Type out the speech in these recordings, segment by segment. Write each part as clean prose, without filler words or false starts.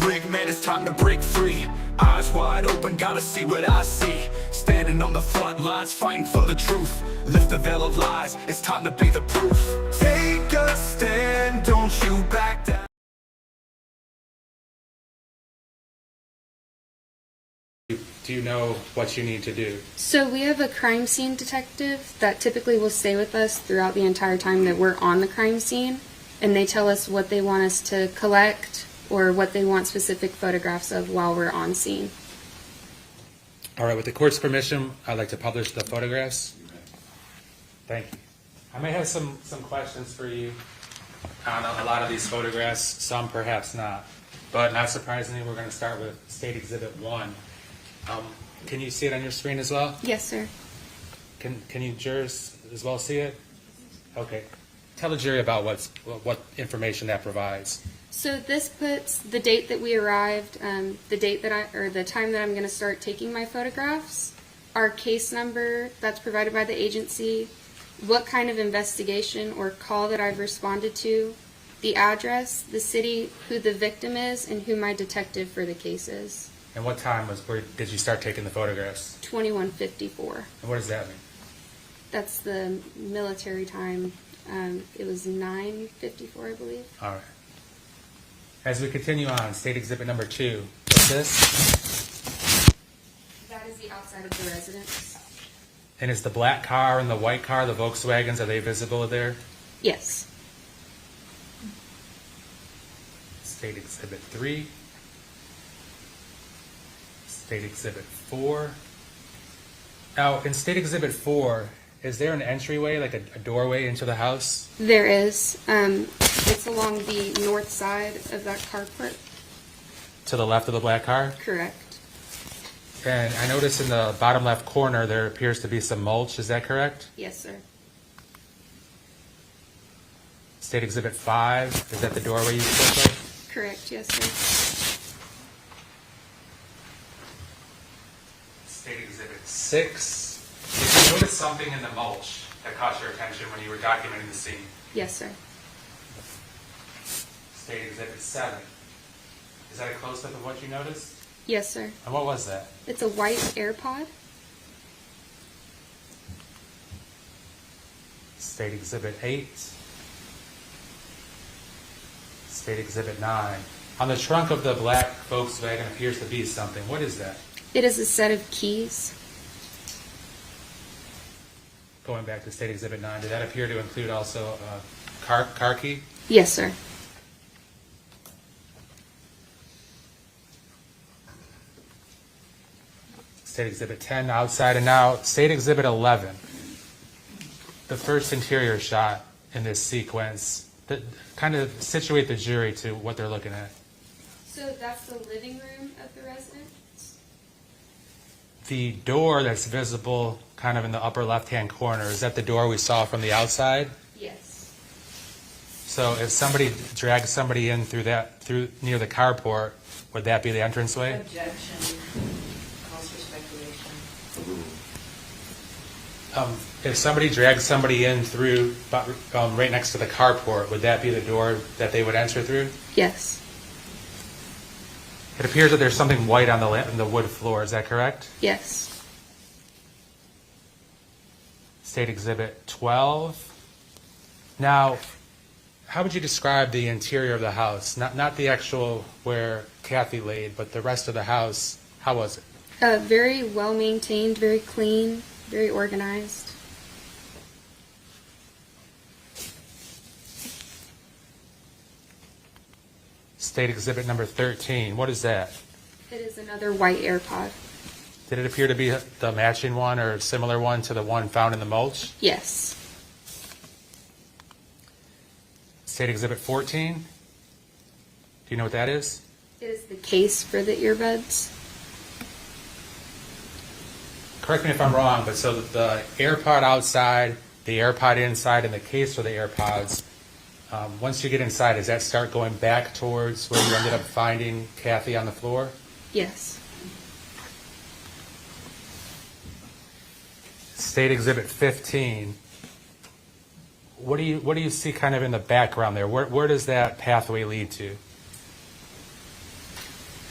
rigged, man, it's time to break free. Eyes wide open, gotta see what I see. Standing on the front lines, fighting for the truth. Lift the veil of lies, it's time to be the proof. Take a stand, don't you back down. Do you know what you need to do? So we have a crime scene detective that typically will stay with us throughout the entire time that we're on the crime scene, and they tell us what they want us to collect or what they want specific photographs of while we're on scene. All right, with the court's permission, I'd like to publish the photographs. Thank you. I may have some questions for you on a lot of these photographs, some perhaps not. But not surprisingly, we're going to start with State Exhibit 1. Can you see it on your screen as well? Yes, sir. Can you jurors as well see it? Okay. Tell the jury about what information that provides. So this puts the date that we arrived, the date that the time that I'm going to start taking my photographs, our case number that's provided by the agency, what kind of investigation or call that I've responded to, the address, the city, who the victim is, and who my detective for the case is. And what time did you start taking the photographs? 21:54. And what does that mean? That's the military time. It was 9:54, I believe. All right. As we continue on, State Exhibit number 2. What's this? That is the outside of the residence. And is the black car and the white car, the Volkswagens, are they visible there? Yes. State Exhibit 3. State Exhibit 4. Now, in State Exhibit 4, is there an entryway, like a doorway into the house? There is. It's along the north side of that carport. To the left of the black car? Correct. And I notice in the bottom left corner there appears to be some mulch. Is that correct? Yes, sir. State Exhibit 5, is that the doorway you spoke of? Correct, yes, sir. State Exhibit 6. Did you notice something in the mulch that caught your attention when you were documenting the scene? Yes, sir. State Exhibit 7. Is that a close-up of what you noticed? Yes, sir. And what was that? It's a white AirPod. State Exhibit 8. State Exhibit 9. On the trunk of the black Volkswagen appears to be something. What is that? It is a set of keys. Going back to State Exhibit 9, did that appear to include also a car key? Yes, sir. State Exhibit 10, outside, and now State Exhibit 11. The first interior shot in this sequence. Kind of situate the jury to what they're looking at. So that's the living room of the residence? The door that's visible kind of in the upper left-hand corner, is that the door we saw from the outside? Yes. So if somebody drags somebody in through near the carport, would that be the entranceway? Objection. Calls for speculation. If somebody drags somebody in through right next to the carport, would that be the door that they would enter through? Yes. It appears that there's something white on the wood floor. Is that correct? Yes. State Exhibit 12. Now, how would you describe the interior of the house? Not the actual where Kathy laid, but the rest of the house. How was it? Very well maintained, very clean, very organized. State Exhibit number 13. What is that? It is another white AirPod. Did it appear to be the matching one or a similar one to the one found in the mulch? Yes. State Exhibit 14. Do you know what that is? It is the case for the earbuds. Correct me if I'm wrong, but so the AirPod outside, the AirPod inside, and the case for the AirPods, once you get inside, does that start going back towards where you ended up finding Kathy on the floor? Yes. State Exhibit 15. What do you see kind of in the background there? Where does that pathway lead to?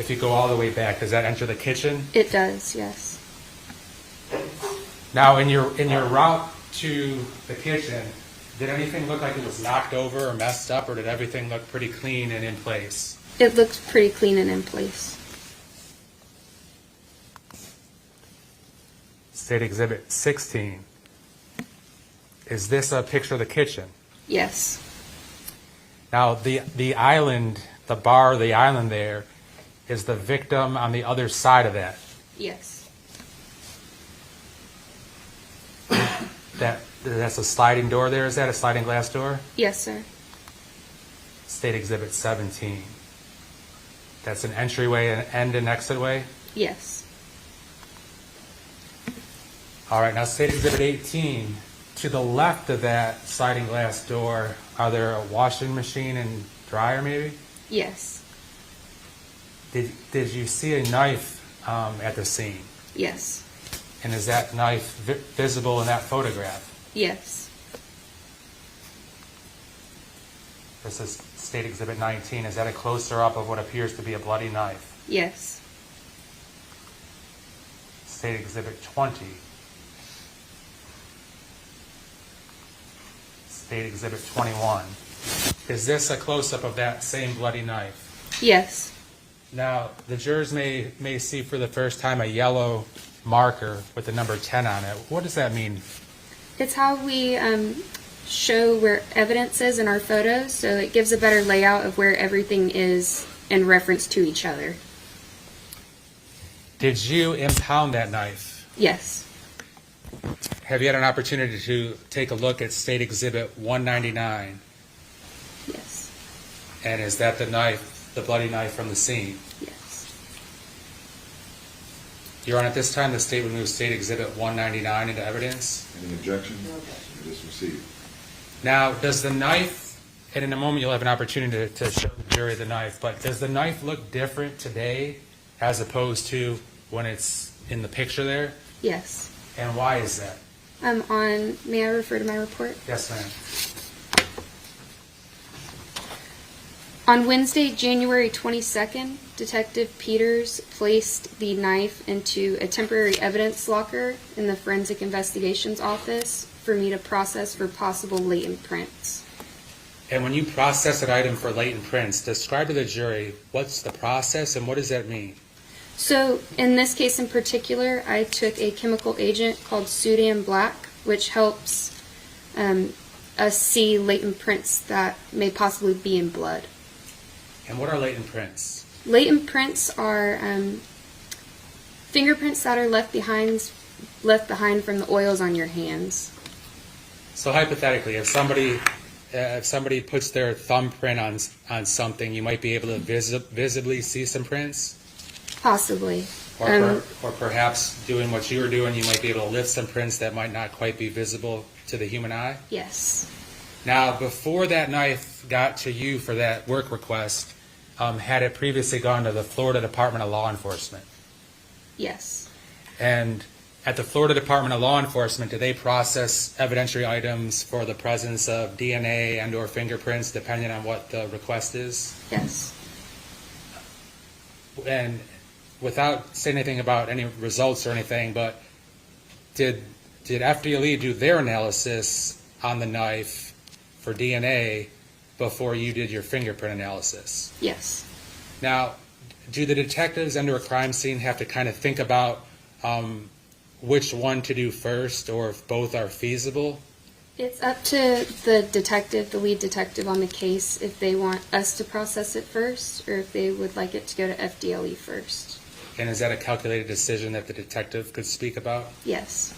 if you go all the way back, does that enter the kitchen? It does, yes. Now, in your route to the kitchen, did anything look like it was knocked over or messed up, or did everything look pretty clean and in place? It looked pretty clean and in place. State Exhibit 16. Is this a picture of the kitchen? Yes. Now, the island, the bar, the island there, is the victim on the other side of that. Yes. That's a sliding door there, is that a sliding glass door? Yes, sir. State Exhibit 17. That's an entryway and an exitway? Yes. All right, now State Exhibit 18. To the left of that sliding glass door, are there a washing machine and dryer maybe? Yes. Did you see a knife at the scene? Yes. And is that knife visible in that photograph? Yes. This is State Exhibit 19. Is that a closer up of what appears to be a bloody knife? Yes. State Exhibit 20. State Exhibit 21. Is this a close-up of that same bloody knife? Yes. Now, the jurors may see for the first time a yellow marker with the number 10 on it. What does that mean? It's how we show where evidence is in our photos, so it gives a better layout of where everything is in reference to each other. Did you impound that knife? Yes. Have you had an opportunity to take a look at State Exhibit 199? Yes. And is that the knife, the bloody knife from the scene? Yes. Your Honor, at this time, the state would move State Exhibit 199 into evidence. Any objection? No objection. It is received. Now, does the knife, and in a moment you'll have an opportunity to show the jury the knife, but does the knife look different today as opposed to when it's in the picture there? Yes. And why is that? May I refer to my report? Yes, ma'am. On Wednesday, January 22nd, Detective Peters placed the knife into a temporary evidence locker in the Forensic Investigations Office for me to process for possible latent prints. And when you process an item for latent prints, describe to the jury what's the process and what does that mean? So, in this case in particular, I took a chemical agent called Sudan Black, which helps us see latent prints that may possibly be in blood. And what are latent prints? Latent prints are fingerprints that are left behind from the oils on your hands. So hypothetically, if somebody puts their thumbprint on something, you might be able to visibly see some prints? Possibly. Or perhaps doing what you were doing, you might be able to lift some prints that might not quite be visible to the human eye? Yes. Now, before that knife got to you for that work request, had it previously gone to the Florida Department of Law Enforcement? Yes. And at the Florida Department of Law Enforcement, do they process evidentiary items for the presence of DNA and or fingerprints, depending on what the request is? Yes. And without saying anything about any results or anything, but did FDLE do their analysis on the knife for DNA before you did your fingerprint analysis? Yes. Now, do the detectives under a crime scene have to kind of think about which one to do first, or if both are feasible? It's up to the detective, the lead detective on the case, if they want us to process it first, or if they would like it to go to FDLE first. And is that a calculated decision that the detective could speak about? Yes.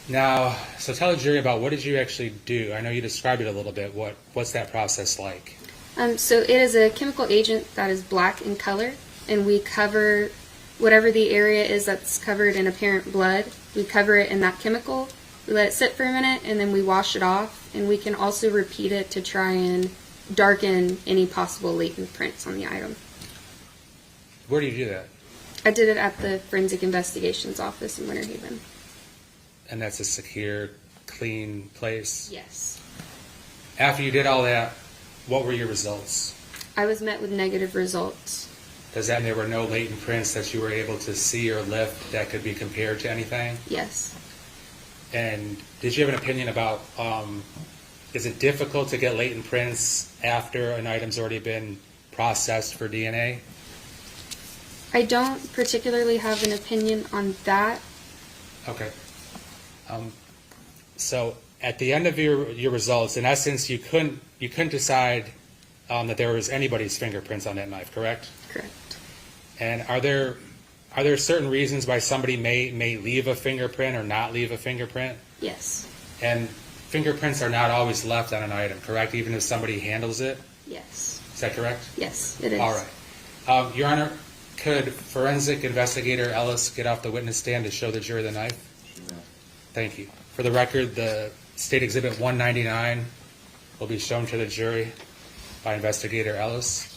Now, so tell the jury about what did you actually do? I know you described it a little bit. What's that process like? So it is a chemical agent that is black in color, and we cover whatever the area is that's covered in apparent blood. We cover it in that chemical. We let it sit for a minute, and then we wash it off, and we can also repeat it to try and darken any possible latent prints on the item. Where do you do that? I did it at the Forensic Investigations Office in Winter Haven. And that's a secure, clean place? Yes. After you did all that, what were your results? I was met with negative results. Does that mean there were no latent prints that you were able to see or lift that could be compared to anything? Yes. And did you have an opinion about, is it difficult to get latent prints after an item's already been processed for DNA? I don't particularly have an opinion on that. Okay. So at the end of your results, in essence, you couldn't decide that there was anybody's fingerprints on that knife, correct? Correct. And are there certain reasons why somebody may leave a fingerprint or not leave a fingerprint? Yes. And fingerprints are not always left on an item, correct? Even if somebody handles it? Yes. Is that correct? Yes, it is. All right. Your Honor, could forensic investigator Ellis get off the witness stand to show the jury the knife? Thank you. For the record, the State Exhibit 199 will be shown to the jury by investigator Ellis.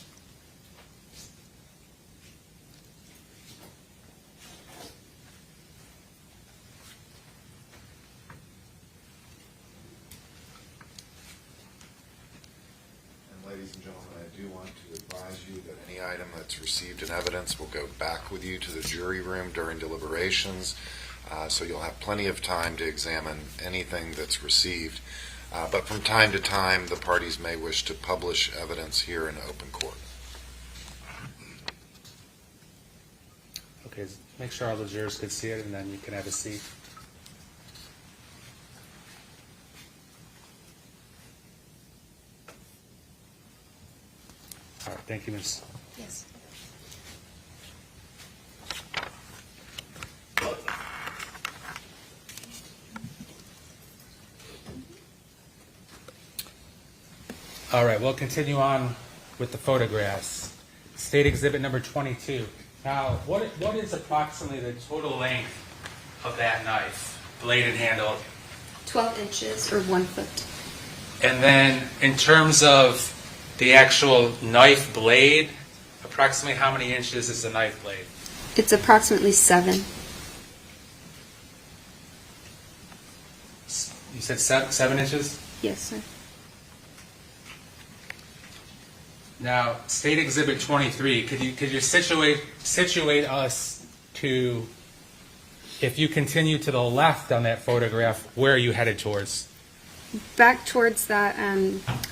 Ladies and gentlemen, I do want to advise you that any item that's received in evidence will go back with you to the jury room during deliberations, so you'll have plenty of time to examine anything that's received. But from time to time, the parties may wish to publish evidence here in open court. Okay, make sure all the jurors could see it, and then you can have a seat. All right, thank you, Ms. Yes. All right, we'll continue on with the photographs. State Exhibit number 22. Now, what is approximately the total length of that knife, blade and handle? 12 inches or 1 foot. And then in terms of the actual knife blade, approximately how many inches is the knife blade? It's approximately 7. You said 7 inches? Yes, sir. Now, State Exhibit 23, could you situate us to, if you continue to the left on that photograph, where are you headed towards? Back towards that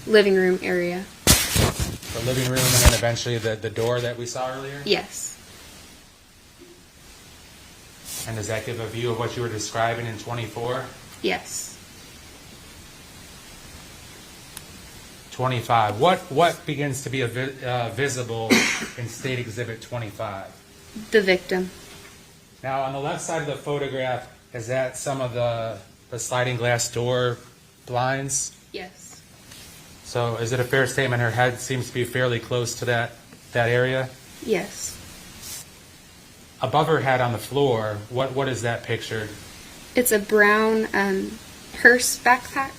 living room area. The living room and then eventually the door that we saw earlier? Yes. And does that give a view of what you were describing in 24? Yes. 25. What begins to be visible in State Exhibit 25? The victim. Now, on the left side of the photograph, is that some of the sliding glass door blinds? Yes. So is it a fair statement her head seems to be fairly close to that area? Yes. Above her head on the floor, what is that pictured? It's a brown hearse backpack.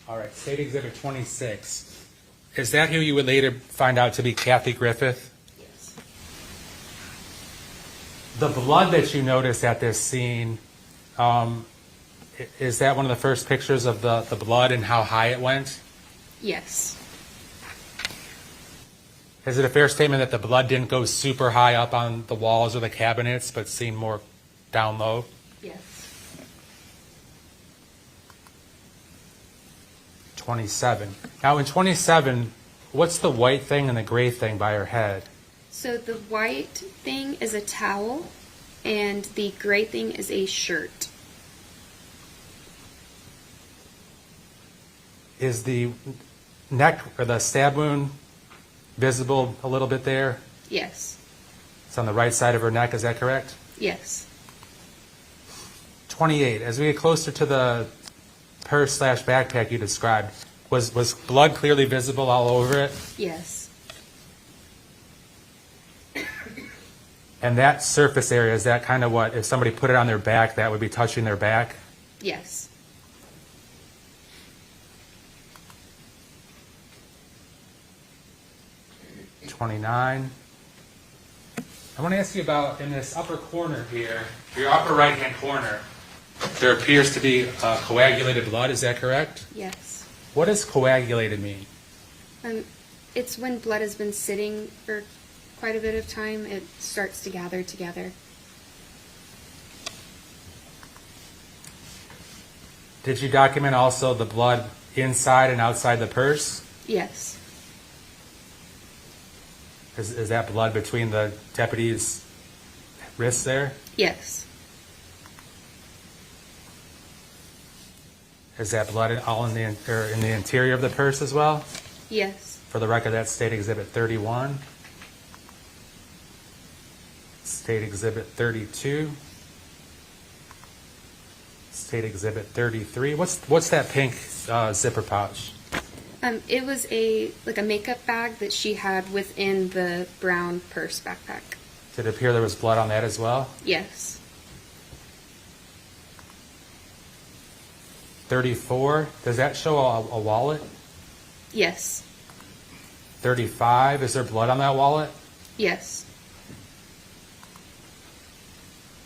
All right, State Exhibit 26. Is that who you would later find out to be Kathy Griffith? Yes. The blood that you noticed at this scene, is that one of the first pictures of the blood and how high it went? Yes. Is it a fair statement that the blood didn't go super high up on the walls or the cabinets, but seemed more down low? Yes. 27. Now in 27, what's the white thing and the gray thing by her head? So the white thing is a towel, and the gray thing is a shirt. Is the neck or the stab wound visible a little bit there? Yes. It's on the right side of her neck, is that correct? Yes. 28. As we get closer to the purse/backpack you described, was blood clearly visible all over it? Yes. And that surface area, is that kind of what, if somebody put it on their back, that would be touching their back? Yes. – 29. I want to ask you about in this upper corner here, your upper right-hand corner, there appears to be coagulated blood. Is that correct? Yes. What does coagulated mean? It's when blood has been sitting for quite a bit of time, it starts to gather together. Did you document also the blood inside and outside the purse? Yes. Is that blood between the deputy's wrists there? Yes. Is that blood all in the interior of the purse as well? Yes. For the record, that's State Exhibit 31. State Exhibit 32. State Exhibit 33. What's that pink zipper pouch? It was a makeup bag that she had within the brown purse backpack. Did it appear there was blood on that as well? Yes. 34. Does that show a wallet? Yes. 35. Is there blood on that wallet? Yes.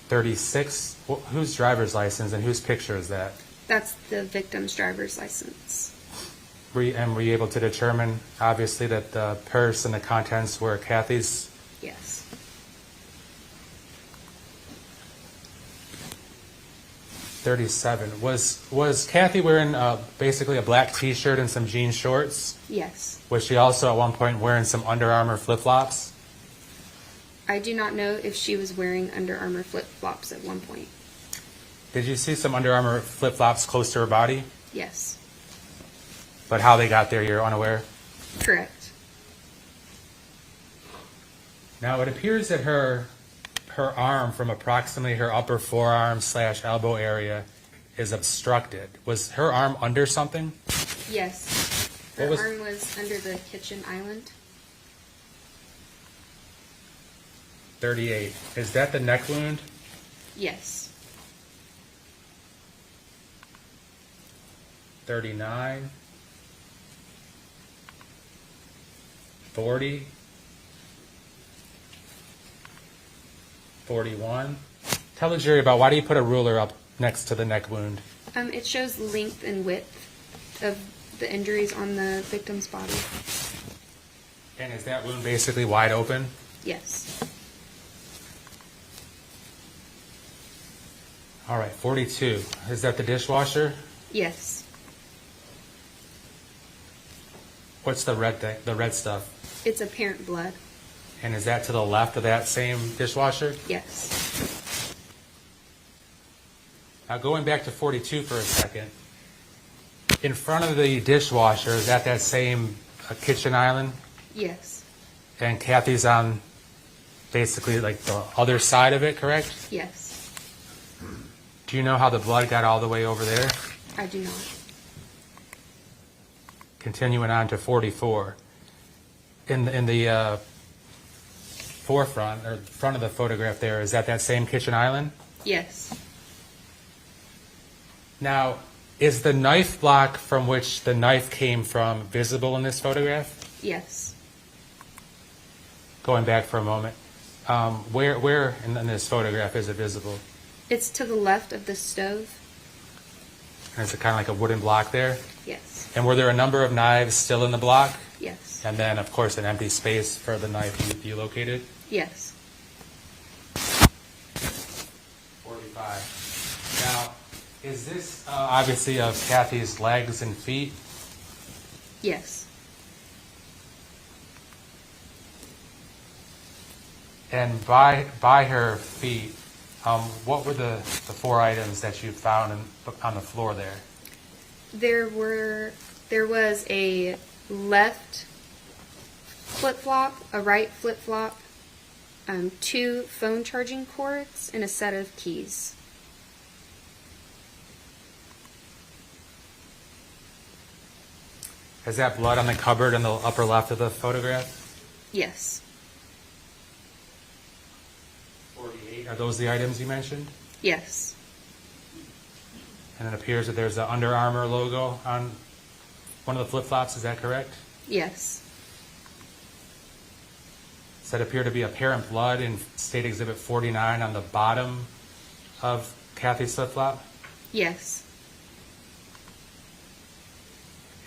36. Whose driver's license and whose picture is that? That's the victim's driver's license. Were you able to determine, obviously, that the purse and the contents were Kathy's? Yes. 37. Was Kathy wearing basically a black T-shirt and some jean shorts? Yes. Was she also at one point wearing some Under Armour flip-flops? I do not know if she was wearing Under Armour flip-flops at one point. Did you see some Under Armour flip-flops close to her body? Yes. But how they got there, you're unaware? Correct. Now, it appears that her arm from approximately her upper forearm / elbow area is obstructed. Was her arm under something? Yes. Her arm was under the kitchen island. 38. Is that the neck wound? Yes. 39. 40. 41. Tell the jury about why do you put a ruler up next to the neck wound? It shows length and width of the injuries on the victim's body. And is that wound basically wide open? Yes. All right, 42. Is that the dishwasher? Yes. What's the red thing, the red stuff? It's apparent blood. And is that to the left of that same dishwasher? Yes. Now going back to 42 for a second. In front of the dishwasher, is that same kitchen island? Yes. And Kathy's on basically like the other side of it, correct? Yes. Do you know how the blood got all the way over there? I do not. Continuing on to 44. In the forefront or front of the photograph there, is that same kitchen island? Yes. Now, is the knife block from which the knife came from visible in this photograph? Yes. Going back for a moment, where in this photograph is it visible? It's to the left of the stove. And is it kind of like a wooden block there? Yes. And were there a number of knives still in the block? Yes. And then, of course, an empty space for the knife you located? Yes. 45. Now, is this obviously of Kathy's legs and feet? Yes. And by her feet, what were the 4 items that you found on the floor there? There was a left flip-flop, a right flip-flop, 2 phone charging cords, and a set of keys. Is that blood on the cupboard in the upper left of the photograph? Yes. 48. Are those the items you mentioned? Yes. And it appears that there's an Under Armour logo on one of the flip-flops. Is that correct? Yes. Does that appear to be apparent blood in State Exhibit 49 on the bottom of Kathy's flip-flop? Yes.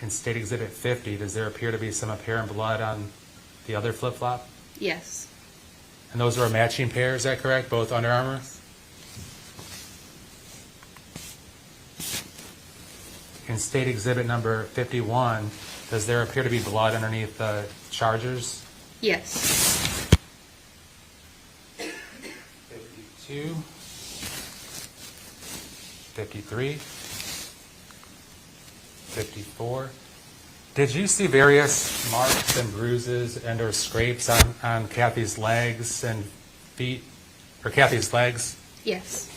In State Exhibit 50, does there appear to be some apparent blood on the other flip-flop? Yes. And those are a matching pair, is that correct? Both Under Armour? In State Exhibit number 51, does there appear to be blood underneath the chargers? Yes. 52, 53, 54. Did you see various marks and bruises and or scrapes on Kathy's legs and feet, or Kathy's legs? Yes.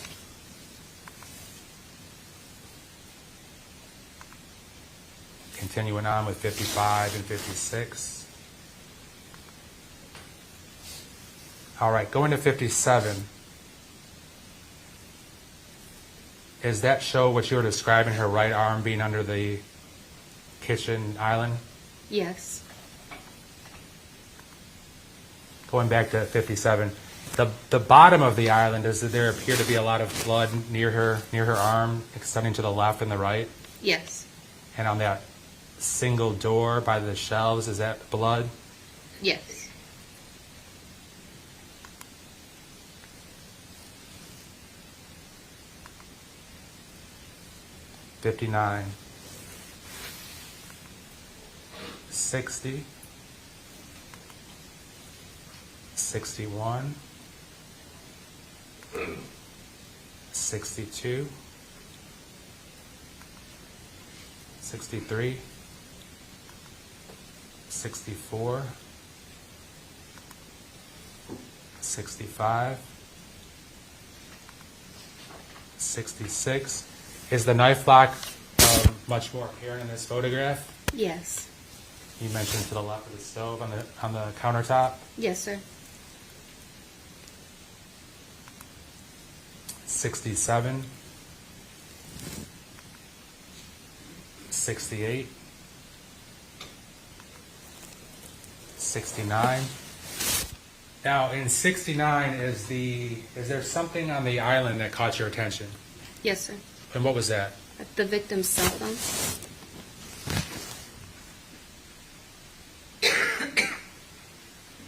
Continuing on with 55 and 56. All right, going to 57. Is that show what you were describing, her right arm being under the kitchen island? Yes. Going back to 57. The bottom of the island, does there appear to be a lot of blood near her arm, extending to the left and the right? Yes. And on that single door by the shelves, is that blood? Yes. $59, 60, 61, 62, 63, 64, 65, 66. Is the knife lock much more apparent in this photograph? Yes. You mentioned to the left of the stove on the countertop. Yes, sir. 67, 68, 69. Now, in 69, is there something on the island that caught your attention? Yes, sir. And what was that? The victim's cell phone.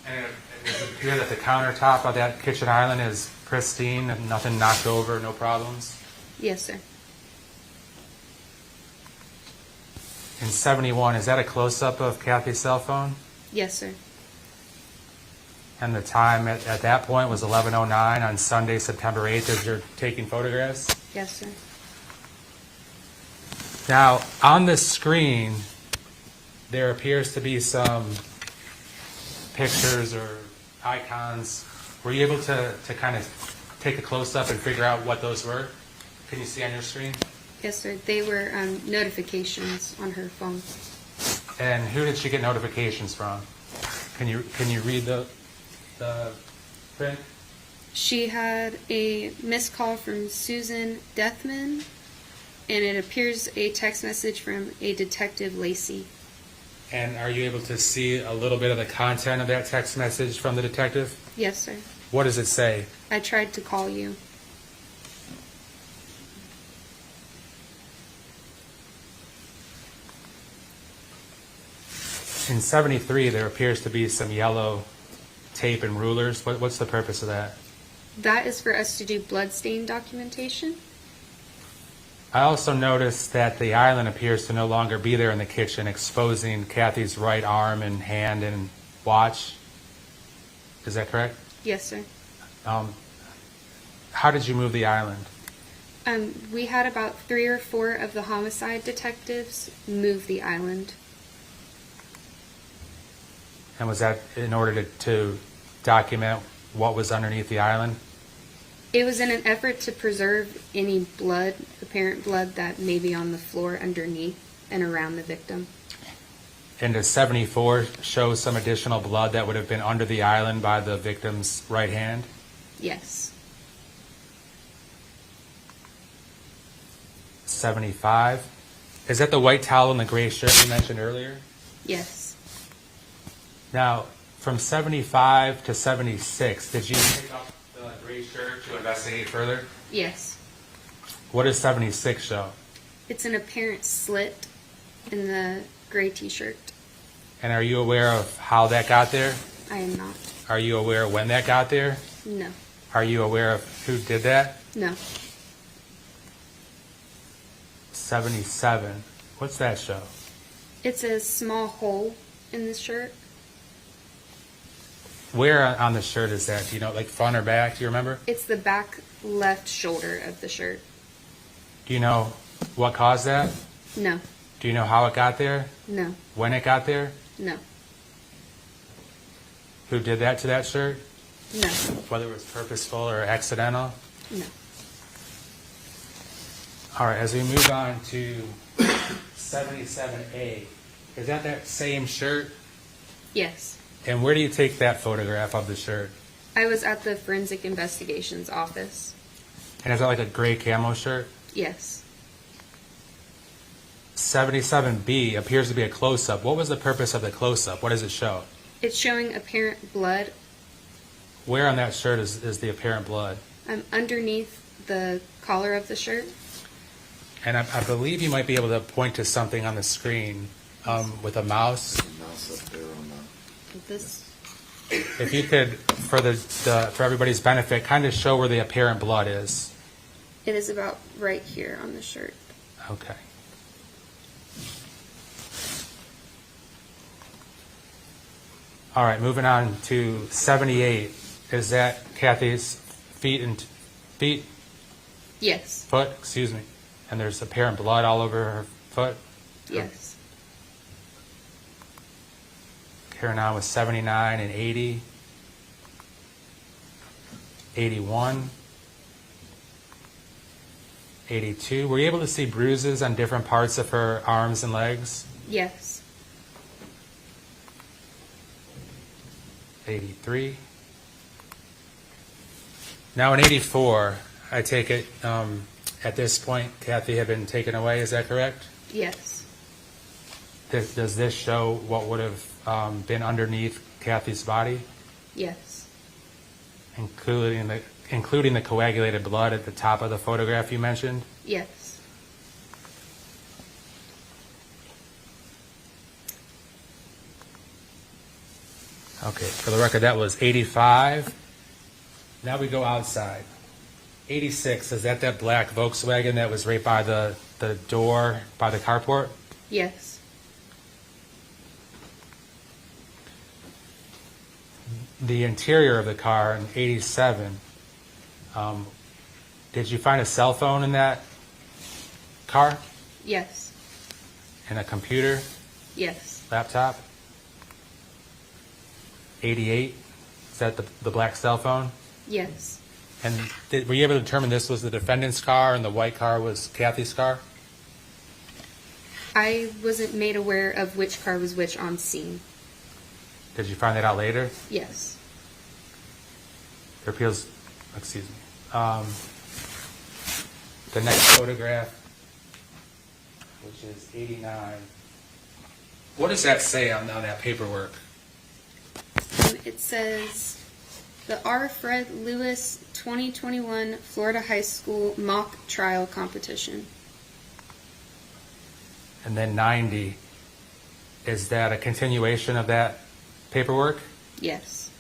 And it does appear that the countertop of that kitchen island is pristine and nothing knocked over, no problems. Yes, sir. In 71, is that a close-up of Kathy's cell phone? Yes, sir. And the time at that point was 11:09 on Sunday, September 8th, as you're taking photographs? Yes, sir. Now, on the screen, there appears to be some pictures or icons. Were you able to kind of take a close-up and figure out what those were? Can you see on your screen? Yes, sir. They were notifications on her phone. And who did she get notifications from? Can you read the print? She had a missed call from Susan Deathman, and it appears a text message from a Detective Lacey. And are you able to see a little bit of the content of that text message from the detective? Yes, sir. What does it say? I tried to call you. In 73, there appears to be some yellow tape and rulers. What's the purpose of that? That is for us to do bloodstain documentation. I also noticed that the island appears to no longer be there in the kitchen, exposing Kathy's right arm and hand and watch. Is that correct? Yes, sir. How did you move the island? We had about 3 or 4 of the homicide detectives move the island. And was that in order to document what was underneath the island? It was in an effort to preserve any blood, apparent blood that may be on the floor underneath and around the victim. And does 74 show some additional blood that would have been under the island by the victim's right hand? Yes. 75. Is that the white towel and the gray shirt you mentioned earlier? Yes. Now, from 75 to 76, did you pick up the gray shirt to investigate further? Yes. What does 76 show? It's an apparent slit in the gray t-shirt. And are you aware of how that got there? I am not. Are you aware when that got there? No. Are you aware of who did that? No. 77. What's that show? It's a small hole in the shirt. Where on the shirt is that? Do you know, like front or back? Do you remember? It's the back left shoulder of the shirt. Do you know what caused that? No. Do you know how it got there? No. When it got there? No. Who did that to that shirt? No. Whether it was purposeful or accidental? No. All right, as we move on to 77A, is that same shirt? Yes. And where do you take that photograph of the shirt? I was at the Forensic Investigations office. And is that like a gray camo shirt? Yes. 77B appears to be a close-up. What was the purpose of the close-up? What does it show? It's showing apparent blood Where on that shirt is the apparent blood? underneath the collar of the shirt. And I believe you might be able to point to something on the screen with a mouse. Mouse up there on This. If you could, for everybody's benefit, kind of show where the apparent blood is. It is about right here on the shirt. Okay. All right, moving on to 78. Is that Kathy's foot? Yes. Excuse me. And there's apparent blood all over her foot. Yes. Carrying on with 79 and 80. 81. 82. Were you able to see bruises on different parts of her arms and legs? Yes. 83. Now in 84, I take it at this point, Kathy had been taken away. Is that correct? Yes. Does this show what would have been underneath Kathy's body, Yes. including the coagulated blood at the top of the photograph you mentioned? Yes. Okay, for the record, that was 85. Now we go outside. 86, is that black Volkswagen that was right by the door, by the carport? Yes. The interior of the car in 87, did you find a cell phone in that car? Yes. And a computer, Yes. laptop? 88, is that the black cell phone? Yes. And were you able to determine this was the defendant's car and the white car was Kathy's car? I wasn't made aware of which car was which on scene. Did you find that out later? Yes. There appeals, excuse me. The next photograph, which is 89. What does that say on that paperwork? It says the R. Fred Lewis 2021 Florida High School Mock Trial Competition. And then 90, is that a continuation of that paperwork? Yes.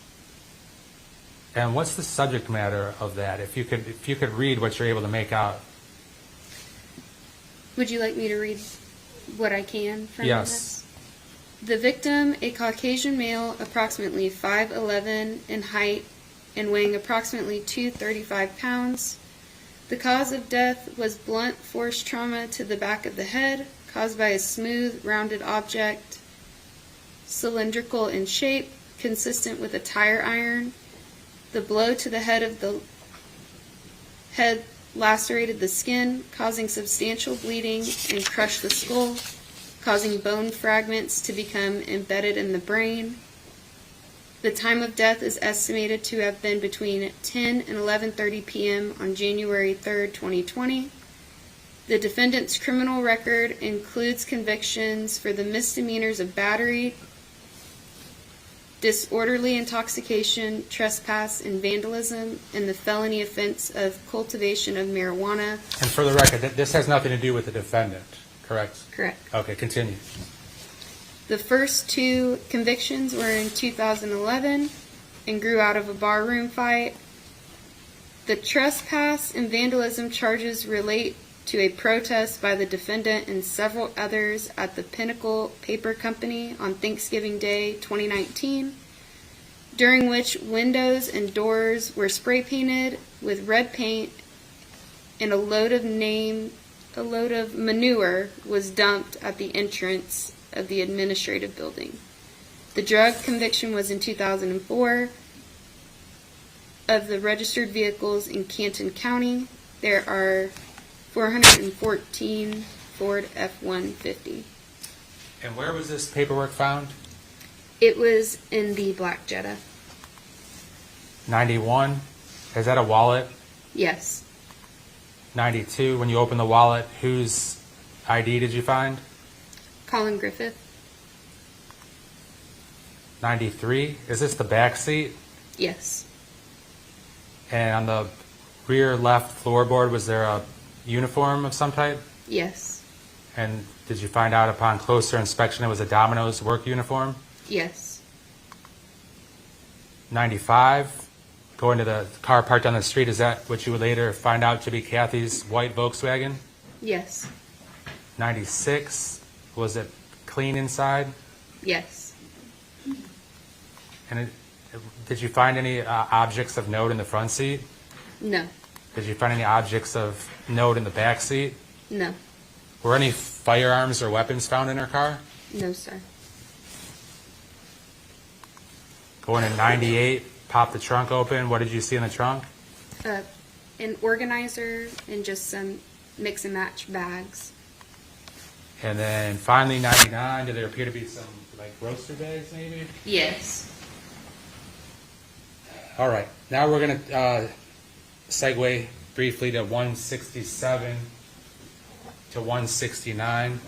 And what's the subject matter of that? If you could read what you're able to make out. Would you like me to read what I can from Yes. this? The victim, a Caucasian male, approximately 5'11" in height and weighing approximately 235 pounds. The cause of death was blunt force trauma to the back of the head, caused by a smooth, rounded object, cylindrical in shape, consistent with a tire iron. The blow to the head lacerated the skin, causing substantial bleeding, and crushed the skull, causing bone fragments to become embedded in the brain. The time of death is estimated to have been between 10 and 11:30 p.m. on January 3rd, 2020. The defendant's criminal record includes convictions for the misdemeanors of battery, disorderly intoxication, trespass, and vandalism, and the felony offense of cultivation of marijuana. And for the record, this has nothing to do with the defendant, correct? Correct. Okay, continue. The first two convictions were in 2011 and grew out of a barroom fight. The trespass and vandalism charges relate to a protest by the defendant and several others at the Pinnacle Paper Company on Thanksgiving Day 2019, during which windows and doors were spray painted with red paint and a load of manure was dumped at the entrance of the administrative building. The drug conviction was in 2004. Of the registered vehicles in Canton County, there are 414 Ford F-150. And where was this paperwork found? It was in the black Jetta. 91. Is that a wallet? Yes. 92. When you open the wallet, whose ID did you find? Collin Griffith. 93. Is this the back seat? Yes. And on the rear left floorboard, was there a uniform of some type? Yes. And did you find out upon closer inspection it was a Domino's work uniform? Yes. 95. Going to the car parked on the street, is that what you would later find out to be Kathy's white Volkswagen? Yes. 96. Was it clean inside? Yes. And did you find any objects of note in the front seat? No. Did you find any objects of note in the back seat? No. Were any firearms or weapons found in her car? No, sir. Going in 98, pop the trunk open. What did you see in the trunk? An organizer and just some mix and match bags. And then finally 99, did there appear to be some like grocery bags maybe? Yes. All right, now we're going to segue briefly to 167 to 169.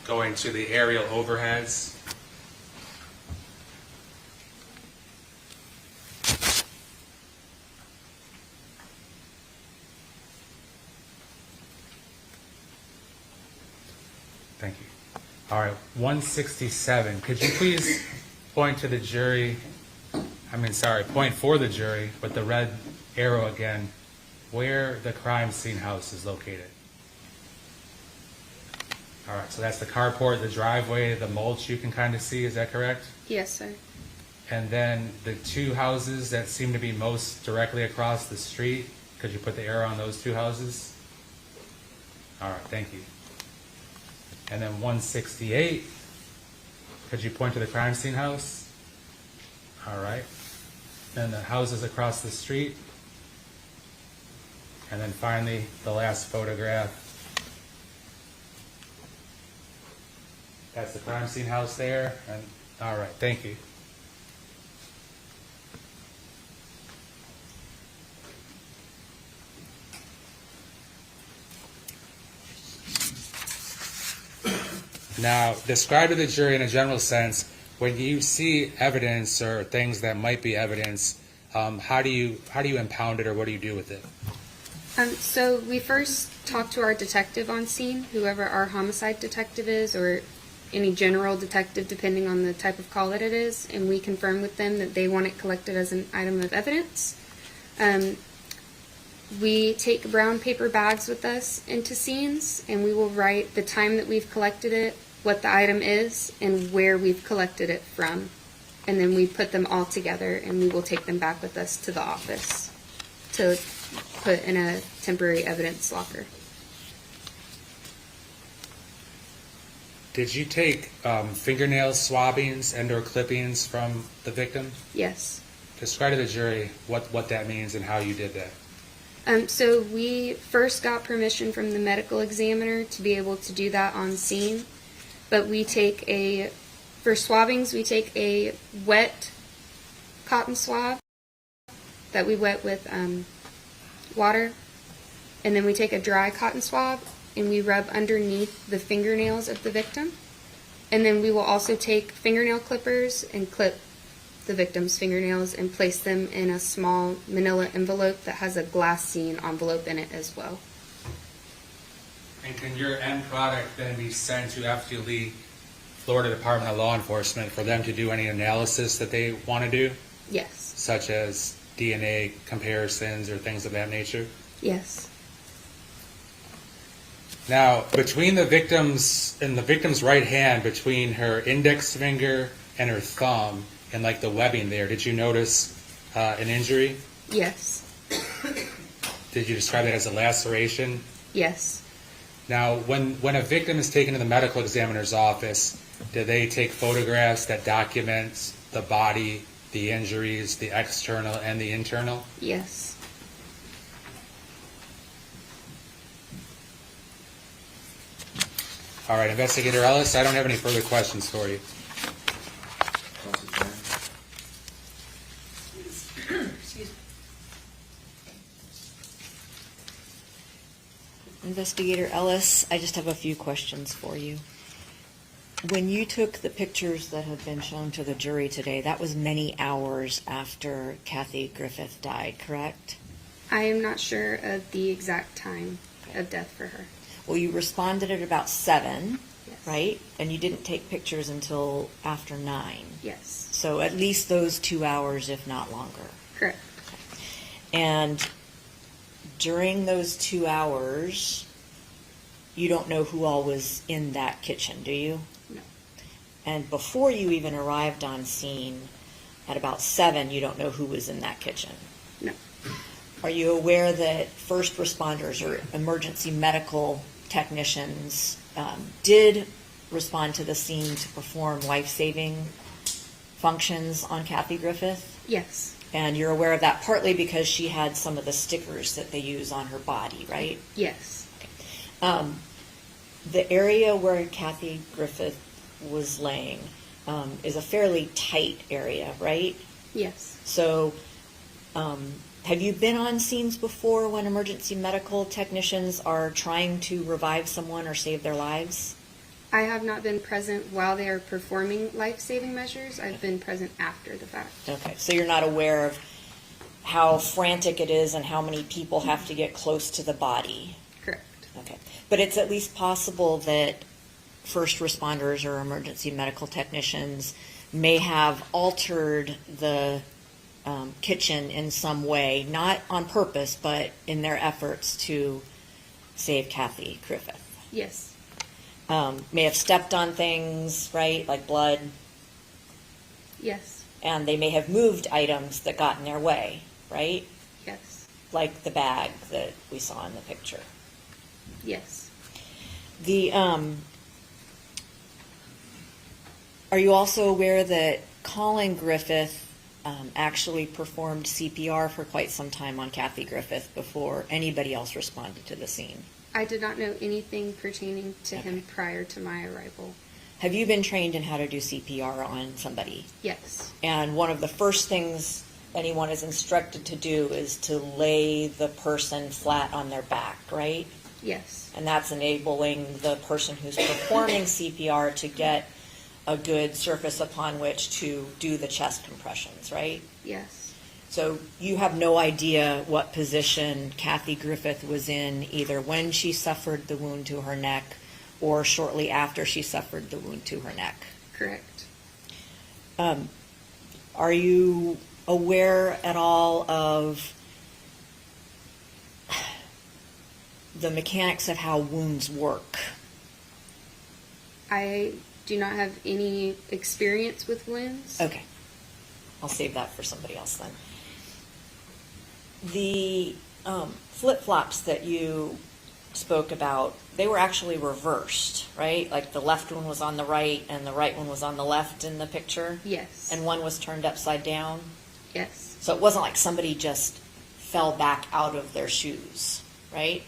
Going to the aerial overheads. Thank you. All right, 167. Could you please point for the jury with the red arrow again, where the crime scene house is located? All right, so that's the carport, the driveway, the mulch you can kind of see, is that correct? Yes, sir. And then the two houses that seem to be most directly across the street, could you put the arrow on those two houses? All right, thank you. And then 168, could you point to the crime scene house? All right. And the houses across the street. And then finally, the last photograph. That's the crime scene house there. And all right, thank you. Now, describe to the jury in a general sense, when you see evidence or things that might be evidence, how do you impound it, or what do you do with it? So we first talk to our detective on scene, whoever our homicide detective is, or any general detective, depending on the type of call that it is, and we confirm with them that they want it collected as an item of evidence. We take brown paper bags with us into scenes, and we will write the time that we've collected it, what the item is, and where we've collected it from. And then we put them all together, and we will take them back with us to the office to put in a temporary evidence locker. Did you take fingernail swabbings and or clippings from the victim? Yes. Describe to the jury what that means and how you did that. So we first got permission from the medical examiner to be able to do that on scene. But for swabbings, we take a wet cotton swab that we wet with water. And then we take a dry cotton swab and we rub underneath the fingernails of the victim. And then we will also take fingernail clippers and clip the victim's fingernails and place them in a small manila envelope that has a glassine envelope in it as well. And can your end product then be sent to FDLE, Florida Department of Law Enforcement, for them to do any analysis that they want to do, Yes. such as DNA comparisons or things of that nature? Yes. Now, between the victim's right hand, between her index finger and her thumb, and like the webbing there, did you notice an injury? Yes. Did you describe it as a laceration? Yes. Now, when a victim is taken to the medical examiner's office, do they take photographs that document the body, the injuries, the external and the internal? Yes. All right, Investigator Ellis, I don't have any further questions for you. Investigator Ellis, I just have a few questions for you. When you took the pictures that have been shown to the jury today, that was many hours after Kathy Griffith died, correct? I am not sure of the exact time of death for her. Well, you responded at about 7, Yes. right? And you didn't take pictures until after 9. Yes. So at least those 2 hours, if not longer. Correct. And during those 2 hours, you don't know who all was in that kitchen, do you? No. And before you even arrived on scene, at about 7, you don't know who was in that kitchen? No. Are you aware that first responders or emergency medical technicians did respond to the scene to perform life-saving functions on Kathy Griffith? Yes. And you're aware of that partly because she had some of the stickers that they use on her body, right? Yes. The area where Kathy Griffith was laying is a fairly tight area, right? Yes. So have you been on scenes before when emergency medical technicians are trying to revive someone or save their lives? I have not been present while they are performing life-saving measures. I've been present after the fact. Okay, so you're not aware of how frantic it is and how many people have to get close to the body? Correct. Okay, but it's at least possible that first responders or emergency medical technicians may have altered the kitchen in some way, not on purpose, but in their efforts to save Kathy Griffith. Yes. May have stepped on things, right, like blood, Yes. and they may have moved items that got in their way, right? Yes. Like the bag that we saw in the picture. Yes. Are you also aware that Collin Griffith actually performed CPR for quite some time on Kathy Griffith before anybody else responded to the scene? I did not know anything pertaining to him prior to my arrival. Have you been trained in how to do CPR on somebody? Yes. And one of the first things anyone is instructed to do is to lay the person flat on their back, right? Yes. And that's enabling the person who's performing CPR to get a good surface upon which to do the chest compressions, right? Yes. So you have no idea what position Kathy Griffith was in either when she suffered the wound to her neck or shortly after she suffered the wound to her neck. Correct. Are you aware at all of the mechanics of how wounds work? I do not have any experience with wounds. Okay. I'll save that for somebody else then. The flip-flops that you spoke about, they were actually reversed, right? Like the left one was on the right and the right one was on the left in the picture? Yes. And one was turned upside down? Yes. So it wasn't like somebody just fell back out of their shoes, right?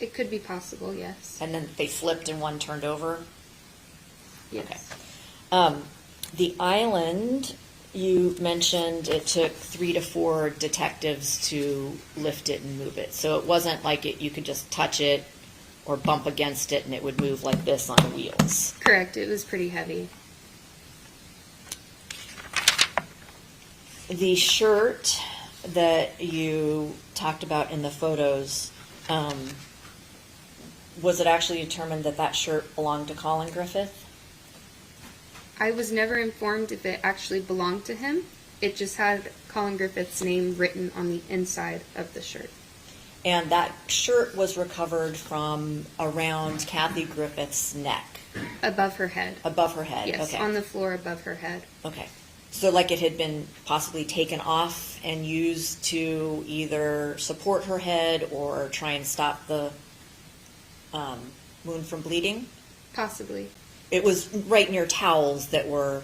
It could be possible, yes. And then they flipped and one turned over? Yes. Okay. The island, you mentioned it took 3 to 4 detectives to lift it and move it. So it wasn't like you could just touch it or bump against it and it would move like this on wheels. Correct. It was pretty heavy. The shirt that you talked about in the photos, was it actually determined that that shirt belonged to Collin Griffith? I was never informed if it actually belonged to him. It just had Collin Griffith's name written on the inside of the shirt. And that shirt was recovered from around Kathy Griffith's neck, Above her head. above her head. Yes, Okay. on the floor above her head. Okay. So like it had been possibly taken off and used to either support her head or try and stop the wound from bleeding? Possibly. It was right near towels that were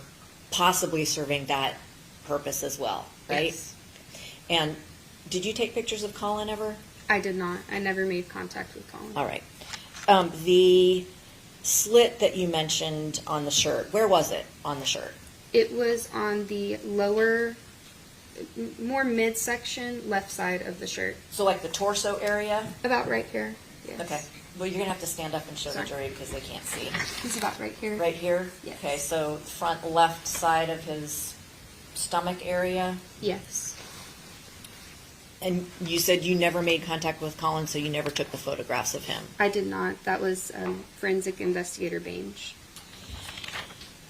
possibly serving that purpose as well, right? Yes. And did you take pictures of Collin ever? I did not. I never made contact with Collin. All right. The slit that you mentioned on the shirt, where was it on the shirt? It was on the lower, more midsection left side of the shirt. So like the torso area? About right here. Yes. Okay. Well, you're going to have to stand up and show the Sorry. jury because they can't see. It's about right here. Right here? Yes. Okay, so front left side of his stomach area. Yes. And you said you never made contact with Collin, so you never took the photographs of him. I did not. That was forensic investigator Bange.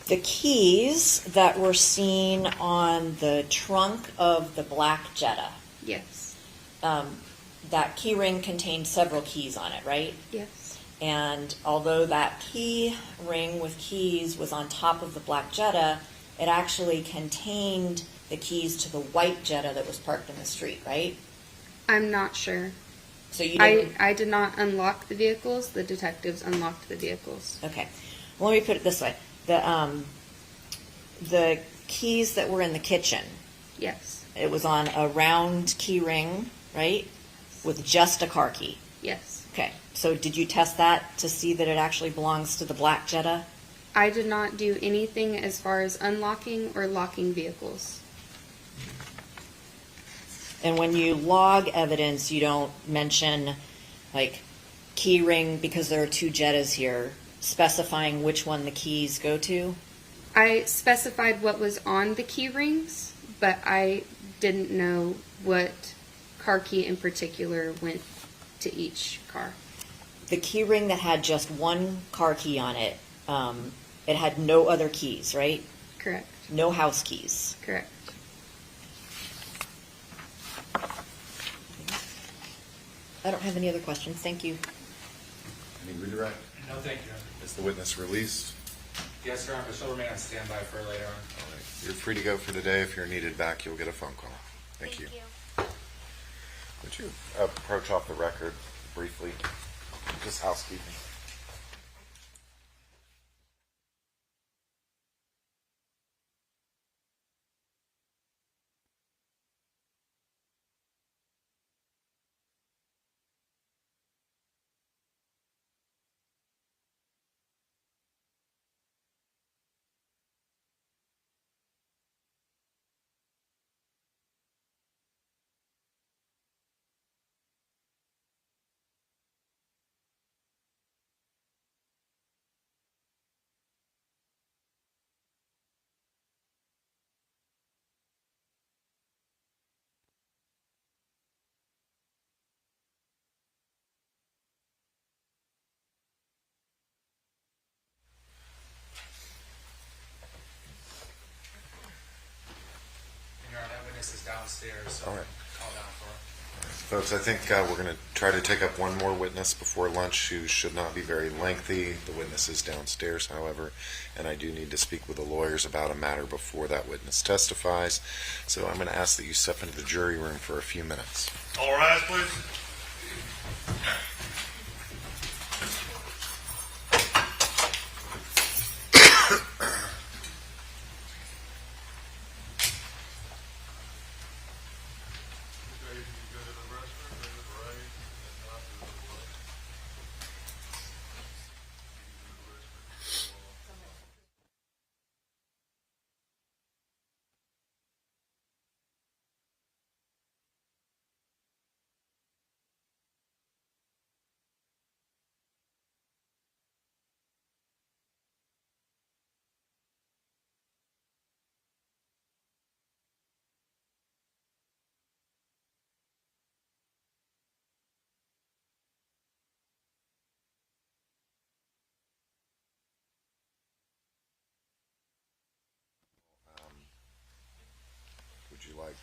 The keys that were seen on the trunk of the black Jetta, Yes. that key ring contained several keys on it, right? Yes. And although that key ring with keys was on top of the black Jetta, it actually contained the keys to the white Jetta that was parked in the street, right? I'm not sure. So you didn't. I did not unlock the vehicles. The detectives unlocked the vehicles. Okay. Well, let me put it this way: the keys that were in the kitchen, Yes. it was on a round key ring, right, with just a car key. Yes. Okay. So did you test that to see that it actually belongs to the black Jetta? I did not do anything as far as unlocking or locking vehicles. And when you log evidence, you don't mention like key ring because there are two Jettas here, specifying which one the keys go to. I specified what was on the key rings, but I didn't know what car key in particular went to each car. The key ring that had just one car key on it, it had no other keys, right? Correct. No house keys. Correct. I don't have any other questions. Thank you. Any redirect? No, thank you. Is the witness released? Yes, Your Honor, but she'll remain on standby for later on. All right. You're free to go for today. If you're needed back, you'll get a phone call. Thank you. Would you approach off the record briefly? Just housekeeping. Your Honor, that witness is downstairs, so All right. call down for her. Folks, I think we're going to try to take up one more witness before lunch who should not be very lengthy. The witness is downstairs, however, and I do need to speak with the lawyers about a matter before that witness testifies. So I'm going to ask that you step into the jury room for a few minutes. All rise, please.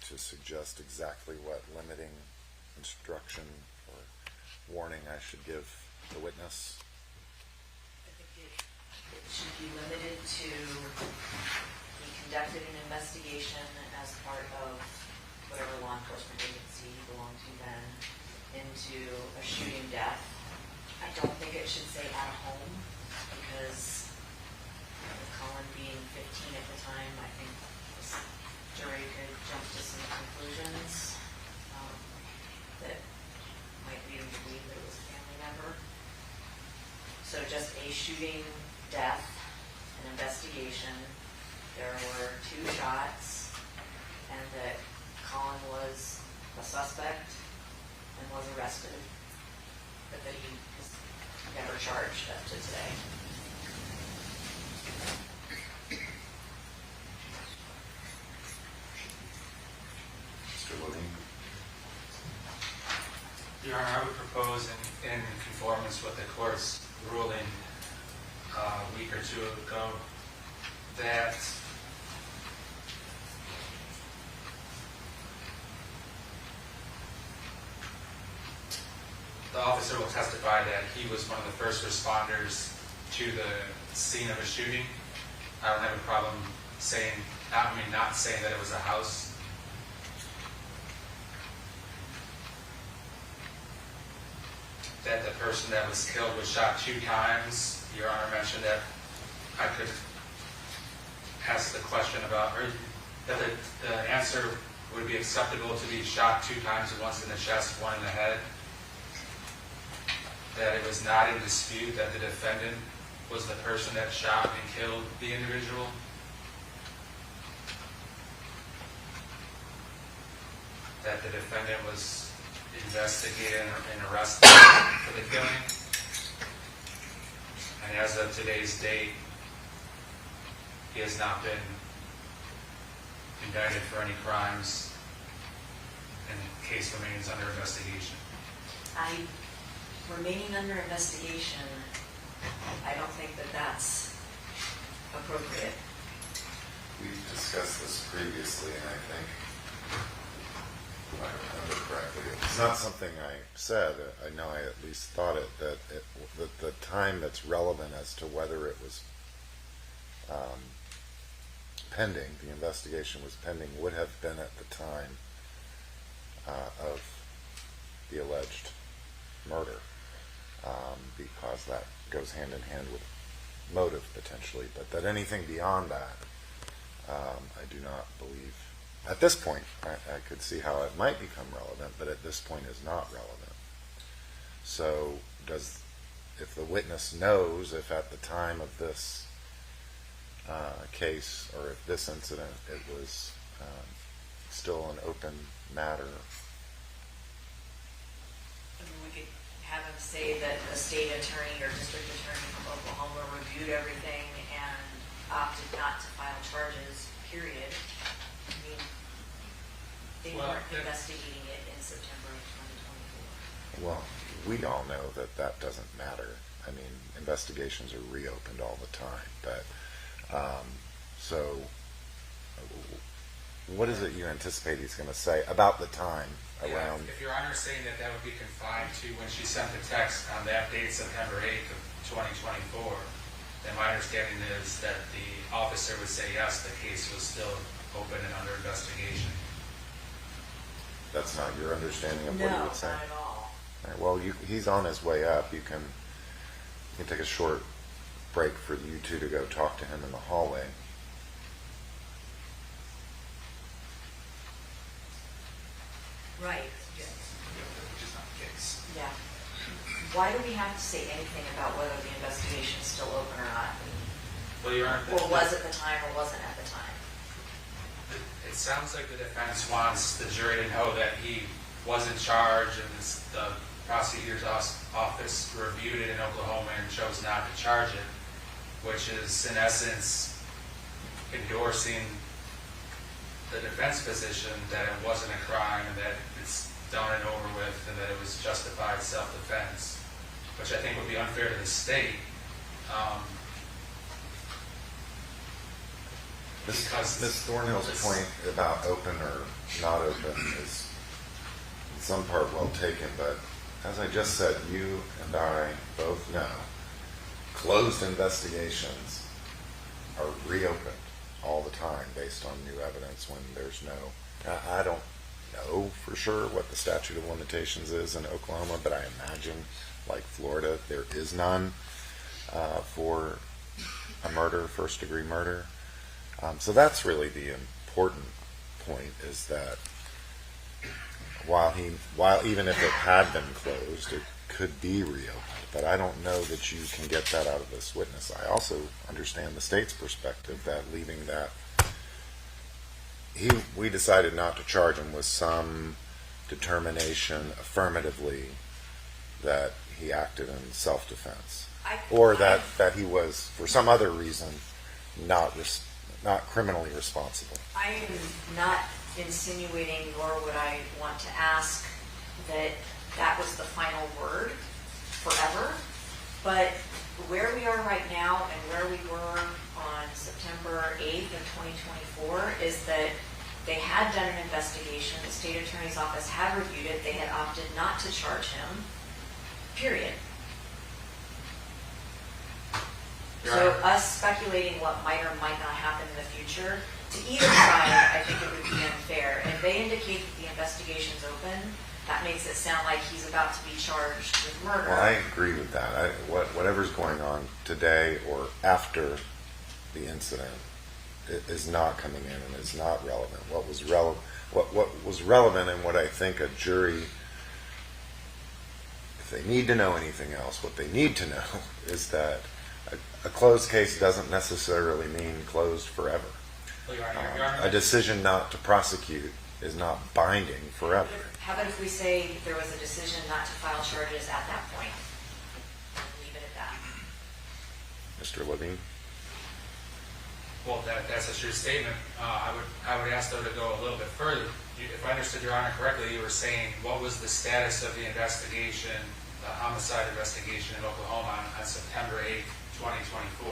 to suggest exactly what limiting instruction or warning I should give the witness? I think it should be limited to, he conducted an investigation as part of whatever law enforcement agency he belonged to then, into a shooting death. I don't think it should say at home, because with Collin being 15 at the time, I think this jury could jump to some conclusions that might lead them to believe that it was a family member. So just a shooting death, an investigation. There were 2 shots, and that Collin was a suspect and was arrested, but that he was never charged up to today. Mr. Levine? Your Honor, I would propose in conformance with the court's ruling a week or 2 ago that the officer will testify that he was one of the first responders to the scene of a shooting. I don't have a problem saying, not saying that it was a house. That the person that was killed was shot 2 times. Your Honor mentioned that I could ask the question about, or that the answer would be acceptable to be shot 2 times, once in the chest, 1 in the head. That it was not in dispute that the defendant was the person that shot and killed the individual. That the defendant was investigated and arrested for the killing. And as of today's date, he has not been indicted for any crimes, and the case remains under investigation. Remaining under investigation, I don't think that that's appropriate. We've discussed this previously, and I think, if I remember correctly, it's not something I said. I know I at least thought it, that the time that's relevant as to whether it was pending, the investigation was pending, would have been at the time of the alleged murder, because that goes hand in hand with motive potentially, but that anything beyond that, I do not believe. At this point, I could see how it might become relevant, but at this point is not relevant. So if the witness knows if at the time of this case, or if this incident, it was still an open matter. I mean, we could have him say that the state attorney or district attorney from Oklahoma reviewed everything and opted not to file charges, period. I mean, they weren't investigating it in September of 2024. Well, we all know that that doesn't matter. I mean, investigations are reopened all the time, but so what is it you anticipate he's going to say about the time around? If Your Honor is saying that that would be confined to when she sent the text on that date, September 8th of 2024, then my understanding is that the officer would say yes, the case was still open and under investigation. That's not your understanding of what he would say? No, not at all. All right, well, he's on his way up. You can take a short break for you two to go talk to him in the hallway. Right. Which is not the case. Yeah. Why do we have to say anything about whether the investigation is still open or not? Well, Your Honor, Or was at the time or wasn't at the time? it sounds like the defense wants the jury to know that he wasn't charged, and the prosecutor's office reviewed it in Oklahoma and chose not to charge it, which is in essence endorsing the defense position that it wasn't a crime and that it's done and over with and that it was justified self-defense, which I think would be unfair to the state. because Ms. Thornhill's point about open or not open is in some part well taken, but as I just said, you and I both know closed investigations are reopened all the time based on new evidence when there's no, I don't know for sure what the statute of limitations is in Oklahoma, but I imagine, like Florida, there is none for a murder, first-degree murder. So that's really the important point, is that while even if it had been closed, it could be reopened. But I don't know that you can get that out of this witness. I also understand the state's perspective that leaving that, we decided not to charge him with some determination affirmatively that he acted in self-defense, or that he was, for some other reason, not criminally responsible. I am not insinuating, nor would I want to ask that that was the final word forever, but where we are right now and where we were on September 8th of 2024 is that they had done an investigation, the state attorney's office had reviewed it, they had opted not to charge him, period. So us speculating what might or might not happen in the future, to either side, I think it would be unfair. And if they indicate that the investigation's open, that makes it sound like he's about to be charged with murder. Well, I agree with that. Whatever's going on today or after the incident is not coming in and is not relevant. What was relevant and what I think a jury, if they need to know anything else, what they need to know is that a closed case doesn't necessarily mean closed forever. Well, Your Honor, A decision not to prosecute is not binding forever. How about if we say there was a decision not to file charges at that point? Leave it at that. Mr. Levine? well, that's a true statement. I would ask though to go a little bit further. If I understood Your Honor correctly, you were saying what was the status of the investigation, the homicide investigation in Oklahoma on September 8th, 2024,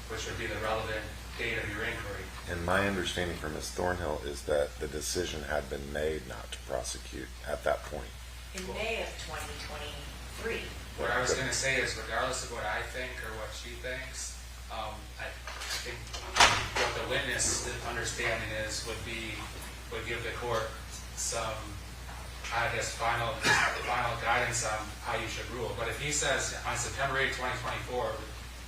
which would be the relevant date of your inquiry. And my understanding from Ms. Thornhill is that the decision had been made not to prosecute at that point. In May of 2023. What I was going to say is, regardless of what I think or what she thinks, I think what the witness understanding is would give the court some, I guess, final guidance on how you should rule. But if he says on September 8, 2024,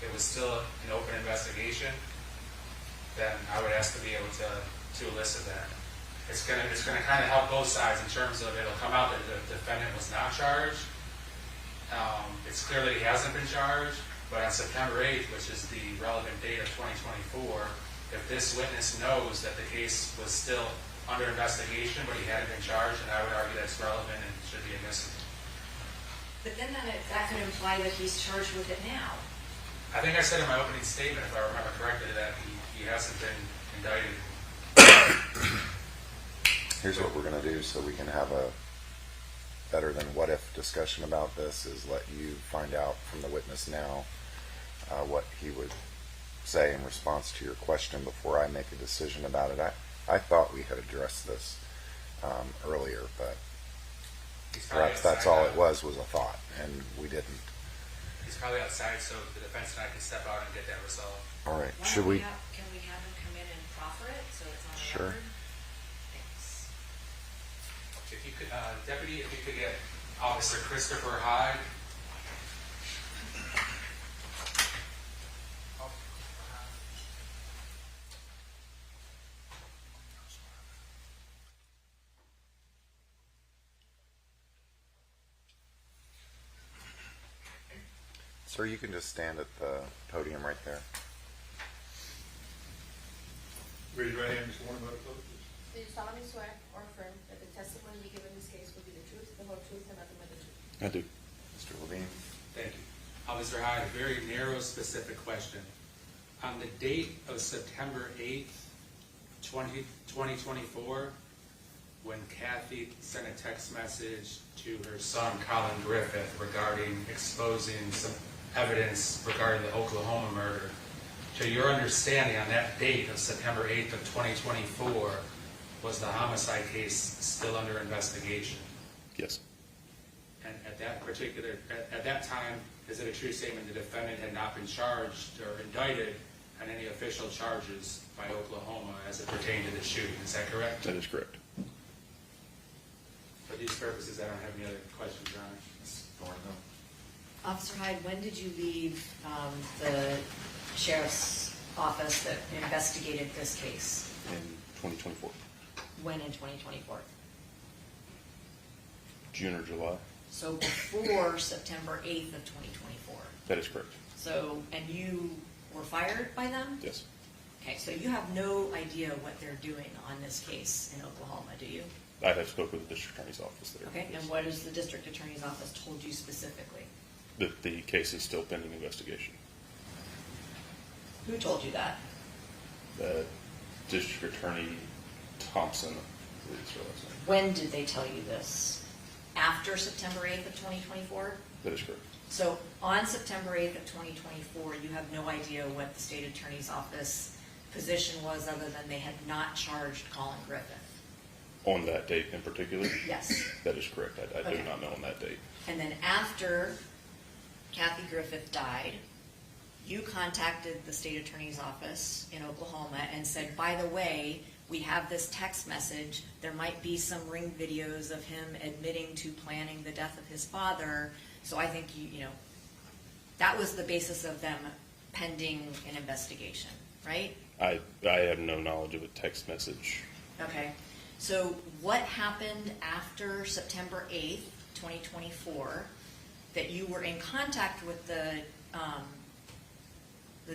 it was still an open investigation, then I would ask to be able to elicit that. It's going to kind of help both sides in terms of it'll come out that the defendant was not charged. It's clear that he hasn't been charged, but on September 8th, which is the relevant date of 2024, if this witness knows that the case was still under investigation, but he hadn't been charged, then I would argue that's relevant and should be admissible. But then that could imply that he's charged with it now. I think I said in my opening statement, if I remember correctly, that he hasn't been indicted. Here's what we're going to do so we can have a better than what if discussion about this, is let you find out from the witness now what he would say in response to your question before I make a decision about it. I thought we had addressed this earlier, but perhaps that's all it was a thought, and we didn't. He's probably outside, so the defense and I can step out and get that resolved. All right. Why Should don't we? Can we have him come in and proffer it so it's on the Sure. record? Thanks. If you could, Deputy, if you could get Officer Christopher Hyde. Sir, you can just stand at the podium right there. Raise your right hand, Mr. Warren, about close. Do you solemnly swear or affirm that the testimony you give in this case will be the truth, the whole truth, and nothing but the truth? I do. Mr. Levine? Thank you. Officer Hyde, a very narrow, specific question. On the date of September 8th, 2024, when Kathy sent a text message to her son, Collin Griffith, regarding exposing some evidence regarding the Oklahoma murder, So your understanding on that date of September 8th of 2024 was the homicide case still under investigation? Yes. And at that time, is it a true statement the defendant had not been charged or indicted on any official charges by Oklahoma as it pertained to the shooting? Is that correct? That is correct. For these purposes, I don't have any other questions, Your Honor. Ms. Thornhill? Officer Hyde, when did you leave the sheriff's office that investigated this case? In 2024. When in 2024? June or July. So before September 8th of 2024. That is correct. So, and you were fired by them? Yes. Okay, so you have no idea what they're doing on this case in Oklahoma, do you? I have spoken with the district attorney's office there. Okay, Yes. and what has the district attorney's office told you specifically? That the case is still pending investigation. Who told you that? District Attorney Thompson, I believe is her last name. When did they tell you this? After September 8th of 2024? That is correct. So on September 8th of 2024, you have no idea what the state attorney's office position was other than they had not charged Collin Griffith? On that date in particular? Yes. That is correct. I do Okay. not know on that date. And then after Kathy Griffith died, you contacted the state attorney's office in Oklahoma and said, by the way, we have this text message. There might be some ring videos of him admitting to planning the death of his father. So I think, you know, that was the basis of them pending an investigation, right? I have no knowledge of a text message. Okay. So what happened after September 8th, 2024, that you were in contact with the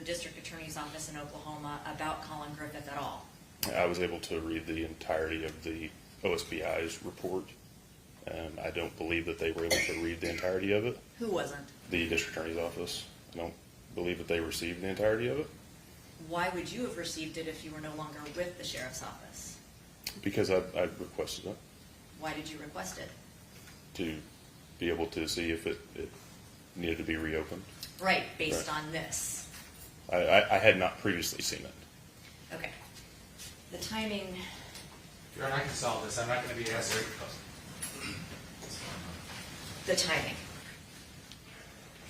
district attorney's office in Oklahoma about Collin Griffith at all? I was able to read the entirety of the OSBI's report. I don't believe that they were able to read the entirety of it. Who wasn't? The district attorney's office. I don't believe that they received the entirety of it Why would you have received it if you were no longer with the sheriff's office? because I requested it Why did you request it? to be able to see if it needed to be reopened. Right, based Right. on this. I had not previously seen it. Okay. The timing, Your Honor, I can solve this. I'm not going to be answering. the timing.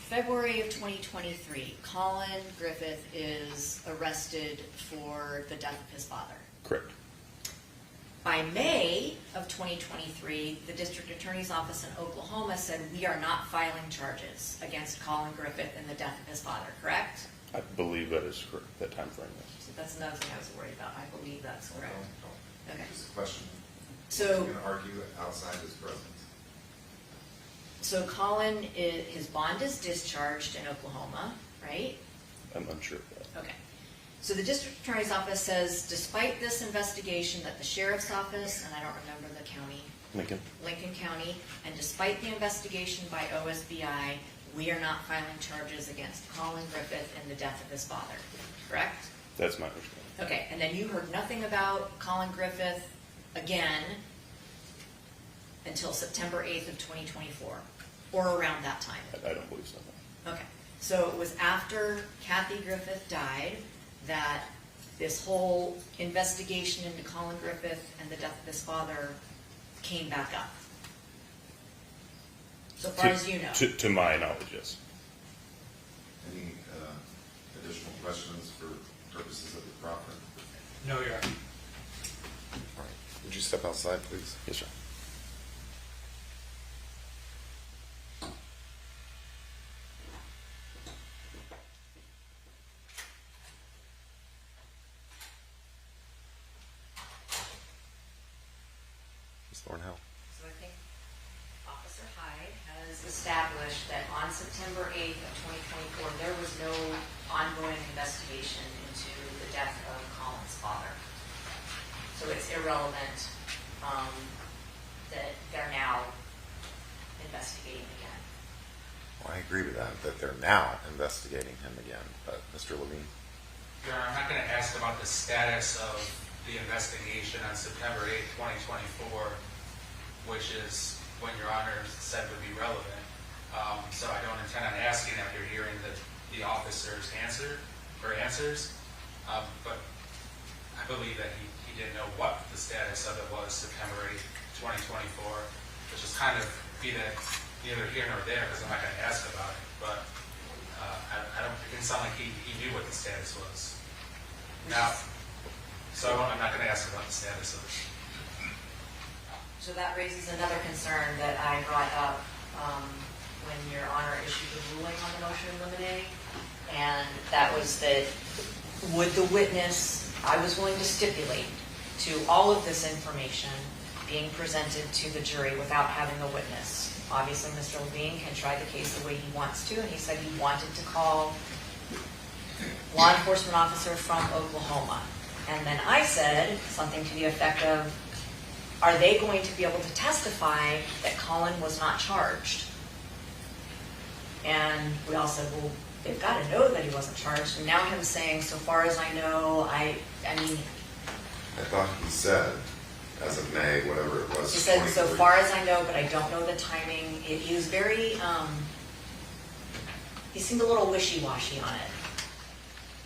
February of 2023, Collin Griffith is arrested for the death of his father. Correct. By May of 2023, the district attorney's office in Oklahoma said, we are not filing charges against Collin Griffith in the death of his father, correct? I believe that is correct, that time frame is. So that's another thing I was worried about. I believe that's correct. Okay. Just a question. So, You're going to argue outside his presence. so Collin, his bond is discharged in Oklahoma, right? I'm unsure of that. Okay. So the district attorney's office says, despite this investigation that the sheriff's office, and I don't remember the county, Lincoln County, and despite the investigation by OSBI, we are not filing charges against Collin Griffith in the death of his father, correct? That's my understanding. Okay, and then you heard nothing about Collin Griffith again until September 8th of 2024, or around that time? I don't believe so. No. Okay, so it was after Kathy Griffith died that this whole investigation into Collin Griffith and the death of his father came back up? So far as you know? To my knowledge, yes. Any additional questions for purposes of the proffer? No, Your Honor. All right. Would you step outside, please? Yes, sir. Ms. Thornhill? So I think Officer Hyde has established that on September 8th of 2024, there was no ongoing investigation into the death of Collin's father. So it's irrelevant that they're now investigating again. Well, I agree with that they're now investigating him again. But Mr. Levine? Your Honor, I'm not going to ask about the status of the investigation on September 8th, 2024, which is when Your Honor said would be relevant. So I don't intend on asking after hearing the officer's answer. for answers, but I believe that he didn't know what the status of it was September 8th, 2024, which is kind of neither here nor there because I'm not going to ask about it, but it didn't sound like he knew what the status was. Now, so I'm not going to ask about the status of it. So that raises another concern that I brought up when Your Honor issued the ruling on the motion in limine, and that was that would the witness, I was willing to stipulate to all of this information being presented to the jury without having a witness. Obviously, Mr. Levine can try the case the way he wants to, and he said he wanted to call law enforcement officer from Oklahoma. And then I said something to the effect of, are they going to be able to testify that Collin was not charged? And we all said, well, they've got to know that he wasn't charged. And now him saying, so far as I know, I mean... I thought he said, as of May, whatever it was. He said, 23. so far as I know, but I don't know the timing. He was very, he seemed a little wishy-washy on it.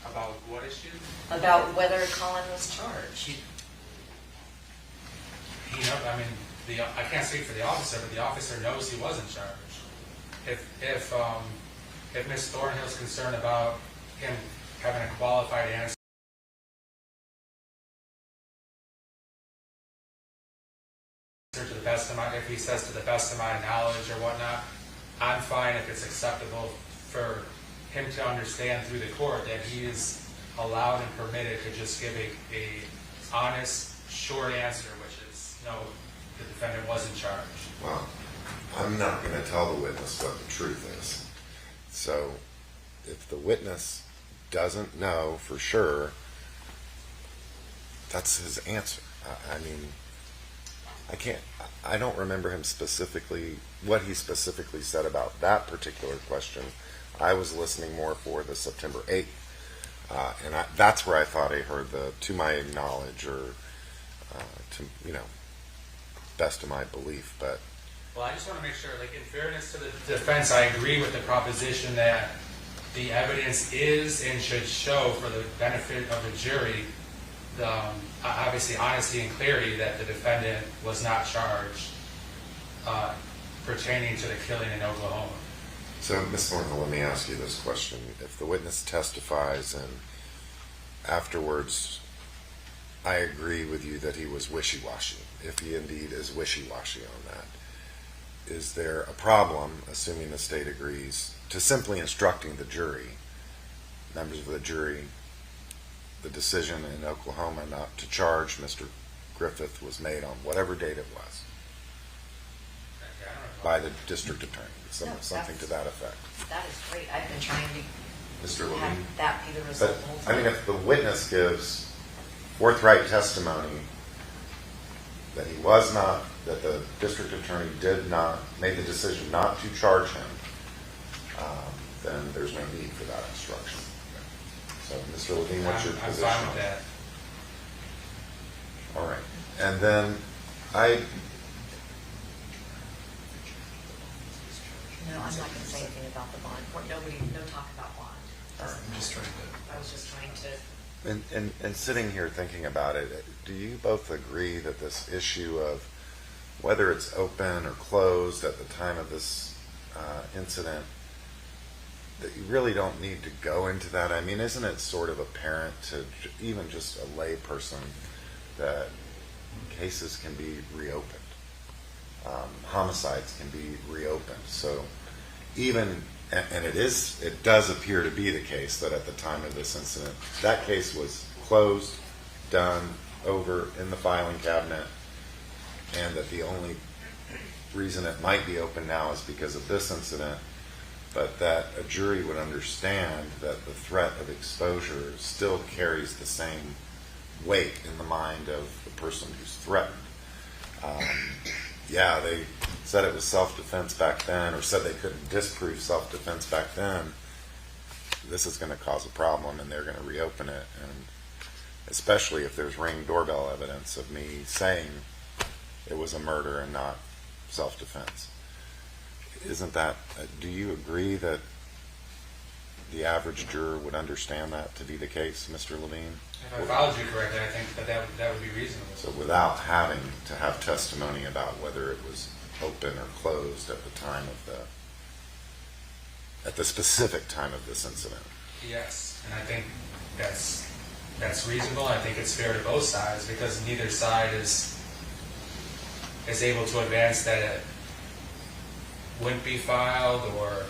About what issue? About whether Collin was charged. I mean, I can't speak for the officer, but the officer knows he wasn't charged. If Ms. Thornhill's concerned about him having a qualified answer to the best of my, if he says to the best of my knowledge or whatnot, I'm fine if it's acceptable for him to understand through the court that he is allowed and permitted to just give a honest, short answer, which is no, the defendant wasn't charged. Well, I'm not going to tell the witness what the truth is. So if the witness doesn't know for sure, that's his answer. I mean, I don't remember him specifically, what he specifically said about that particular question. I was listening more for the September 8th. And that's where I thought I heard the, to my knowledge, or to, best of my belief. But well, I just want to make sure, like, in fairness to the defense, I agree with the proposition that the evidence is and should show, for the benefit of the jury, the obviously honesty and clarity that the defendant was not charged pertaining to the killing in Oklahoma. so, Ms. Thornhill, let me ask you this question. If the witness testifies and afterwards I agree with you that he was wishy-washy, if he indeed is wishy-washy on that, is there a problem, assuming the state agrees, to simply instructing the jury, members of the jury, the decision in Oklahoma not to charge Mr. Griffith was made on whatever date it was by the district attorney, something to that effect? That is great. I've been trying to Mr. Levine? have that be the result But, the whole I time. mean, if the witness gives forthright testimony that he was not, that the district attorney made the decision not to charge him, then there's no need for that instruction. So, Mr. Levine, what's your I'm position fine on with that? that. All right. And then No, I'm not going to say anything about the bond. No talk about bond. All right, I was just trying to. And sitting here thinking about it, do you both agree that this issue of whether it's open or closed at the time of this incident, that you really don't need to go into that? I mean, isn't it sort of apparent to even just a lay person that cases can be reopened? Homicides can be reopened. So even, and it does appear to be the case that at the time of this incident, that case was closed, done, over, in the filing cabinet, and that the only reason it might be open now is because of this incident, but that a jury would understand that the threat of exposure still carries the same weight in the mind of the person who's threatened. Yeah, they said it was self-defense back then, or said they couldn't disprove self-defense back then. This is going to cause a problem, and they're going to reopen it, and especially if there's Ring doorbell evidence of me saying it was a murder and not self-defense. Isn't that, do you agree that the average juror would understand that to be the case, Mr. Levine? If I followed you correctly, I think that would be reasonable. So without having to have testimony about whether it was open or closed at the time of at the specific time of this incident. Yes, and I think that's reasonable. I think it's fair to both sides because neither side is able to advance that it wouldn't be filed or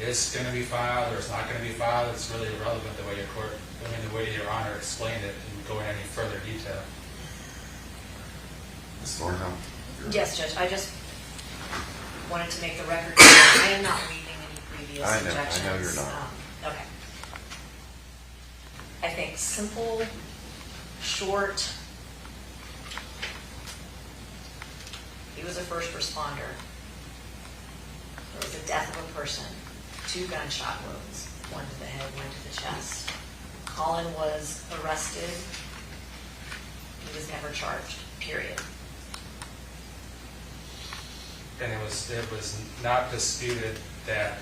is going to be filed or it's not going to be filed. It's really irrelevant the way the way Your Honor explained it and go in any further detail. Ms. Thornhill? Yes, Judge, I just wanted to make the record clear. I am not waiving any previous I objections. know you're not. Okay. I think simple, short. He was a first responder. There was a death of a person, 2 gunshot wounds, 1 to the head, 1 to the chest. Collin was arrested. He was never charged, period. And it was not disputed that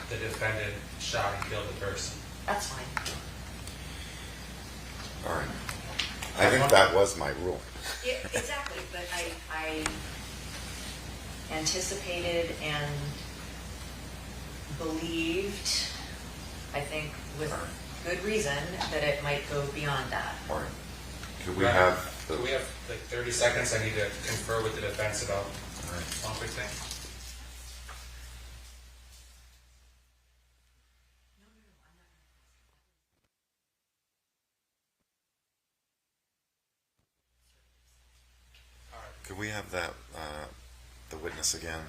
the defendant shot and killed the person. That's fine. All right. I think that was my ruling. Yeah, exactly, but I anticipated and believed, I think with good reason, that it might go beyond that. All right. Could we have the... Could we have like 30 seconds? I need to confer with the defense about All right. one quick thing. Could we have that, the witness again?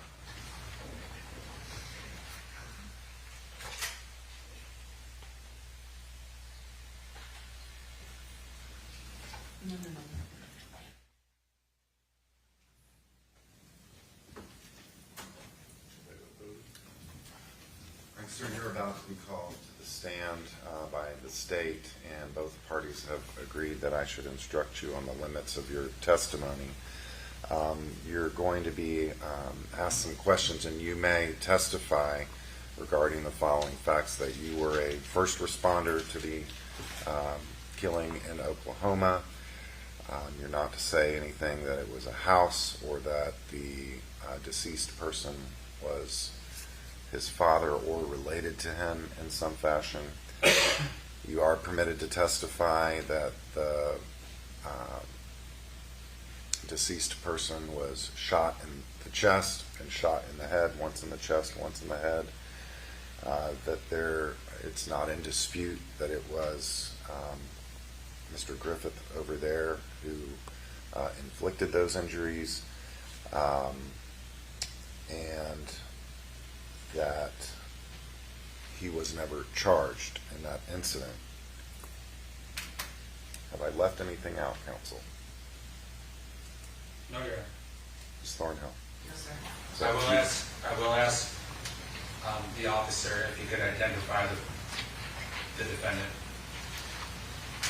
No. Sir, you're about to be called to the stand by the state, and both parties have agreed that I should instruct you on the limits of your testimony. You're going to be asked some questions, and you may testify regarding the following facts: that you were a first responder to the killing in Oklahoma. You're not to say anything that it was a house or that the deceased person was his father or related to him in some fashion. You are permitted to testify that the deceased person was shot in the chest and shot in the head, once in the chest, once in the head. It's not in dispute that it was Mr. Griffith over there who inflicted those injuries, and that he was never charged in that incident. Have I left anything out, counsel? No, Your Honor. Ms. Thornhill? No, sir. Is that I will you? ask the officer if he could identify the defendant.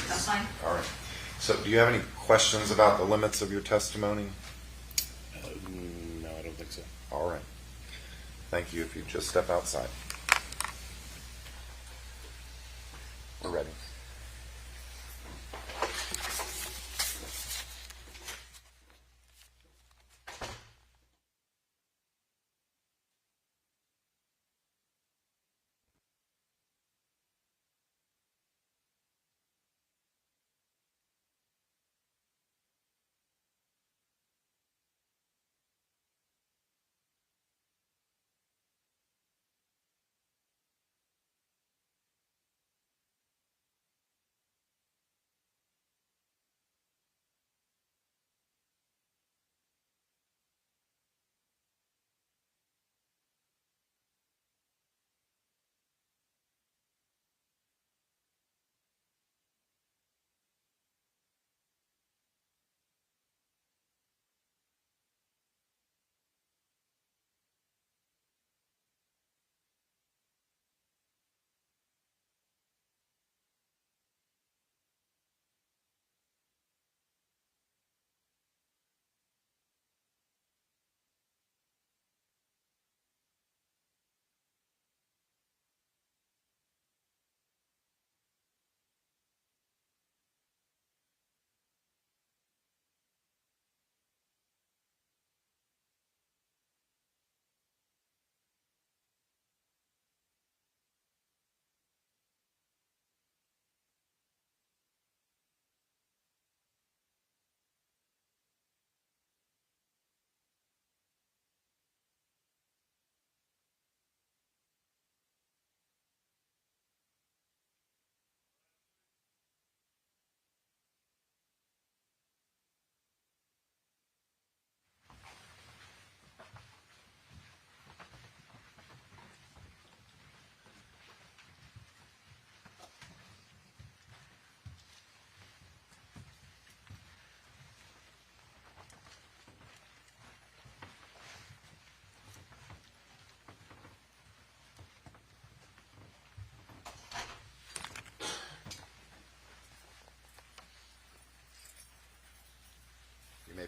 That's fine. All right. So do you have any questions about the limits of your testimony? No, I don't think so. All right. Thank you. If you just step outside. We're ready.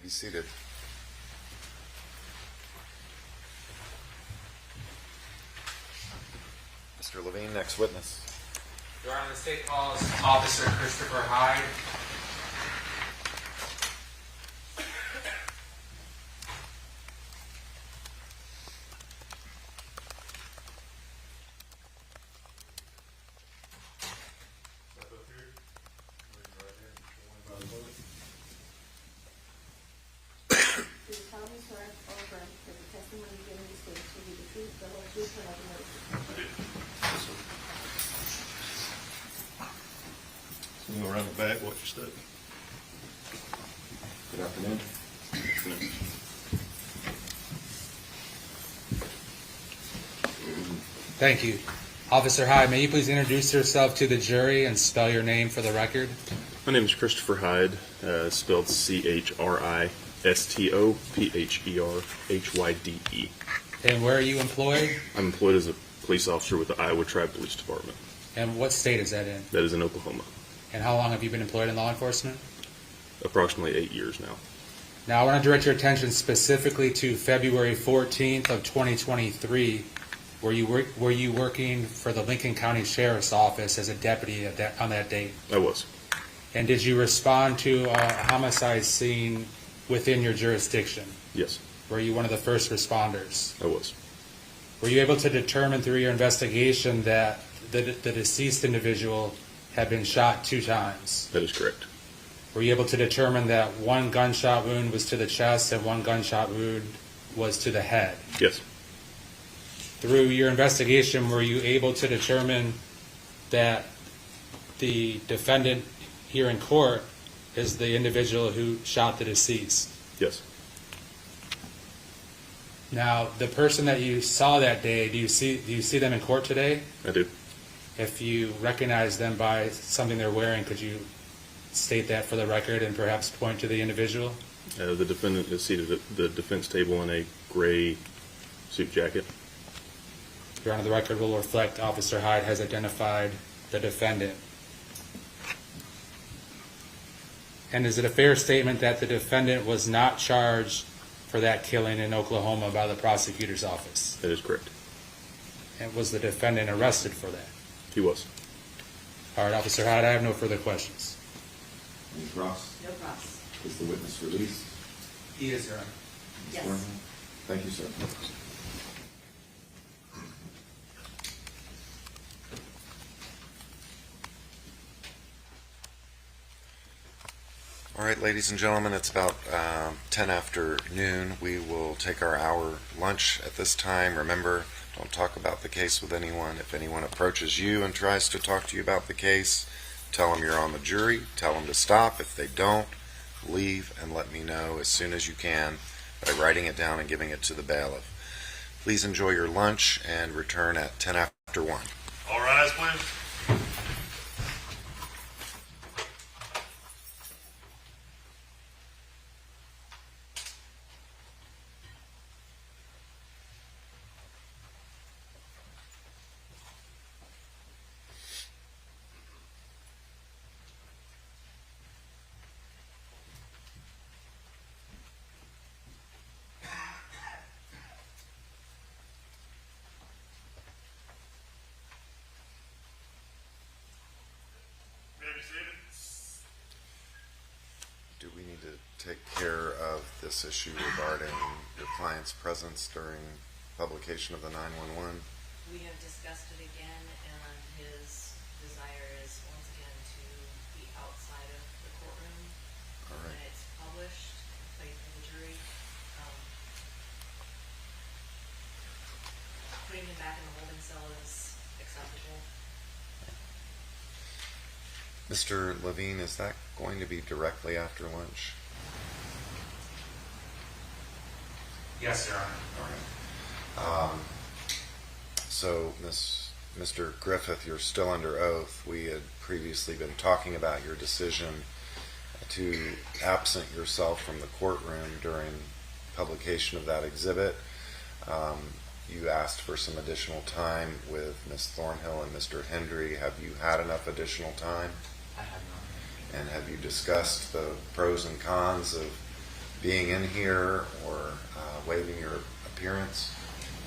Be seated. Mr. Levine, next witness. Your Honor, the state calls Officer Christopher Hyde. Do you solemnly swear or affirm that the testimony you give in this case will be the truth, the whole truth, and nothing but the truth? So you go around the back, watch your step. Good afternoon. Thank you. Officer Hyde, may you please introduce yourself to the jury and spell your name for the record? My name is Christopher Hyde, spelled CHRISTOPHERHYDE. And where are you employed? I'm employed as a police officer with the Iowa Tribe Police Department. And what state is that in? That is in Oklahoma. And how long have you been employed in law enforcement? Approximately 8 years now. Now, I want to direct your attention specifically to February 14th of 2023. Were you working for the Lincoln County Sheriff's Office as a deputy on that date? I was. And did you respond to a homicide scene within your jurisdiction? Yes, Were you one of the first responders? I was. Were you able to determine through your investigation that the deceased individual had been shot 2 times? That is correct. Were you able to determine that 1 gunshot wound was to the chest and 1 gunshot wound was to the head? Yes, Through your investigation, were you able to determine that the defendant here in court is the individual who shot the deceased? yes, Now, the person that you saw that day, do you see them in court today? I do. If you recognize them by something they're wearing, could you state that for the record and perhaps point to the individual? The defendant is seated at the defense table in a gray suit jacket. Your Honor, the record will reflect Officer Hyde has identified the defendant. And is it a fair statement that the defendant was not charged for that killing in Oklahoma by the prosecutor's office? That is correct. And was the defendant arrested for that? He was. All right, Officer Hyde, I have no further questions. Ms. Ross, No cross. is the witness released? He is, Your Honor. Ms. Yes. Thornhill? Thank you, sir. All right, ladies and gentlemen, it's about 10 after noon. We will take our hour lunch at this time. Remember, don't talk about the case with anyone. If anyone approaches you and tries to talk to you about the case, tell them you're on the jury. Tell them to stop. If they don't, leave and let me know as soon as you can by writing it down and giving it to the bailiff. Please enjoy your lunch and return at 10 after 1. All rise, please. Do we need to take care of this issue regarding your client's presence during publication of the 911? We have discussed it again, and his desire is once again to be outside of the courtroom All when right. it's published, played for the jury. Putting him back in the holding cell is acceptable. Mr. Levine, is that going to be directly after lunch? Yes, Your Honor. All right. So, Mr. Griffith, you're still under oath. We had previously been talking about your decision to absent yourself from the courtroom during publication of that exhibit. You asked for some additional time with Ms. Thornhill and Mr. Hendry. Have you had enough additional time? I have not. And have you discussed the pros and cons of being in here or waiving your appearance?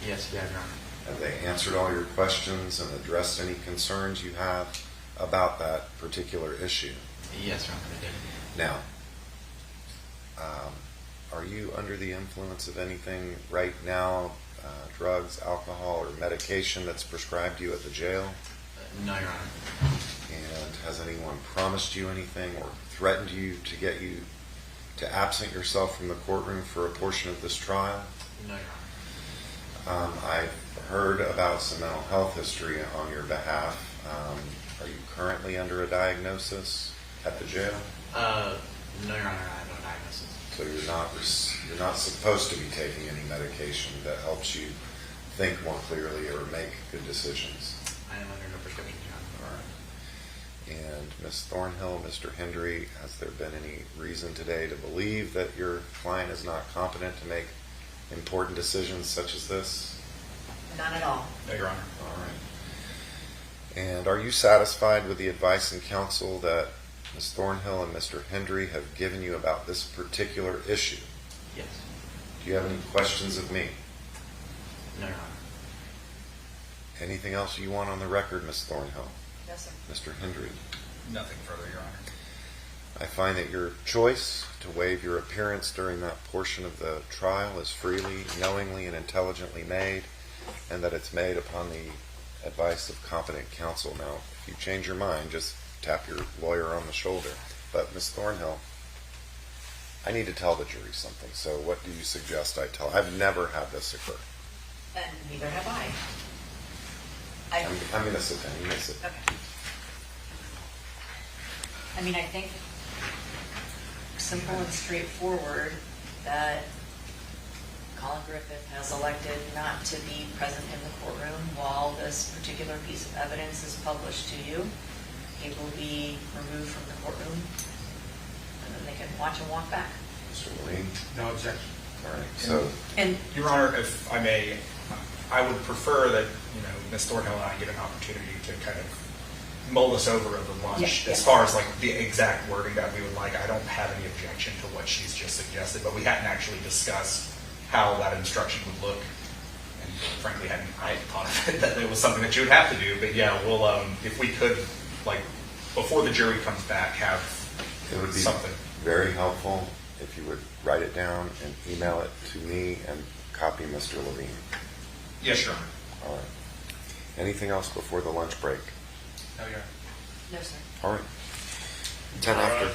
Yes, we have, Your Honor. Have they answered all your questions and addressed any concerns you have about that particular issue? Yes, Your Honor, they did. Now, are you under the influence of anything right now, drugs, alcohol, or medication that's prescribed you at the jail? No, Your Honor. And has anyone promised you anything or threatened you to get you to absent yourself from the courtroom for a portion of this trial? No, Your Honor. I've heard about some mental health history on your behalf. Are you currently under a diagnosis at the jail? No, Your Honor, I have no diagnosis. So you're not supposed to be taking any medication that helps you think more clearly or make good decisions. I am under no prescription, Your Honor. All right. And Ms. Thornhill, Mr. Hendry, has there been any reason today to believe that your client is not competent to make important decisions such as this? None at all. No, Your Honor. All right. And are you satisfied with the advice and counsel that Ms. Thornhill and Mr. Hendry have given you about this particular issue? Yes. Do you have any questions of me? No, Your Honor. Anything else you want on the record, Ms. Thornhill? Yes, sir. Mr. Hendry? Nothing further, Your Honor. I find that your choice to waive your appearance during that portion of the trial is freely, knowingly, and intelligently made, and that it's made upon the advice of competent counsel. Now, if you change your mind, just tap your lawyer on the shoulder. But, Ms. Thornhill, I need to tell the jury something, so what do you suggest I tell? I've never had this occur. And neither have I. I'm going to sit down. You may sit. Okay. I mean, I think simple and straightforward that Collin Griffith has elected not to be present in the courtroom while this particular piece of evidence is published to you. He will be removed from the courtroom, and then they can watch and walk back. Mr. Levine? No objection. All right. So, And Your Honor, if I may, I would prefer that, Ms. Thornhill and I get an opportunity to kind of mull this over lunch. Yeah. As far as like the exact wording that we would like, I don't have any objection to what she's just suggested, but we hadn't actually discussed how that instruction would look. And frankly, I thought of it that it was something that you would have to do. But yeah, we'll, if we could, like, before the jury comes back, have it would be something. very helpful if you would write it down and email it to me and copy Mr. Levine. Yes, Your Honor. All right. Anything else before the lunch break? No, Your Honor. no, sir. All right. 10 after.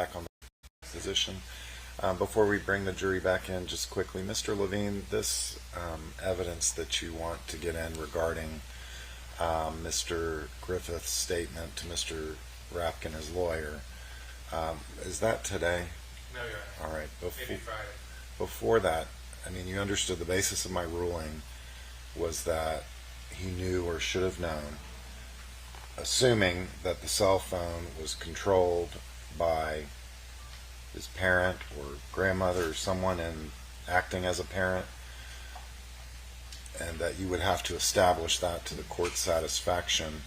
back on the position. Before we bring the jury back in, just quickly, Mr. Levine, this evidence that you want to get in regarding Mr. Griffith's statement to Mr. Rapkin, his lawyer, is that today? No, Your Honor. All right. Maybe Friday. Before that, I mean, you understood the basis of my ruling was that he knew or should have known, assuming that the cell phone was controlled by his parent or grandmother or someone acting as a parent, and that you would have to establish that to the court's satisfaction.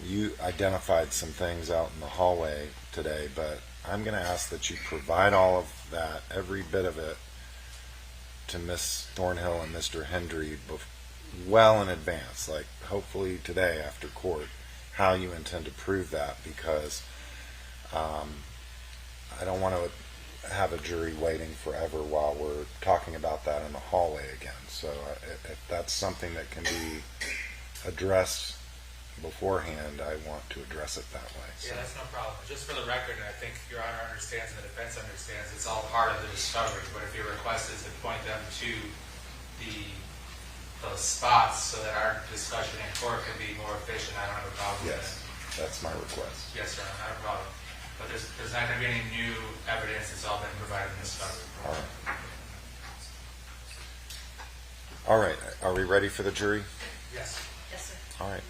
You identified some things out in the hallway today, but I'm going to ask that you provide all of that, every bit of it, to Ms. Thornhill and Mr. Hendry well in advance, like hopefully today after court, how you intend to prove that, because I don't want to have a jury waiting forever while we're talking about that in the hallway again. So if that's something that can be addressed beforehand, I want to address it that way. So. Yeah, that's no problem. Just for the record, and I think Your Honor understands and the defense understands, it's all part of the discovery. But if your request is to point them to those spots so that our discussion in court can be more efficient, I don't have a problem with Yes, that's my request. Yes, Your Honor, not a problem. But there's not going to be any new evidence. It's all been provided in discovery. All right. All right. Are we ready for the jury? Yes. Yes, sir. All right.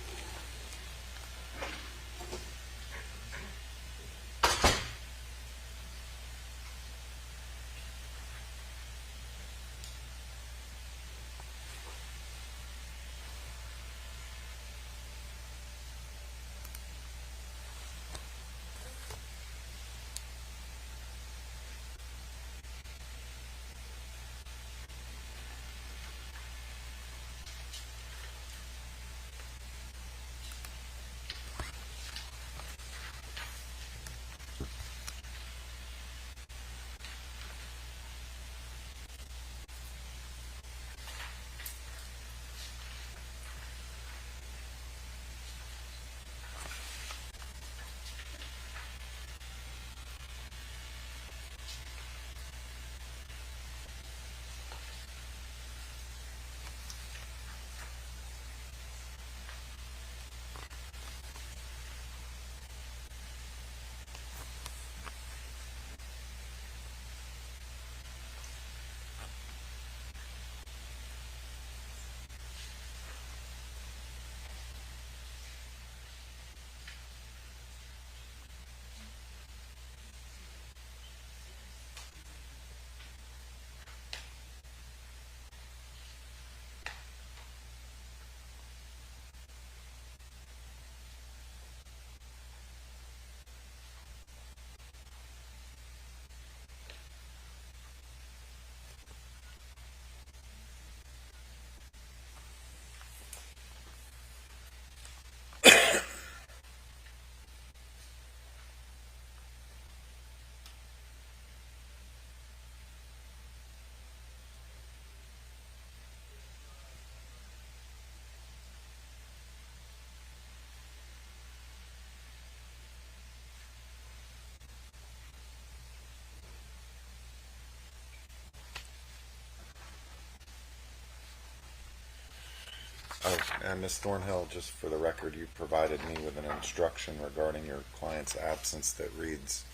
Oh, and Ms. Thornhill, just for the record, you provided me with an instruction regarding your client's absence that reads,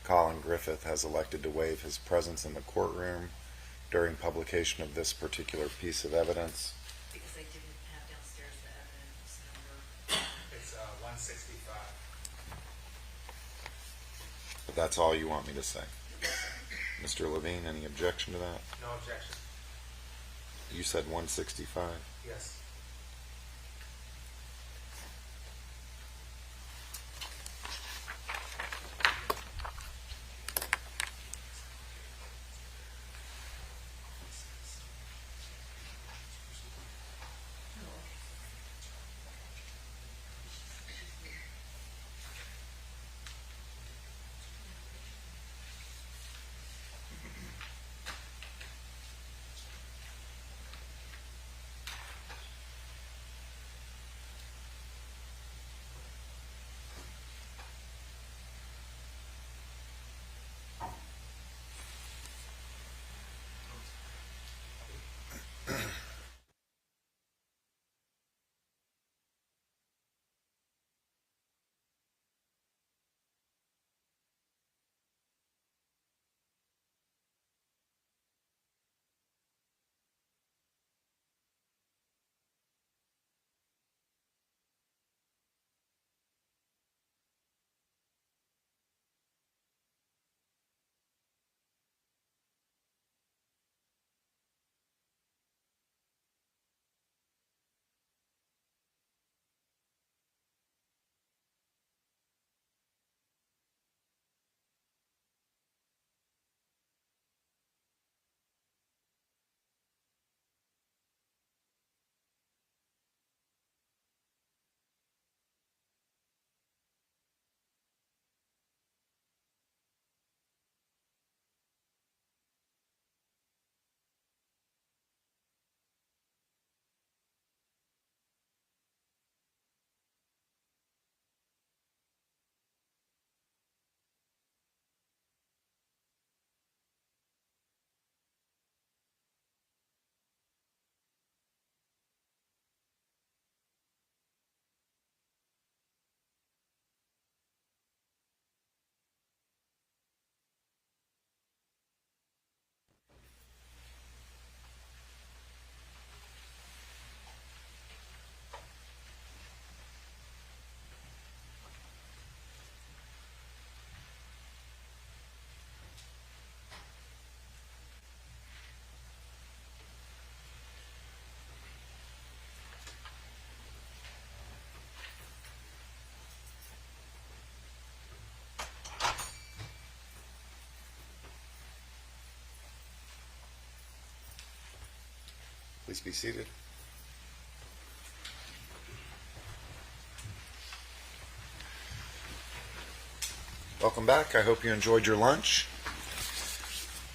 Collin Griffith has elected to waive his presence in the courtroom during publication of this particular piece of evidence. Because I didn't have downstairs the evidence number. It's 165. But that's all you want me to say. Mr. Levine, any objection to that? No objection. You said 165. Yes. Please be seated. Welcome back. I hope you enjoyed your lunch.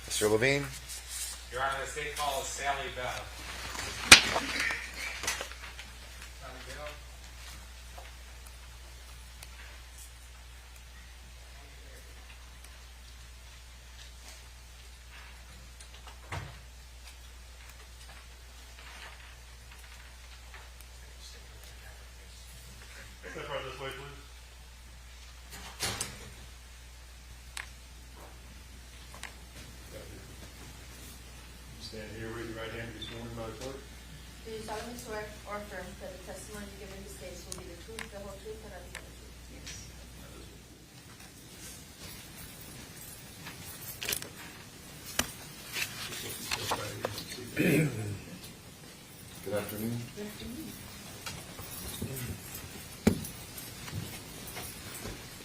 Mr. Levine? Your Honor, the state call is Sally Bell. Sally Bell? Step right this way, please. Stand here, raise your right hand, be sworn by the clerk. Do you solemnly swear or affirm that the testimony you give in this case will be the truth, the whole truth, and nothing but the truth? Yes. Good afternoon.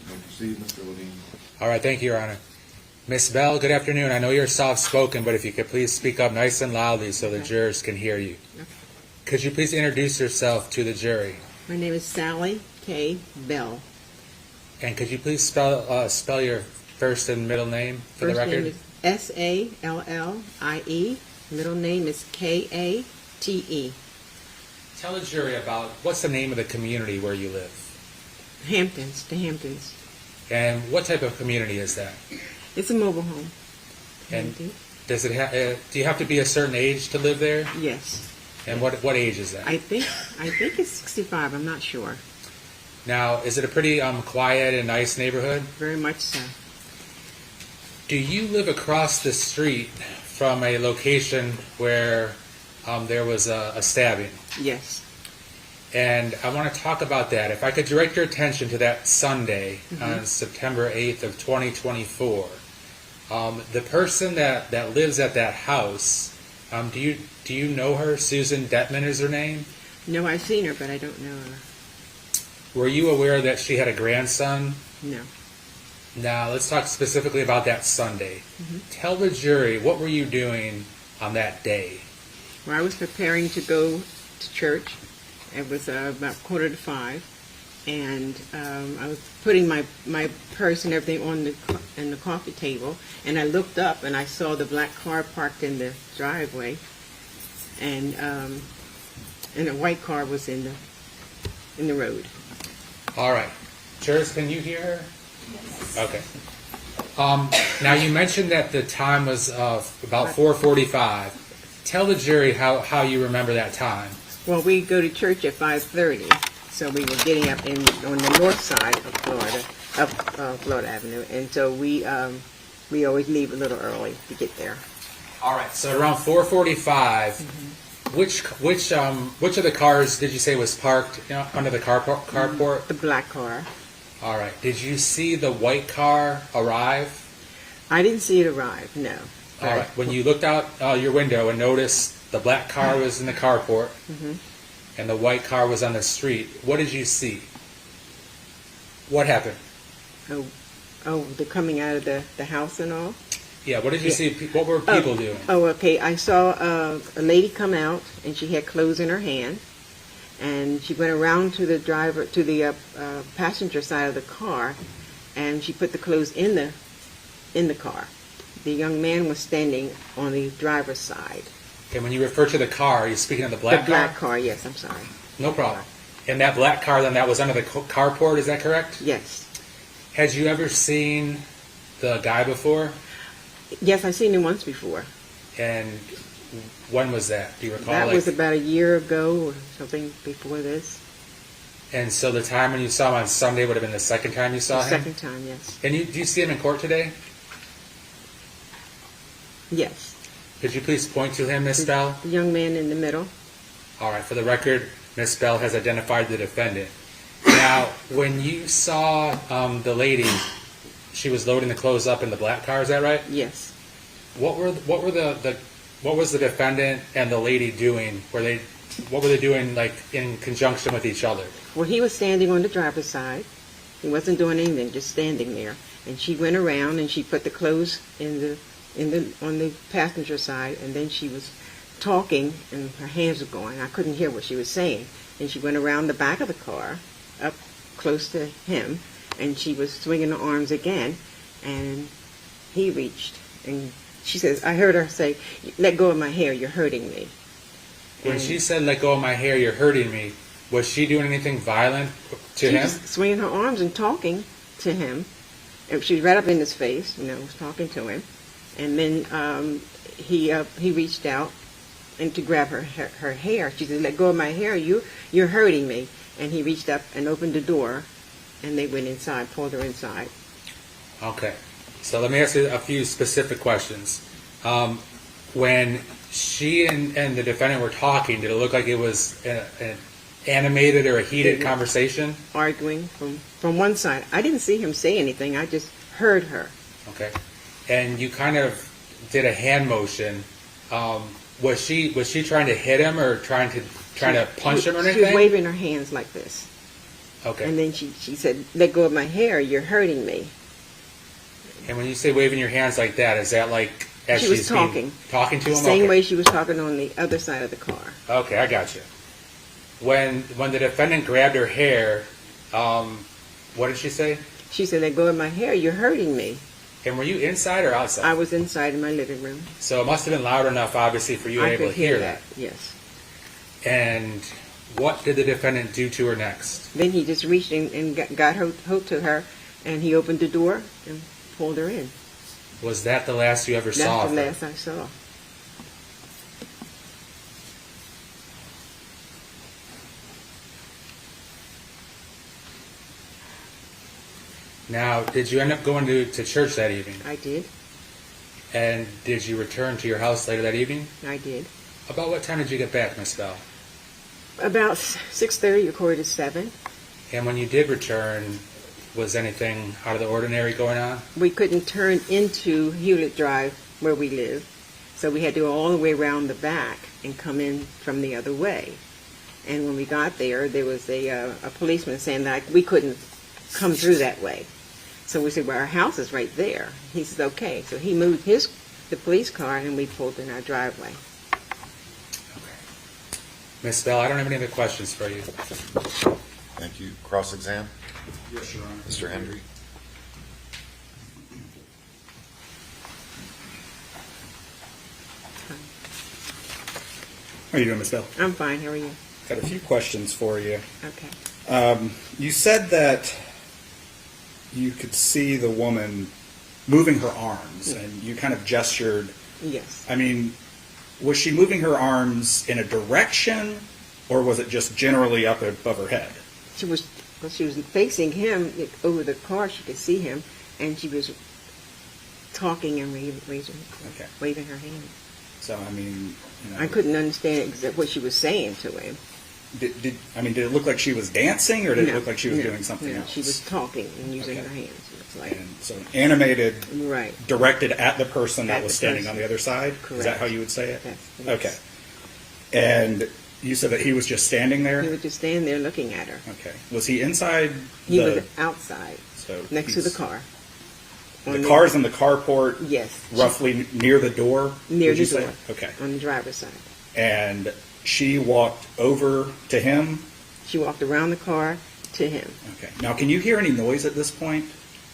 You may proceed, Mr. Levine. All right, thank you, Your Honor. Miss Bell, good afternoon. I know you're soft-spoken, but if you could please speak up nice and loudly so the jurors can hear you. Okay. Could you please introduce yourself to the jury? My name is Sally K. Bell. And could you please spell your first and middle name for the First record? name is S-A-L-L-I-E. Middle name is K-A-T-E. Tell the jury about what's the name of the community where you live, Hamptons, the Hamptons. and what type of community is that? It's a mobile home. And Hampton. does it do you have to be a certain age to live there? Yes. And what age is that? I think it's 65. I'm not sure. Now, is it a pretty quiet and nice neighborhood? Very much so. Do you live across the street from a location where there was a stabbing? Yes. And I want to talk about that. If I could direct your attention to that Sunday on September 8th of 2024, the person that lives at that house, do you know her? Susan Detman is her name. No, I've seen her, but I don't know her. Were you aware that she had a grandson? No. Now, let's talk specifically about that Sunday. Tell the jury, what were you doing on that day? Well, I was preparing to go to church. It was about 4:45, and I was putting my purse and everything on the coffee table, and I looked up and I saw the black car parked in the driveway, and a white car was in the road. All right. Jurors, can you hear her? Yes. Okay. Now, you mentioned that the time was about 4:45. Tell the jury how you remember that time. Well, we go to church at 5:30, so we were getting up on the north side of Florida Avenue, and so we always leave a little early to get there. All right. So around 4:45, which of the cars did you say was parked under the carport? The black car. All right. Did you see the white car arrive? I didn't see it arrive. No. All right. When you looked out your window and noticed the black car was in the carport and the white car was on the street, what did you see? What happened? Oh, the coming out of the house and all? Yeah, what did you see? What were people doing? Oh, okay. I saw a lady come out, and she had clothes in her hand, and she went around to the passenger side of the car, and she put the clothes in the car. The young man was standing on the driver's side. Okay, when you refer to the car, are you speaking of the black car? The black car, yes, I'm sorry. No problem. And that black car, then, that was under the carport, is that correct? Yes. Had you ever seen the guy before? Yes, I've seen him once before. And when was that? Do you recall? That was about a year ago or something before this. And so the time when you saw him on Sunday would have been the second time you saw The him? second time, yes. And do you see him in court today? Yes. Could you please point to him, Miss Bell? The young man in the middle. All right, for the record, Miss Bell has identified the defendant. Now, when you saw the lady, she was loading the clothes up in the black car, is that right? Yes. What was the defendant and the lady doing? What were they doing, like, in conjunction with each other? Well, he was standing on the driver's side. He wasn't doing anything, just standing there. And she went around and she put the clothes on the passenger side, and then she was talking, and her hands were going. I couldn't hear what she was saying. And she went around the back of the car, up close to him, and she was swinging her arms again, and he reached. And she says, I heard her say, let go of my hair, you're hurting me. When she said, let go of my hair, you're hurting me, was she doing anything violent to She him? was swinging her arms and talking to him. And she was right up in his face, was talking to him. And then he reached out and to grab her hair. She said, let go of my hair, you're hurting me. And he reached up and opened the door, and they went inside, pulled her inside. Okay. So let me ask you a few specific questions. When she and the defendant were talking, did it look like it was an animated or a heated conversation? Arguing from one side. I didn't see him say anything. I just heard her. Okay. And you kind of did a hand motion. Was she trying to hit him or trying to punch him or anything? She was waving her hands like this. Okay. And then she said, let go of my hair, you're hurting me. And when you say waving your hands like that, is that like as She was she's talking. talking to him? Same Okay. way she was talking on the other side of the car. Okay, I got you. When the defendant grabbed her hair, what did she say? She said, let go of my hair, you're hurting me. And were you inside or outside? I was inside in my living room. So it must have been loud enough, obviously, for you to I be able could to hear that, yes. And what did the defendant do to her next? Then he just reached and got hold to her, and he opened the door and pulled her in. Was that the last you ever saw That's of the her? last I saw. Now, did you end up going to church that evening? I did. And did you return to your house later that evening? I did. About what time did you get back, Miss Bell? About 6:30 or 6:45. And when you did return, was anything out of the ordinary going on? We couldn't turn into Hewlett Drive where we live, so we had to go all the way around the back and come in from the other way. And when we got there, there was a policeman saying that we couldn't come through that way. So we said, well, our house is right there. He said, okay. So he moved the police car, and we pulled in our driveway. Miss Bell, I don't have any other questions for you. Thank you. Cross-exam? Yes, Your Honor. Mr. Hendry? How are you doing, Ms. Bell? I'm fine. How are you? Got a few questions for you. Okay. You said that you could see the woman moving her arms, and you kind of gestured. Yes. I mean, was she moving her arms in a direction, or was it just generally up above her head? She was facing him over the car. She could see him, and she was talking and waving her hand. So, I mean, I couldn't understand what she was saying to him. Did it look like she was dancing, or did it look like she was doing something else? She was talking and using her hands. It's like, And so animated, right. directed at the person that At was the standing person. on the other side? Correct. Is that how you would say it? Yes. Okay. And you said that he was just standing there? He was just standing there looking at her. Okay. Was he inside He was outside, so next to the he's- car. The car's in the carport? Yes. Roughly near the door? Near would you the door. say? Okay. On the driver's side. And she walked over to him? She walked around the car to him. Okay. Now, can you hear any noise at this point?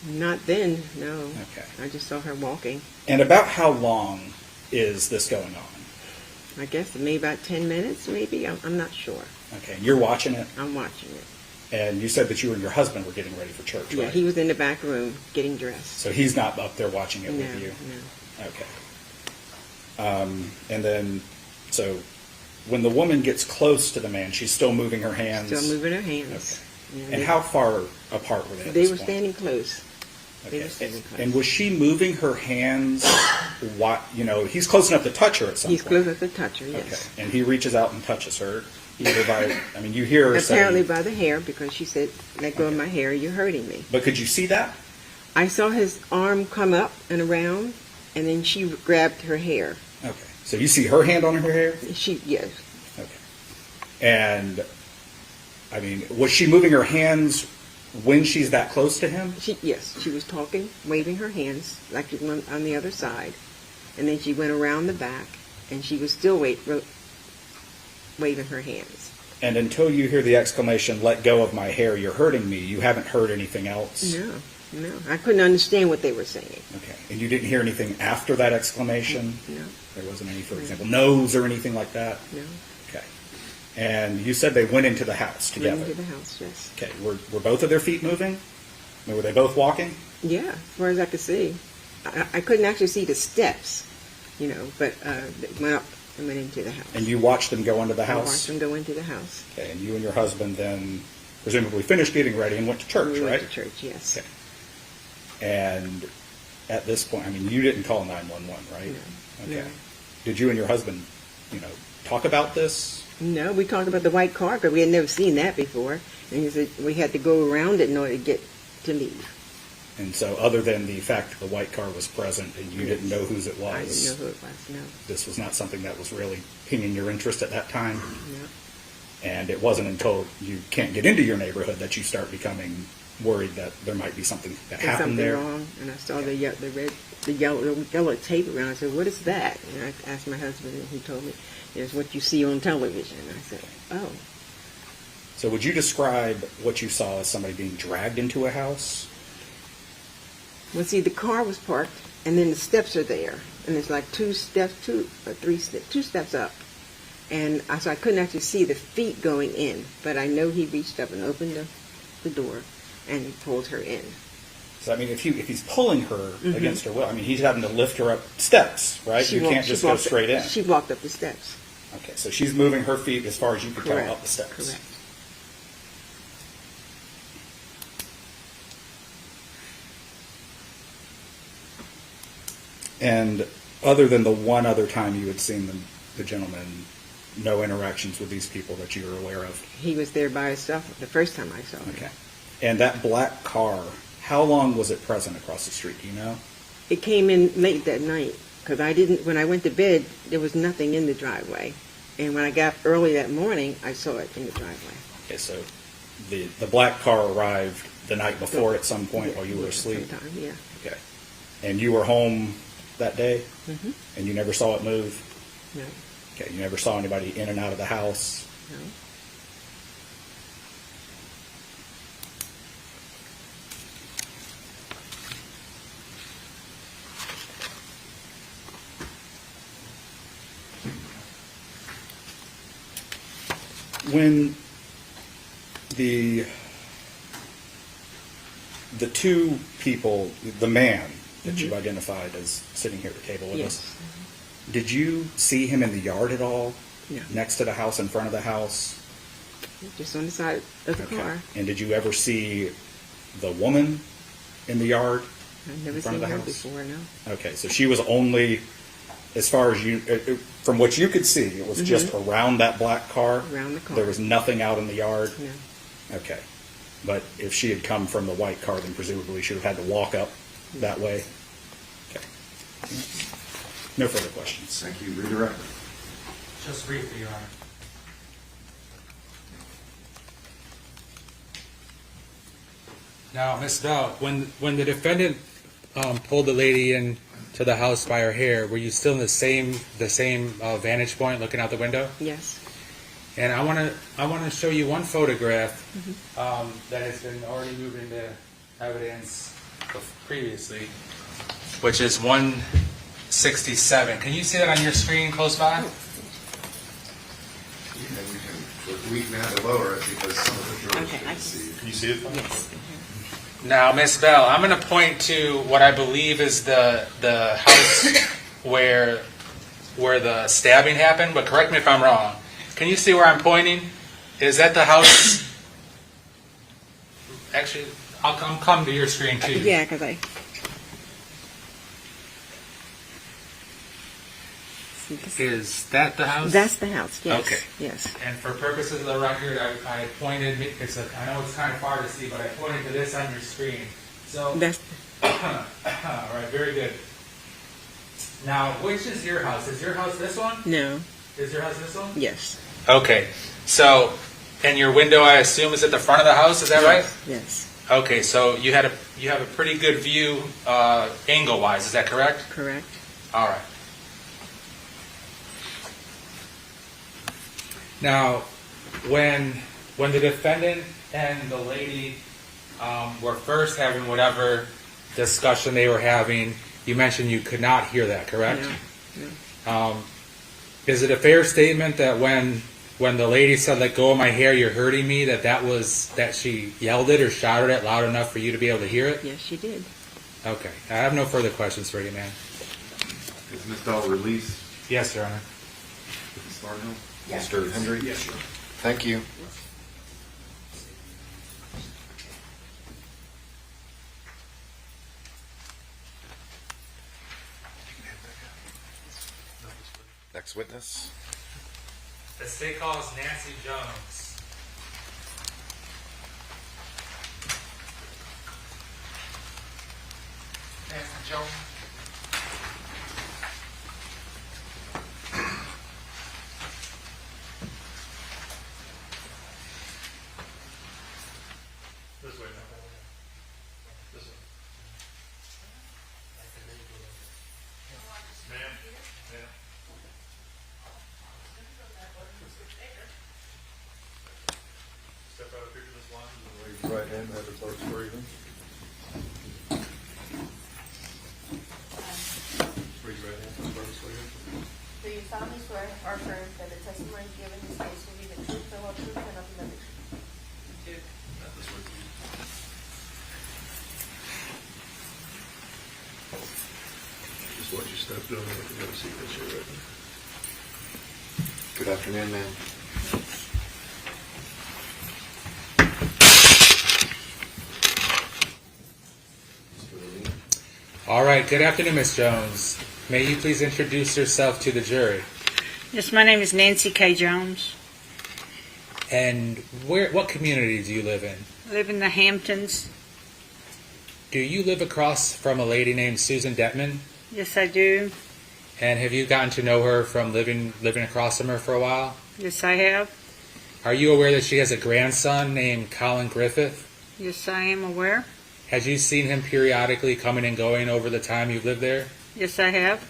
Not then, no. Okay. I just saw her walking. And about how long is this going on? I guess maybe about 10 minutes, maybe. I'm not sure. Okay. You're watching it? I'm watching it. And you said that you and your husband were getting ready for church, Yeah, right? he was in the back room getting dressed. So he's not up there watching it No, with you? no. Okay. And then, so when the woman gets close to the man, she's still moving her hands? Still moving her hands. Okay. Yeah, And how far apart were they at They this were point? standing close. They Okay. were standing close. And was she moving her hands? He's close enough to touch her at some He's point. close enough to touch her, yes. Okay. And he reaches out and touches her. Either by, you hear her Apparently say, by the hair, because she said, let go of my hair, you're hurting me. but could you see that? I saw his arm come up and around, and then she grabbed her hair. Okay. So you see her hand on her hair? Yes. Okay. And, was she moving her hands when she's that close to him? Yes, she was talking, waving her hands, like it went on the other side. And then she went around the back and she was still waving her hands. And until you hear the exclamation, "Let go of my hair, you're hurting me," you haven't heard anything else? No, I couldn't understand what they were saying. Okay. And you didn't hear anything after that exclamation? No, There wasn't any, for example, no's or anything like that? no. Okay. And you said they went into the house Went together? into the house, yes. Okay. Were both of their feet moving? I mean, were they both walking? Yeah, as far as I could see. I couldn't actually see the steps, but they went up and went into the house. And you watched them go into the I house? watched them go into the house. Okay. And you and your husband then presumably finished getting ready and went to church, We right? went to church, yes. Okay. And at this point, I mean, you didn't call 911, right? No, Okay. no. Did you and your husband, talk about this? No, we talked about the white car because we had never seen that before. And he said we had to go around it in order to get to leave. And so other than the fact that the white car was present and you didn't know whose it was, I didn't know who it was, no. this was not something that was really piquing your interest at that time? No. And it wasn't until you can't get into your neighborhood that you start becoming worried that there might be something that There's happened something there? wrong, and I saw the yellow tape around. I said, "What is that?" And I asked my husband, and he told me, "It's what you see on television." I said, "Oh." So would you describe what you saw as somebody being dragged into a house? Well, see, the car was parked, and then the steps are there, and it's like two steps up, and so I couldn't actually see the feet going in, but I know he reached up and opened the door, and he pulled her in. So I mean, if he's pulling her against her will, I mean, he's having to lift her up steps, right? You can't just go straight in. She walked up the steps. Okay, so she's moving her feet as far as you could tell Correct. up the steps. Correct. And other than the one other time you had seen the gentleman, no interactions with these people that you were aware of? He was there by himself the first time I saw him. Okay. And that black car, how long was it present across the street? Do you know? It came in late that night because when I went to bed, there was nothing in the driveway. And when I got up early that morning, I saw it in the driveway. Okay, so the black car arrived the night before at some point while you were asleep? Sometime, yeah. Okay. And you were home that day? Mm-hmm. And you never saw it move? No, Okay, you never saw anybody in and out of the house? no. When the two people, the man that you've identified as sitting here at the table with Yes. us, did you see him in the yard at all? No. Next to the house, in front of the house? Just on the side of the car. And did you ever see the woman in the yard? I've never in front seen of the her house? before, no. Okay, so she was only, as far as you, from what you could see, it was just around that black car? Around the car. There was nothing out in the yard? No. Okay. But if she had come from the white car, then presumably she would have had to walk up that way? Okay. No further questions. Thank you. Redirect. Just briefly, Your Honor. Now, Ms. Bell, when the defendant pulled the lady in to the house by her hair, were you still in the same vantage point, looking out the window? Yes. And I want to show you one photograph that has been already moved into evidence previously, which is 167. Can you see that on your screen close by? And we can have to lower it because some of the jurors Okay, I can can see. Can you see it? Yes. Now, Miss Bell, I'm going to point to what I believe is the house where the stabbing happened, but correct me if I'm wrong. Can you see where I'm pointing? Is that the house? Actually, I'll come to your screen too. Yeah, because I... Is that the house? That's the house, yes. Okay. Yes. And for purposes of the record, I pointed. I know it's kind of far to see, but I pointed to this on your screen. So. That's... All right. Very good. Now, which is your house? Is your house this one? No. Is your house this one? Yes. Okay. So, and your window, I assume, is at the front of the house. Is that right? Yes. Okay. So you have a pretty good view, angle-wise. Is that correct? Correct. All right. Now, when the defendant and the lady were first having whatever discussion they were having, you mentioned you could not hear that, correct? Is it a fair statement that when the lady said, "Let go of my hair, you're hurting me," that she yelled it or shouted it loud enough for you to be able to hear it? Yes, she did. Okay. I have no further questions for you, ma'am. Is Ms. Dahl released? Yes, Your Honor. Ms. Thornhill? Yes. Mr. Hendry? Yes, sir. Thank you. Next witness. The state calls Nancy Jones. Nancy Jones. This way now. This way. Ma'am? Ma'am? Step out of picture this line and raise your right hand and have it start breathing. Raise your right hand and start breathing. Do you solemnly swear or affirm that the testimony given in this case will be the truth, the whole truth, and nothing but the truth? Not this way. Just watch your step down there. You gotta see this here right now. Good afternoon, ma'am. All right. Good afternoon, Ms. Jones. May you please introduce yourself to the jury? Yes, my name is Nancy K. Jones. And what community do you live in? I live in the Hamptons. Do you live across from a lady named Susan Detman? Yes, I do. And have you gotten to know her from living across from her for a while? Yes, I have. Are you aware that she has a grandson named Collin Griffith? Yes, I am aware. Has you seen him periodically coming and going over the time you've lived there? Yes, I have.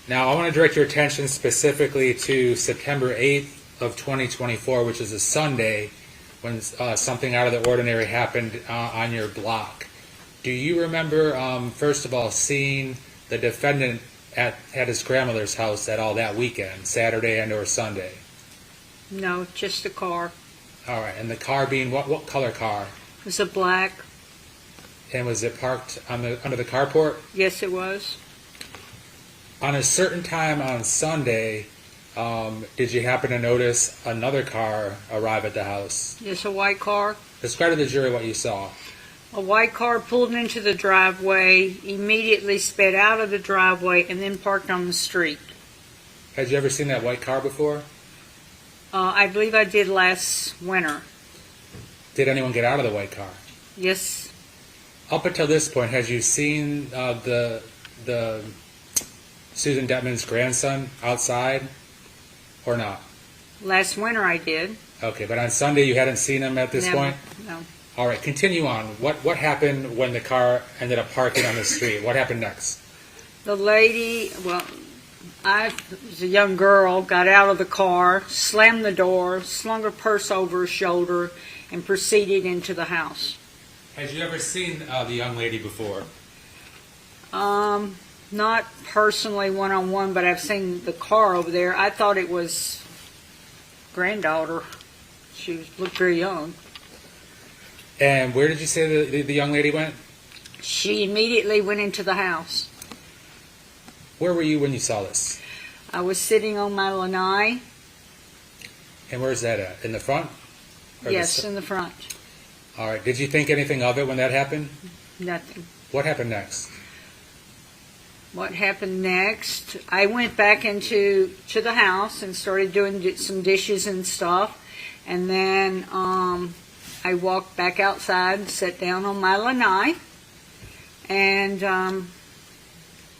Now, I want to direct your attention specifically to September 8th of 2024, which is a Sunday, when something out of the ordinary happened on your block. Do you remember, first of all, seeing the defendant at his grandmother's house at all that weekend, Saturday and or Sunday? No, just a car. All right, and the car being what color car? It was a black. And was it parked under the carport? Yes, it was. On a certain time on Sunday, did you happen to notice another car arrive at the house? Yes, a white car. Describe to the jury what you saw. A white car pulled into the driveway, immediately sped out of the driveway, and then parked on the street. Had you ever seen that white car before? I believe I did last winter. Did anyone get out of the white car? Yes. Up until this point, has you seen the Susan Detman's grandson outside or not? Last winter I did. Okay, but on Sunday you hadn't seen him at this Never. point? No. All right, continue on. What happened when the car ended up parking on the street? What happened next? The lady, I was a young girl, got out of the car, slammed the door, slung her purse over her shoulder, and proceeded into the house. Has you ever seen the young lady before? Not personally one-on-one, but I've seen the car over there. I thought it was granddaughter. She looked very young. And where did you say the young lady went? She immediately went into the house. Where were you when you saw this? I was sitting on my lanai. And where's that at? In the front? Or Yes, in the front. All right. Did you think anything of it when that happened? Nothing. What happened next? What happened next? I went back into the house and started doing some dishes and stuff, and then I walked back outside and sat down on my lanai, and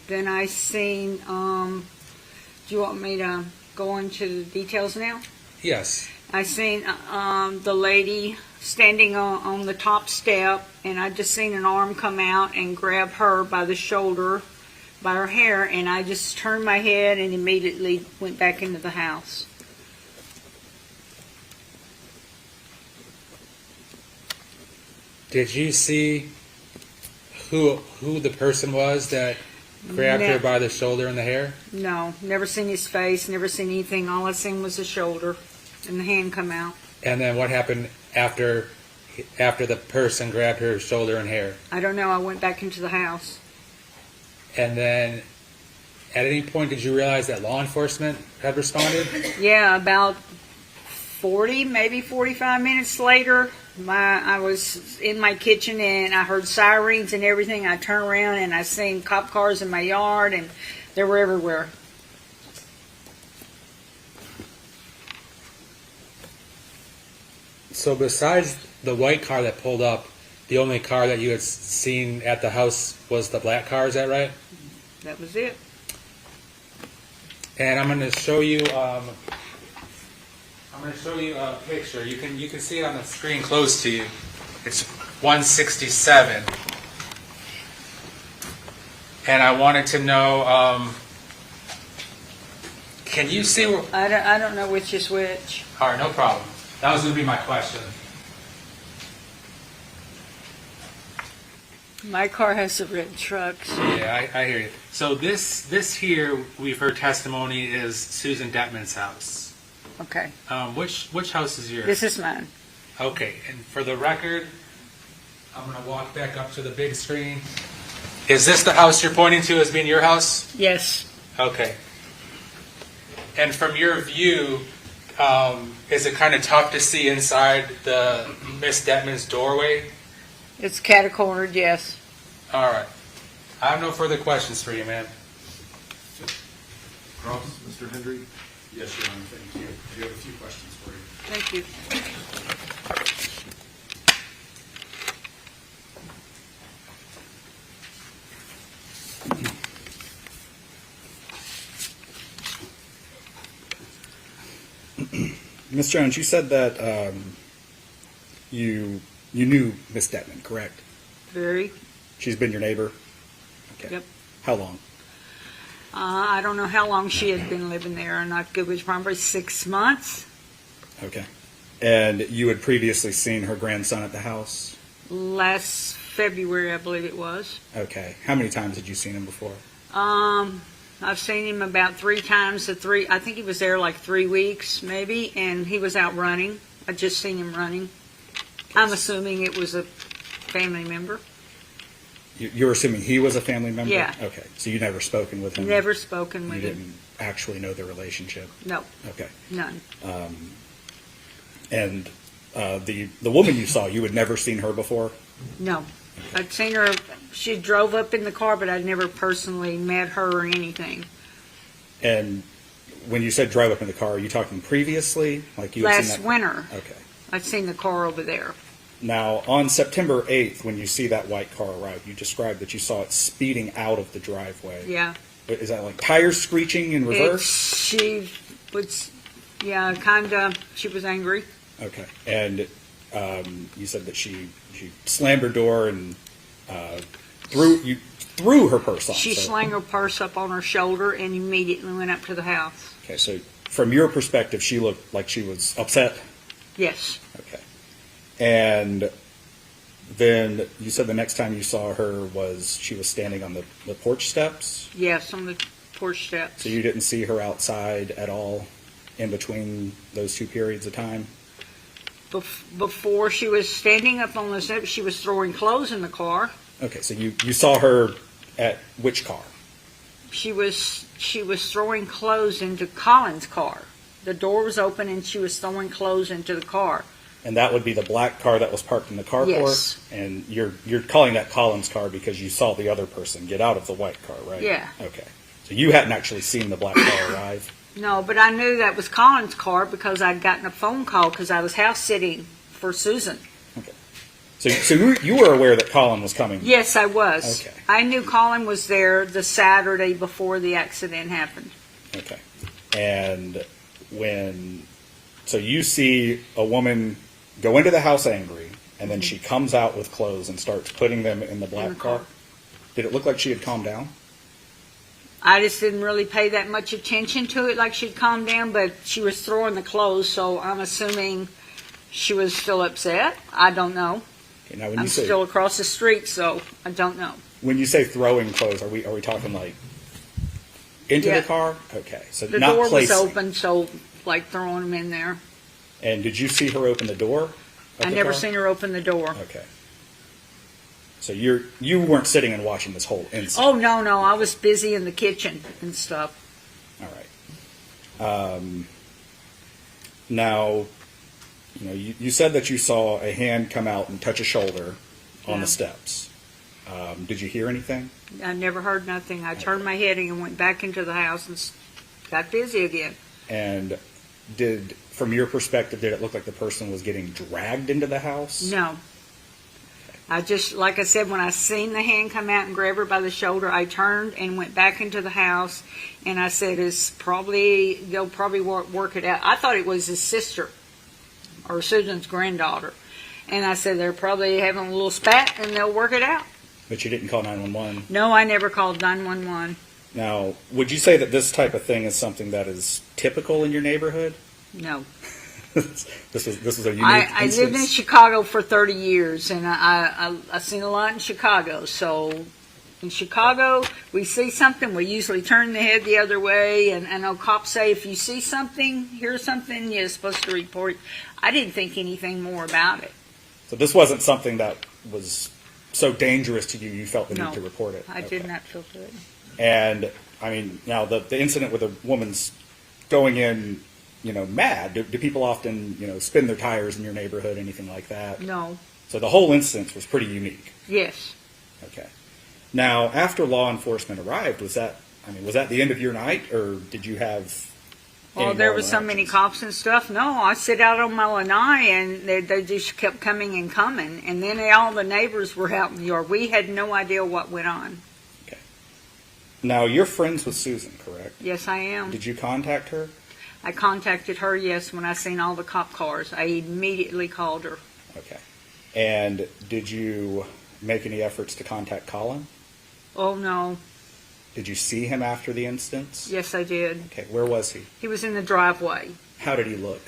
then I seen. Do you want me to go into the details now? Yes. I seen the lady standing on the top step, and I just seen an arm come out and grab her by the shoulder, by her hair, and I just turned my head and immediately went back into the house. did you see who the person was that grabbed her by the shoulder and the hair? No, never seen his face, never seen anything. All I seen was the shoulder and the hand come out. And then what happened after the person grabbed her shoulder and hair? I don't know. I went back into the house. And then at any point did you realize that law enforcement had responded? Yeah, about 40, maybe 45 minutes later, I was in my kitchen and I heard sirens and everything. I turned around and I seen cop cars in my yard and they were everywhere. So besides the white car that pulled up, the only car that you had seen at the house was the black car, is that right? That was it. And I'm going to show you a picture. You can see it on the screen close to you. It's 167. And I wanted to know, can you see where... I don't know which is which. All right, no problem. That was going to be my question. My car has the red trucks. Yeah, I hear you. So this here, we've heard testimony, is Susan Detman's house. Okay. Which house is yours? This is mine. Okay, and for the record, I'm going to walk back up to the big screen. Is this the house you're pointing to as being your house? Yes. Okay. And from your view, is it kind of tough to see inside the Miss Detman's doorway? It's catacornered, yes. All right. I have no further questions for you, ma'am. Cross, Mr. Hendry? Yes, Your Honor, thank you. I do have a few questions for you. Thank you. Ms. Jones, you said that you knew Miss Detman, correct? Very. She's been your neighbor? Okay. Yep. How long? I don't know how long she had been living there. I'm not good with probably 6 months. Okay. And you had previously seen her grandson at the house? Last February, I believe it was. Okay. How many times had you seen him before? I've seen him about 3 times. I think he was there like 3 weeks, maybe, and he was out running. I just seen him running. I'm assuming it was a family member. You're assuming he was a family member? Yeah. Okay. So you never spoken with him? Never spoken with You him. didn't actually know the relationship? No. Okay. None. And the woman you saw, you had never seen her before? No. I'd seen her. She drove up in the car, but I'd never personally met her or anything. And when you said drive up in the car, are you talking previously? Like you had seen Last that? winter. Okay. I'd seen the car over there. Now, on September 8th, when you see that white car arrive, you described that you saw it speeding out of the driveway. Yeah. Is that like tires screeching in reverse? She was, yeah, kind of. She was angry. Okay. And you said that she slammed her door and threw her purse on. She slung her purse up on her shoulder and immediately went up to the house. Okay, so from your perspective, she looked like she was upset? Yes. Okay. And then you said the next time you saw her she was standing on the porch steps? Yes, on the porch steps. So you didn't see her outside at all in between those 2 periods of time? Before she was standing up on the steps, she was throwing clothes in the car. Okay, so you saw her at which car? She was throwing clothes into Collin's car. The door was open and she was throwing clothes into the car. And that would be the black car that was parked in the carport? Yes. And you're calling that Collin's car because you saw the other person get out of the white car, right? Yeah. Okay. So you hadn't actually seen the black car arrive? No, but I knew that was Collin's car because I'd gotten a phone call because I was house sitting for Susan. Okay. So you were aware that Collin was coming? Yes, I was. Okay. I knew Collin was there the Saturday before the accident happened. Okay. And so you see a woman go into the house angry, and then she comes out with clothes and starts putting them in the black car. Did it look like she had calmed down? I just didn't really pay that much attention to it like she'd calmed down, but she was throwing the clothes, so I'm assuming she was still upset. I don't know. Okay, now, when I'm you say still across the street, so I don't know. when you say throwing clothes, are we talking like into Yeah. the car? Okay, so The not door was placing. open, so like throwing them in there. And did you see her open the door? of I the never car? seen her open the door. Okay. So you weren't sitting and watching this whole incident. Oh, no, I was busy in the kitchen and stuff. All right. Now, you said that you saw a hand come out and touch a shoulder on Yeah. the steps. Did you hear anything? I never heard nothing. I turned my head and went back into the house and got busy again. And from your perspective, did it look like the person was getting dragged into the house? No. I just, like I said, when I seen the hand come out and grab her by the shoulder, I turned and went back into the house, and I said, they'll probably work it out. I thought it was his sister, or Susan's granddaughter. And I said, they're probably having a little spat, and they'll work it out. But you didn't call 911? No, I never called 911. Now, would you say that this type of thing is something that is typical in your neighborhood? No. This was a unique I lived in instance? Chicago for 30 years, and I seen a lot in Chicago. So in Chicago, we see something, we usually turn the head the other way. And I know cops say if you see something, hear something, you're supposed to report it. I didn't think anything more about it. So this wasn't something that was so dangerous to you, you felt the No, need to report it? I did not feel good. And, I mean, now the incident with a woman's going in, mad, do people often, spin their tires in your neighborhood, anything like that? No. So the whole instance was pretty unique. Yes. Okay. Now, after law enforcement arrived, was that the end of your night, or did you have Well, any there more was so many interactions? cops and stuff. No, I sit out on my lanai, and they just kept coming and coming. And then all the neighbors were out in the yard. We had no idea what went on. Now, you're friends with Susan, correct? Yes, I am. Did you contact her? I contacted her, yes, when I seen all the cop cars. I immediately called her. Okay. And did you make any efforts to contact Collin? Oh, no. Did you see him after the instance? Yes, I did. Okay, where was he? He was in the driveway. How did he look?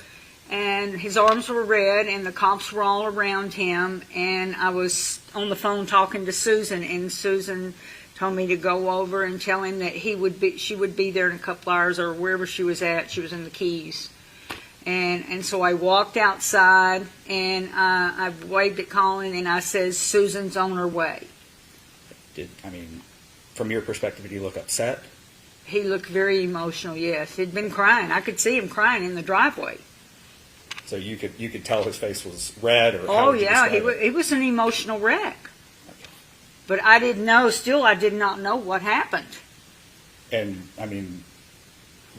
And his arms were red, and the cops were all around him. And I was on the phone talking to Susan, and Susan told me to go over and tell him that she would be there in a couple hours, or wherever she was at. She was in the Keys. And so I walked outside, and I waved at Collin, and I said, Susan's on her way. From your perspective, did he look upset? He looked very emotional, yes. He'd been crying. I could see him crying in the driveway. So you could tell his face was red, or how Oh, would you yeah, describe it? he was an emotional wreck. But I didn't know, still I did not know what happened. And,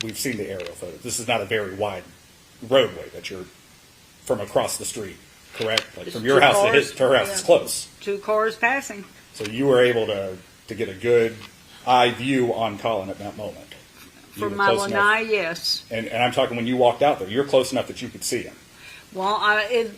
we've seen the aerial photo. This is not a very wide roadway that you're from across the street, correct? Like It's from your two house cars, to her house is yeah. close. 2 cars passing. So you were able to get a good eye view on Collin at that moment. You From were my close enough. lanai, yes. And I'm talking when you walked out there, you're close enough that you could see him. Well,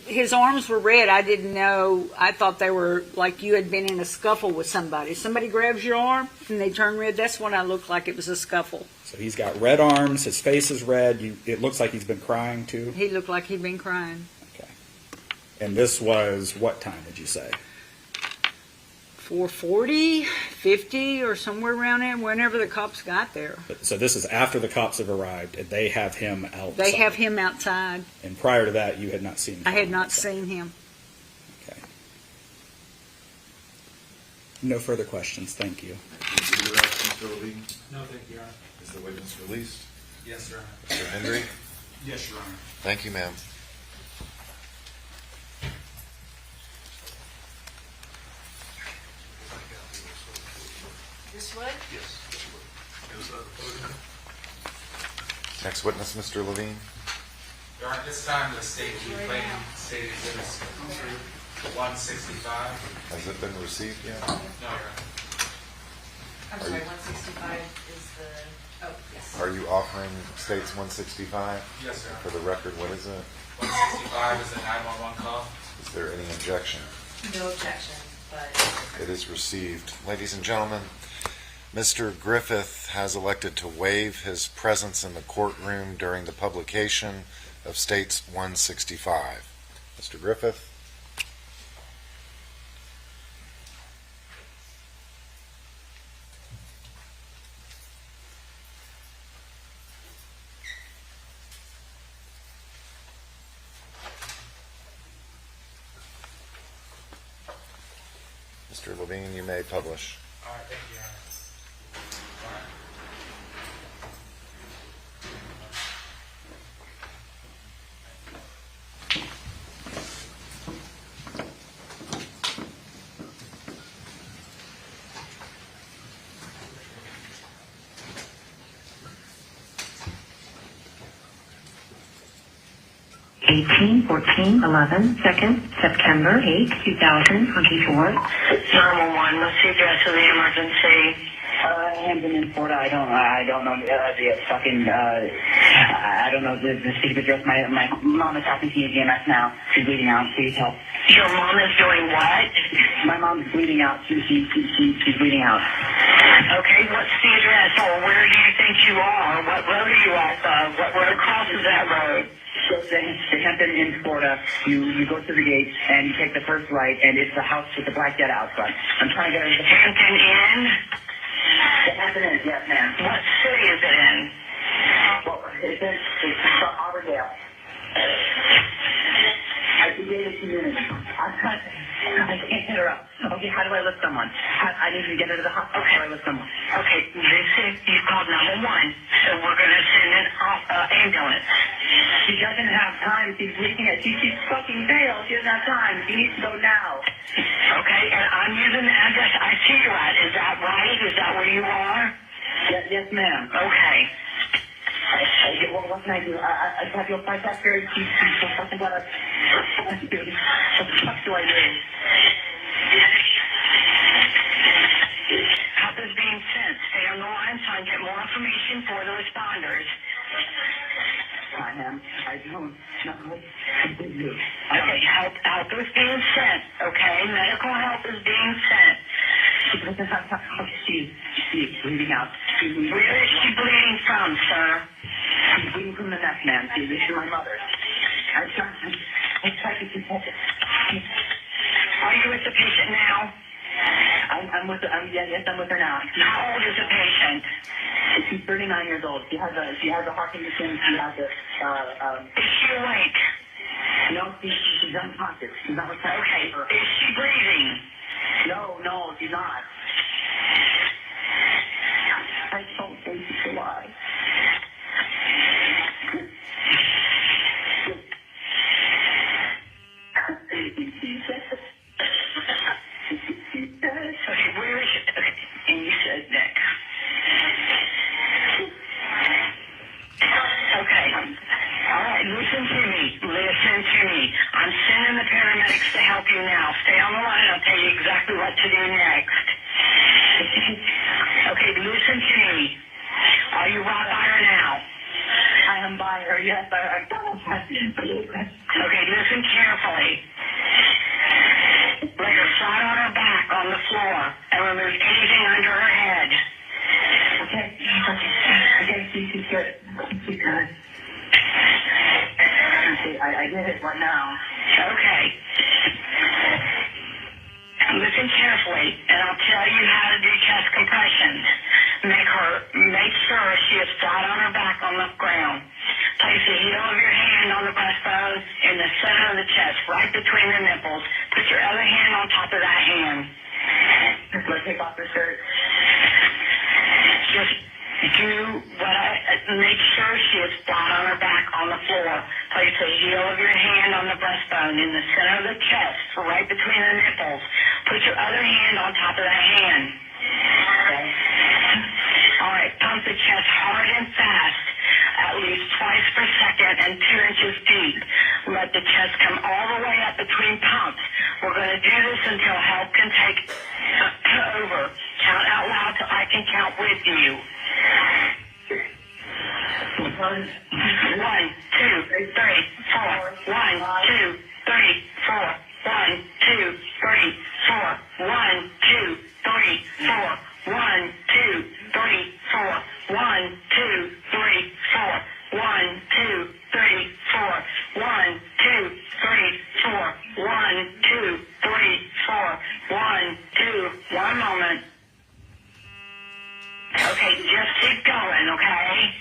his arms were red. I didn't know. I thought they were like you had been in a scuffle with somebody. Somebody grabs your arm and they turn red. That's when I looked like it was a scuffle. So he's got red arms, his face is red. It looks like he's been crying too. He looked like he'd been crying. And this was what time did you say? 4:40, 50, or somewhere around there, whenever the cops got there. So this is after the cops have arrived, and they have him outside. They have him outside. And prior to that, you had not seen him. I had not seen him. Okay. No further questions. Thank you. Mr. Levine? No, thank you, Your Honor. Is the witness released? Yes, Your Honor. Mr. Hendry? Yes, Your Honor. Thank you, ma'am. This would? Yes. Next witness, Mr. Levine? Your Honor, this time the state claim state exhibits 165. Has it been received yet? No, Your Honor. I'm Are sorry, you- 165 is the, oh, yes. Are you offering states 165? Yes, sir. For the record, what is it? 165 is a 911 call. Is there any objection? No objection, but It is received. Ladies and gentlemen, Mr. Griffith has elected to waive his presence in the courtroom during the publication of States 165. Mr. Griffith? Mr. Levine, you may publish. All right, thank you, Your Honor. All right. 18-14-11, 2nd September 8, 2024. 911, what's the address of the emergency? Hampton in Florida. I don't know the fucking, I don't know the specific address. My mom is talking to you, GMS now. She's bleeding out. Please help. Your mom is doing what? My mom's bleeding out. She's bleeding out. Okay, what's the address, or where do you think you are? What road are you off of? What road crosses that road? So the Hampton in Florida, you go to the gate and you take the first right, and it's the house with the black jet out front. I'm trying to get her to the Hampton Inn? The Hampton Inn, yes, ma'am. What city is it in? Well, it's Auburndale. I can get it to you. I can't get her up. Okay, how do I lift someone? I need to get her to the hospital. Okay. How do I lift someone? Okay, listen, you called 911, so we're going to send an ambulance. She doesn't have time. She's bleeding it. She's fucking pale. She doesn't have time. She needs to go now. Okay, and I'm using the address I see you at. Is that right? Is that where you are? Yes, ma'am. Okay. What can I do? I have your price after. She's so fucking blood. What the fuck do I do? Help is being sent. Stay on the line so I can get more information for the responders. I am. I don't know what to do. Okay, help is being sent. Okay, medical help is being sent. She's bleeding out. Where is she bleeding from, sir? She's bleeding from the neck, ma'am. This is my mother. I tried to consult it. Are you with the patient now? I'm with her now. How old is the patient? She's 39 years old. She has a heart condition. She has a Is she awake? No, she's unconscious. She's not recovering. Okay, is she breathing? No, she's not. I don't think she's alive. Okay, where is it? Okay, and you said neck. Okay. All right, listen to me. I'm sending the paramedics to help you now. Stay on the line. I'll tell you exactly what to do next. Okay, listen to me. Are you right by her now? I am by her, yes. Okay, listen carefully. Lay her flat on her back on the floor and remove anything under her head. Okay, she's good. She's good. Okay, I did it right now. Okay. Listen carefully, and I'll tell you how to do chest compressions. Make sure she is flat on her back on the ground. Place the heel of your hand on the breastbone in the center of the chest, right between the nipples. Put your other hand on top of that hand. Let's take off the shirt. Just make sure she is flat on her back on the floor. Place the heel of your hand on the breastbone in the center of the chest, right between the nipples. Put your other hand on top of that hand. Okay. All right, pump the chest hard and fast, at least twice per second and 2 inches deep. Let the chest come all the way up between pumps. We're going to do this until help can take over. Count out loud so I can count with you. 1, 2, 3, 4. 1, 2, 3, 4. 1, 2, 3, 4. 1, 2, 3, 4. 1, 2, 3, 4. 1, 2, 3, 4. 1, 2, 3, 4. 1, 2, 3, 4. 1, 2, 3, 4. 1, 2. One moment. Okay, just keep going, okay?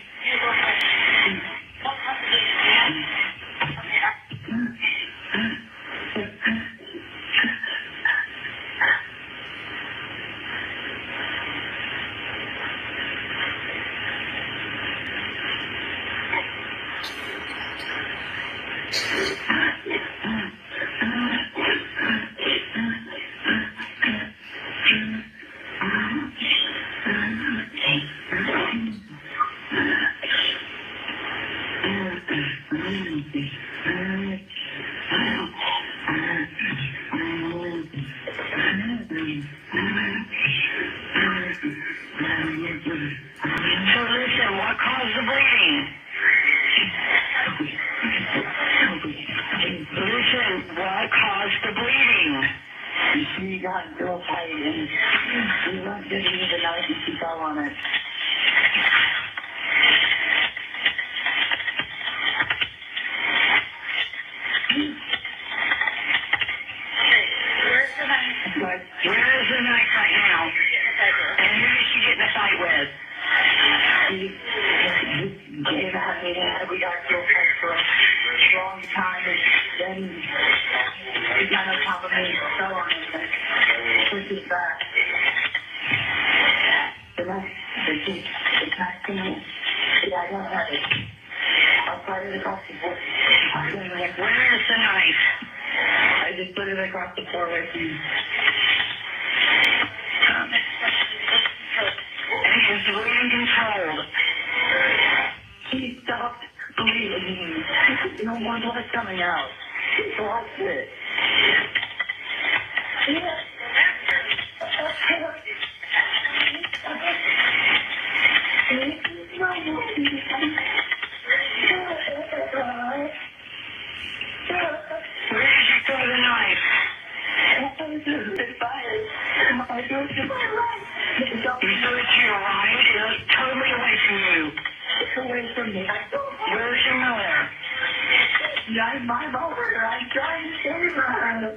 So listen, what caused the bleeding? Listen, what caused the bleeding? She got real tight and she went to use the knife and she fell on it. Where is the knife right now? And who did she get in a fight with? We got real tight for a long time and then she got on top of me and fell on it and pushed it back. The knife, the knife to me. Yeah, I don't have it. I'll try it across the board. Where is the knife? I just put it across the floor with you. And is the bleeding controlled? She stopped bleeding. No more blood coming out. She lost it. Where did you throw the knife? I threw it to my right. You threw it to your right? It was totally away from you. It's away from me. Where's your mother? I'm over her. I'm trying to save her.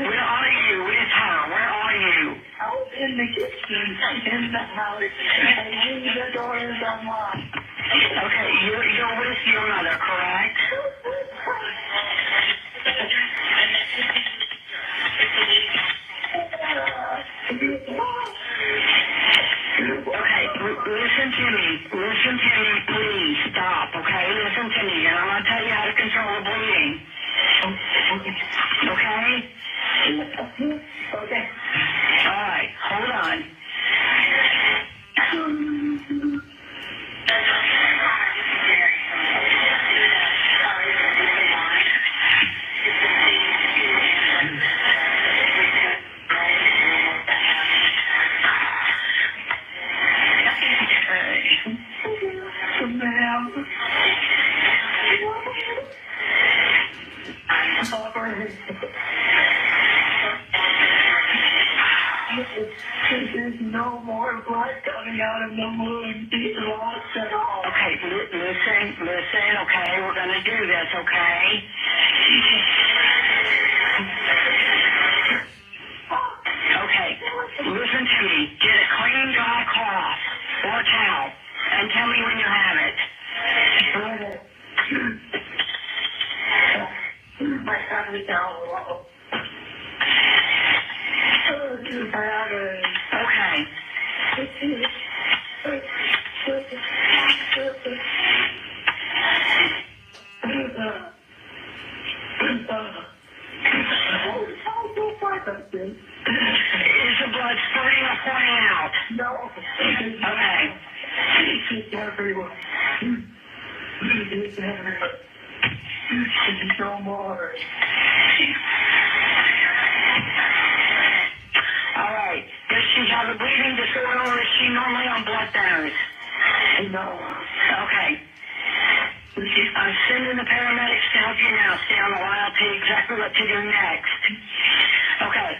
Where are you? Where's her? Where are you? I was in the kitchen, in the house, and the door is unlocked. Okay, you're with your mother, correct? Okay, listen to me. Listen to me, please. Stop, okay? Listen to me, and I'm going to tell you how to control the bleeding. Okay? Okay. All right, hold on. There's no more blood coming out of the wound. He's lost it all. Okay, listen, okay? We're going to do this, okay? Okay, listen to me. Get a clean, dry cloth or towel and tell me when you have it. My son is down low. Okay. Is the blood spurting or pouring out? No. Okay. It's everywhere. It's everywhere. It's no more. All right. Does she have a bleeding disorder or is she normally on blood thinners? No. Okay. I'm sending the paramedics to help you now. Stay on the line. I'll tell you exactly what to do next. Okay.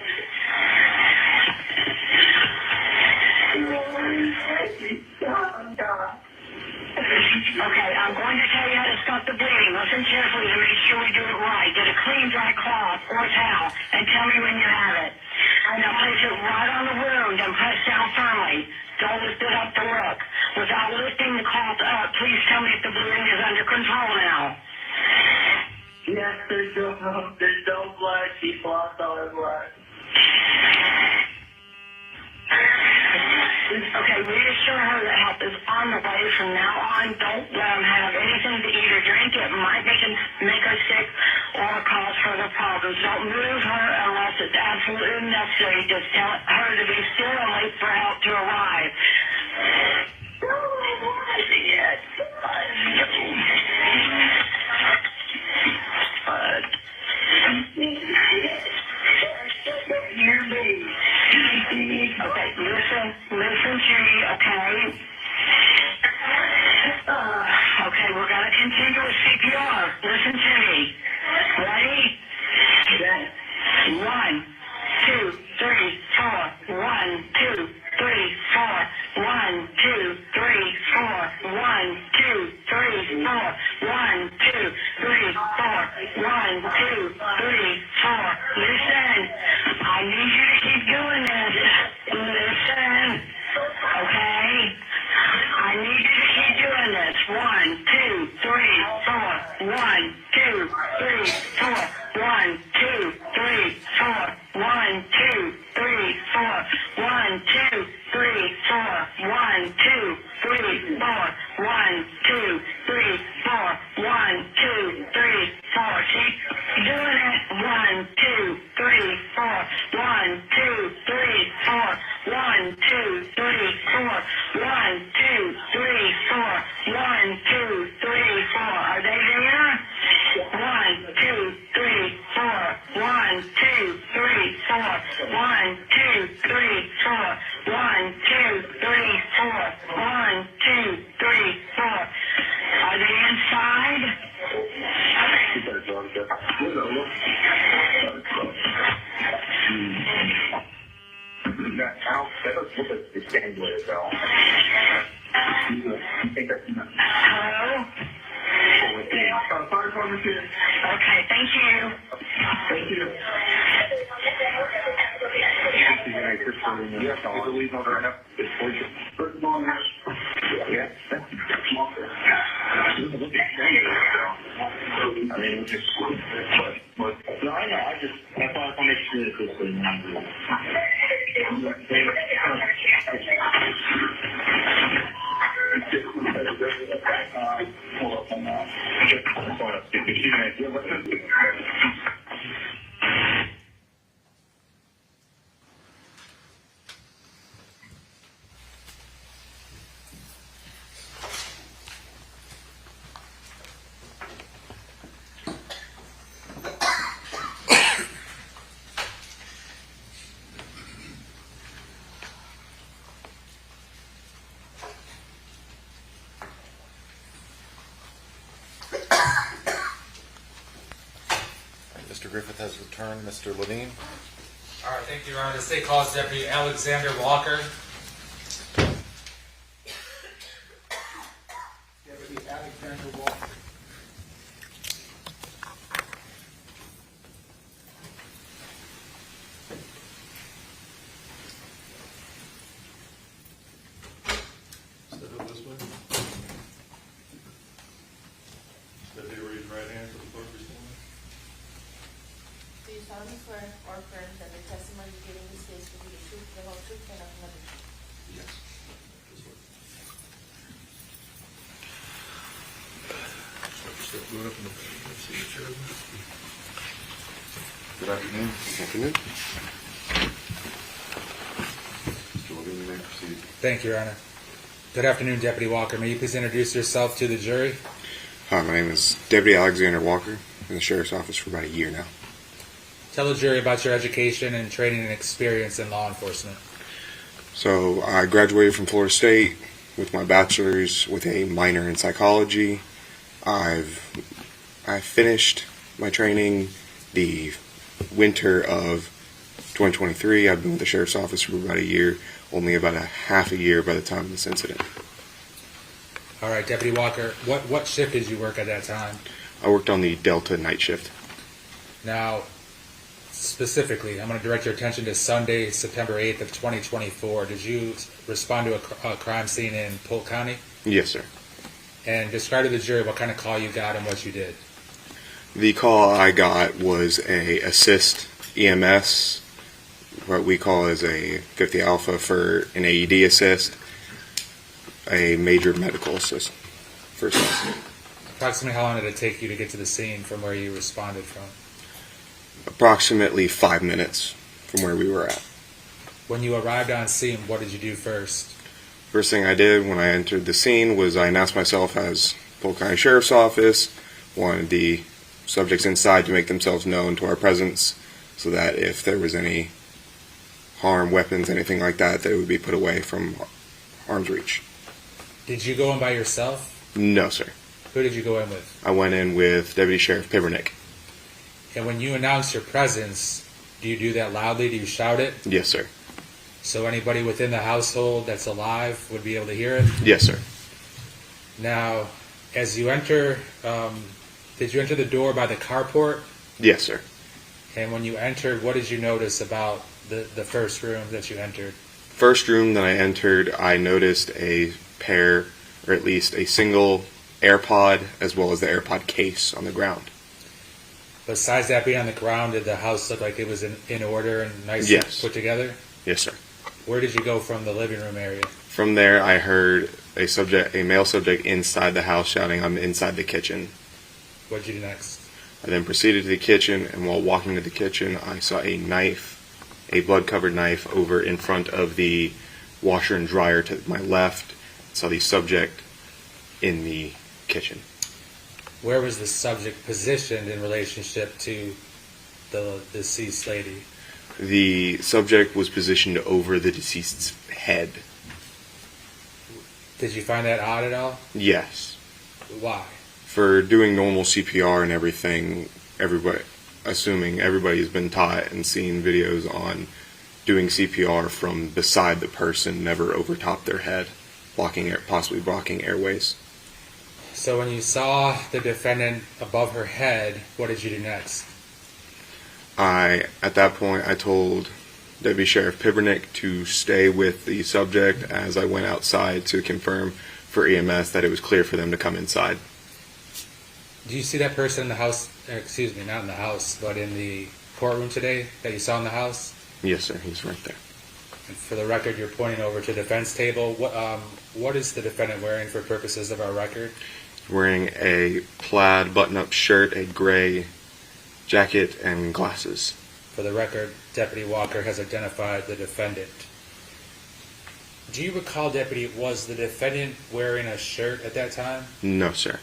Okay, I'm going to tell you how to stop the bleeding. Listen carefully to make sure we do it right. Get a clean, dry cloth or towel and tell me when you have it. Now place it right on the wound and press down firmly. Don't lift it up to look. Without lifting the cloth up, please tell me if the bleeding is under control now. Yes, there's no blood. She lost all her blood. Okay, reassure her that help is on the way from now on. Don't let them have anything to eat or drink. It might make her sick or cause further problems. Don't move her unless it's absolutely necessary. Just tell her to be still and wait for help to arrive. 1, 2, 3, 4. 1, 2, 3, 4. 1, 2, 3, 4. Are they inside? Hello? Okay, thank you. Thank you. No, I know. I thought I want to make sure that this is Mr. Griffith has returned. Mr. Levine? All right, thank you, Your Honor. The state calls Deputy Alexander Walker. Deputy Alexander Walker. Step up this way. Deputy, raise your right hand for the clerk to stand. Do you solemnly swear or affirm that the testimony you give in this case will be the truth, the whole truth, and nothing but the truth? Yes. This way. Step going up in the signature. Good afternoon. Good afternoon. Mr. Levine, you may proceed. Thank you, Your Honor. Good afternoon, Deputy Walker. May you please introduce yourself to the jury? Hi, my name is Deputy Alexander Walker in the Sheriff's Office for about a year now. Tell the jury about your education and training and experience in law enforcement. So I graduated from Florida State with my bachelor's with a minor in psychology. I finished my training the winter of 2023. I've been with the Sheriff's Office for about a year, only about a half a year by the time of this incident. All right, Deputy Walker, what shift did you work at that time? I worked on the Delta night shift. Now, specifically, I'm going to direct your attention to Sunday, September 8th of 2024. Did you respond to a crime scene in Polk County? Yes, sir. And describe to the jury what kind of call you got and what you did. The call I got was a assist EMS, what we call as a 50 Alpha for an AED assist, a major medical assist. First assist. Approximately how long did it take you to get to the scene from where you responded from? Approximately 5 minutes from where we were at. When you arrived on scene, what did you do first? First thing I did when I entered the scene was I announced myself as Polk County Sheriff's Office, wanted the subjects inside to make themselves known to our presence so that if there was any harm, weapons, anything like that, they would be put away from arm's reach. Did you go in by yourself? No, sir. Who did you go in with? I went in with Deputy Sheriff Pibernick. And when you announce your presence, do you do that loudly? Do you shout it? Yes, sir. So anybody within the household that's alive would be able to hear it? Yes, sir. Now, as you enter, did you enter the door by the carport? Yes, sir. And when you entered, what did you notice about the first room that you entered? First room that I entered, I noticed a pair, or at least a single AirPod, as well as the AirPod case on the ground. Besides that being on the ground, did the house look like it was in order and nicely Yes. put together? Yes, sir. Where did you go from the living room area? From there, I heard a male subject inside the house shouting, "I'm inside the kitchen." What did you do next? I then proceeded to the kitchen, and while walking to the kitchen, I saw a knife, a blood-covered knife, over in front of the washer and dryer to my left. I saw the subject in the kitchen. Where was the subject positioned in relationship to the deceased lady? The subject was positioned over the deceased's head. Did you find that odd at all? Yes. Why? For doing normal CPR and everything, assuming everybody's been taught and seen videos on doing CPR from beside the person, never over top their head, possibly blocking airways. So when you saw the defendant above her head, what did you do next? At that point, I told Deputy Sheriff Pibernick to stay with the subject as I went outside to confirm for EMS that it was clear for them to come inside. Do you see that person in the house, excuse me, not in the house, but in the courtroom today that you saw in the house? Yes, sir. He's right there. And for the record, you're pointing over to the defense table. What is the defendant wearing for purposes of our record? Wearing a plaid button-up shirt, a gray jacket, and glasses. For the record, Deputy Walker has identified the defendant. Do you recall, Deputy, was the defendant wearing a shirt at that time? No, sir.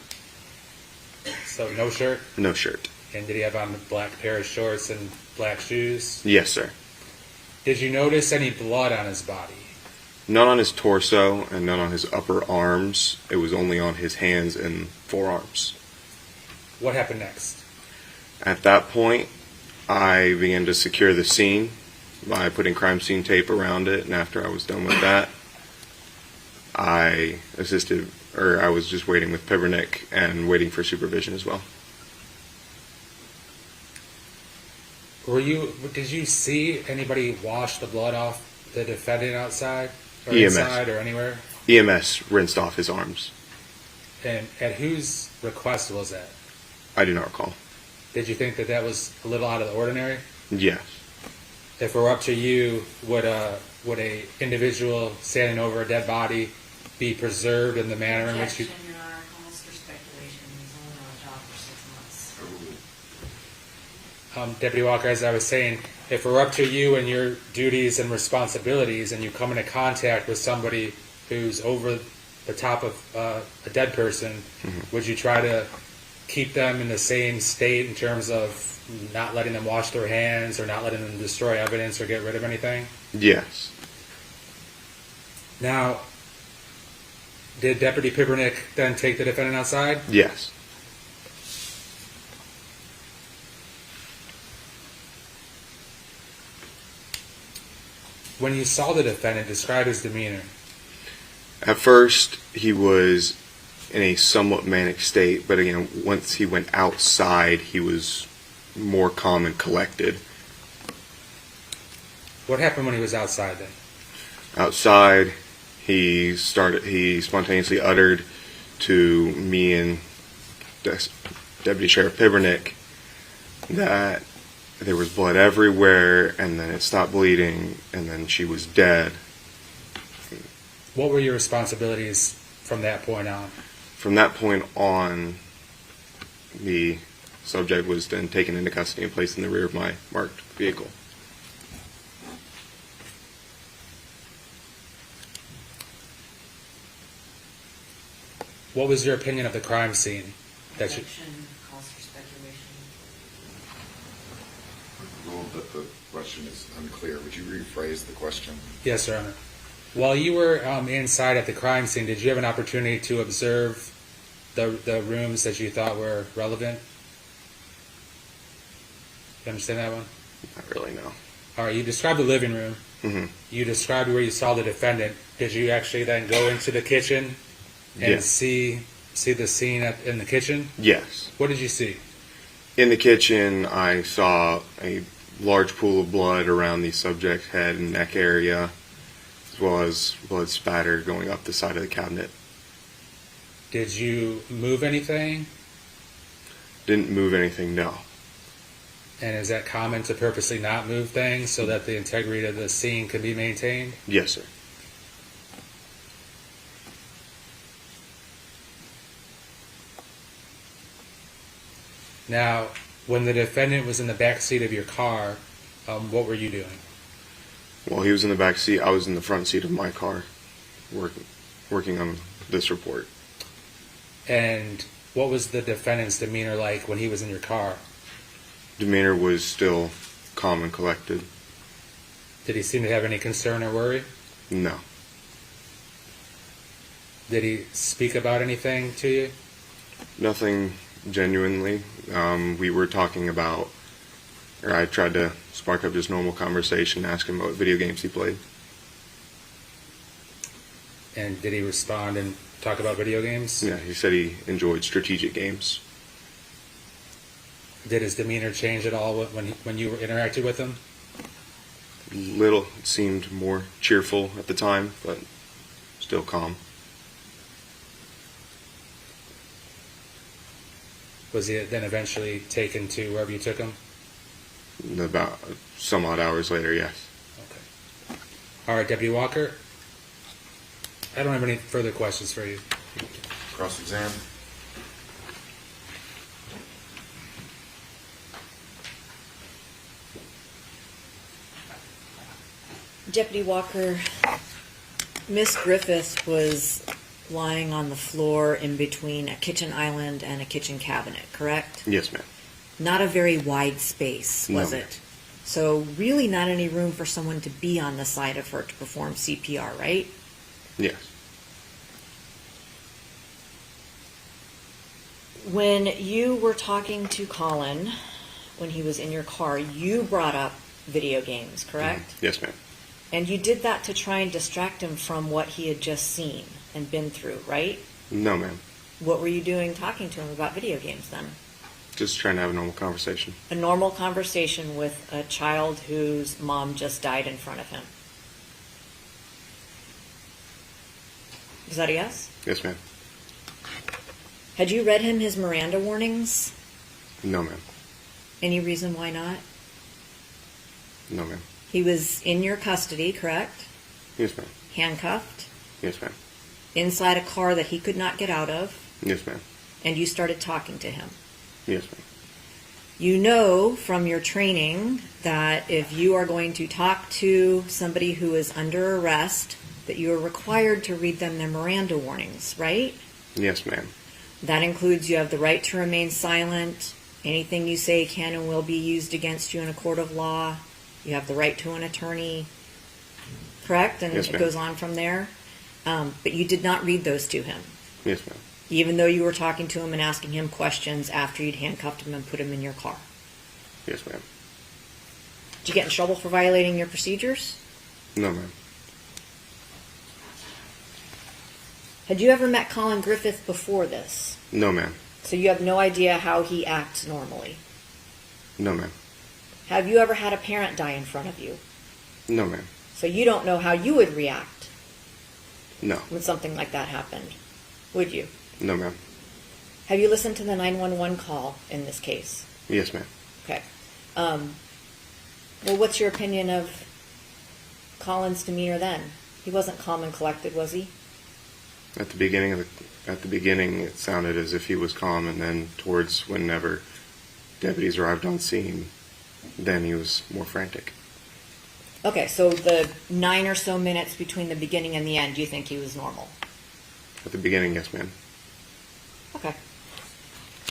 So no shirt? No shirt. And did he have on a black pair of shorts and black shoes? Yes, sir. Did you notice any blood on his body? None on his torso and none on his upper arms. It was only on his hands and forearms. What happened next? At that point, I began to secure the scene by putting crime scene tape around it, and after I was done with that, I was just waiting with Pibernick and waiting for supervision as well. Did you see anybody wash the blood off the defendant outside or EMS. inside or anywhere? EMS rinsed off his arms. And at whose request was that? I do not recall. Did you think that was a little out of the ordinary? Yes. If it were up to you, would a individual standing over a dead body be preserved in the manner in which you... Objection, Your Honor, calls for speculation. He's only on the job for 6 months. Deputy Walker, as I was saying, if it were up to you and your duties and responsibilities and you come into contact with somebody who's over the top of a dead person, would you try to keep them in the same state in terms of not letting them wash their hands or not letting them destroy evidence or get rid of anything? Yes. Now, did Deputy Pibernick then take the defendant outside? Yes. When you saw the defendant, describe his demeanor. At first, he was in a somewhat manic state, but again, once he went outside, he was more calm and collected. What happened when he was outside then? Outside, he spontaneously uttered to me and Deputy Sheriff Pibernick that there was blood everywhere, and then it stopped bleeding, and then she was dead. What were your responsibilities from that point on? From that point on, the subject was then taken into custody and placed in the rear of my marked vehicle. What was your opinion of the crime scene? Objection, calls for speculation. Ruled that the question is unclear. Would you rephrase the question? Yes, Your Honor. While you were inside at the crime scene, did you have an opportunity to observe the rooms that you thought were relevant? You understand that one? Not really, no. All right, you described the living room. Mm-hmm. You described where you saw the defendant. Did you actually then go into the kitchen and Yes. see the scene in the kitchen? Yes. What did you see? In the kitchen, I saw a large pool of blood around the subject's head and neck area, as well as blood spatter going up the side of the cabinet. Did you move anything? Didn't move anything, no. And is that common to purposely not move things so that the integrity of the scene can be maintained? Yes, sir. Now, when the defendant was in the back seat of your car, what were you doing? While he was in the back seat, I was in the front seat of my car, working on this report. And what was the defendant's demeanor like when he was in your car? Demeanor was still calm and collected. Did he seem to have any concern or worry? No. Did he speak about anything to you? Nothing genuinely. We were talking about, or I tried to spark up just normal conversation, ask him what video games he played. And did he respond and talk about video games? Yeah, he said he enjoyed strategic games. Did his demeanor change at all when you interacted with him? Little, it seemed more cheerful at the time, but still calm. Was he then eventually taken to wherever you took him? About some odd hours later, yes. Okay. All right, Deputy Walker. I don't have any further questions for you. Cross-exam. Deputy Walker, Miss Griffith was lying on the floor in between a kitchen island and a kitchen cabinet, correct? Yes, ma'am. Not a very wide space, was No. it? So really not any room for someone to be on the side of her to perform CPR, right? Yes. When you were talking to Collin, when he was in your car, you brought up video games, correct? Yes, ma'am. And you did that to try and distract him from what he had just seen and been through, right? No, ma'am. What were you doing talking to him about video games then? Just trying to have a normal conversation. A normal conversation with a child whose mom just died in front of him. Is that a yes? Yes, ma'am. Had you read him his Miranda warnings? No, ma'am. Any reason why not? No, ma'am. He was in your custody, correct? Yes, ma'am. Handcuffed, Yes, ma'am. inside a car that he could not get out of, Yes, ma'am. and you started talking to him. Yes, ma'am. You know from your training that if you are going to talk to somebody who is under arrest, that you are required to read them their Miranda warnings, right? Yes, ma'am. That includes you have the right to remain silent. Anything you say can and will be used against you in a court of law. You have the right to an attorney, correct? And Yes, it ma'am. goes on from there. But you did not read those to him, Yes, ma'am. even though you were talking to him and asking him questions after you'd handcuffed him and put him in your car. Yes, ma'am. Did you get in trouble for violating your procedures? No, ma'am. Had you ever met Collin Griffith before this? No, ma'am. So you have no idea how he acts normally. No, ma'am. Have you ever had a parent die in front of you? No, ma'am. So you don't know how you would react No. when something like that happened, would you? No, ma'am. Have you listened to the 911 call in this case? Yes, ma'am. Okay. Well, what's your opinion of Collin's demeanor then? He wasn't calm and collected, was he? At the beginning, it sounded as if he was calm, and then towards whenever deputies arrived on scene, then he was more frantic. Okay, so the 9 or so minutes between the beginning and the end, do you think he was normal? At the beginning, yes, ma'am. Okay.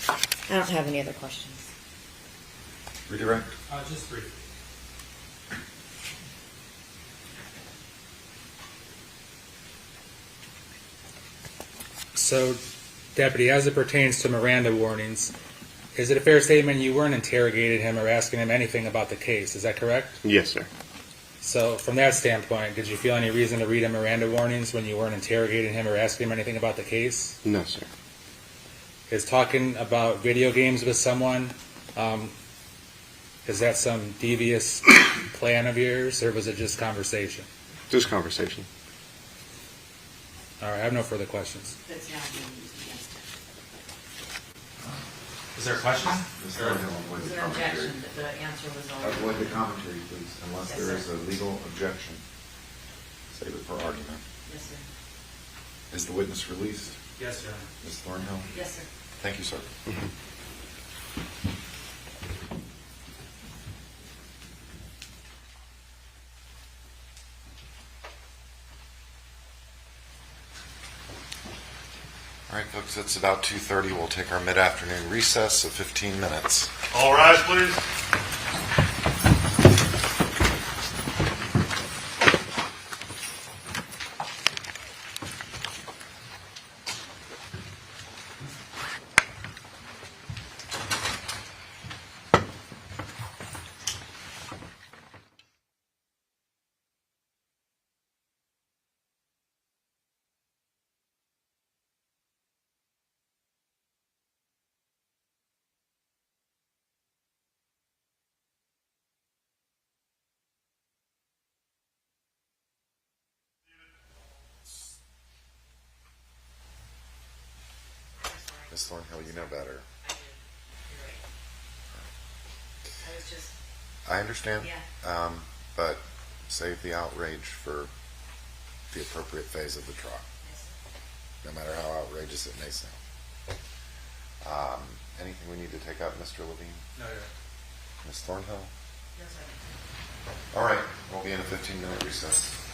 I don't have any other questions. Redirect. Just briefly. So, Deputy, as it pertains to Miranda warnings, is it a fair statement you weren't interrogating him or asking him anything about the case? Is that correct? Yes, sir. So, from that standpoint, did you feel any reason to read him Miranda warnings when you weren't interrogating him or asking him anything about the case? No, sir. Is talking about video games with someone, is that some devious plan of yours, or was it just conversation? Just conversation. All right, I have no further questions. That's not being used against him. Is there a question? Ms. Thornhill, avoid Was the there an commentary. objection that the answer was already? Avoid the commentary, please, unless Yes, there is sir. a legal objection. Save it for argument. Yes, sir. Is the witness released? Yes, Your Honor. Ms. Thornhill? Yes, sir. Thank you, sir. All right, folks, it's about 2:30. We'll take our mid-afternoon recess of 15 minutes. All rise, please. Ms. Thornhill, you know better. I do. You're right. I was just, I understand. Yeah. But save the outrage for the appropriate phase of the trial, no matter how outrageous it may sound. Anything we need to take up, Mr. Levine? No, you're right. Ms. Thornhill? yes, All right, we'll be in a 15-minute recess.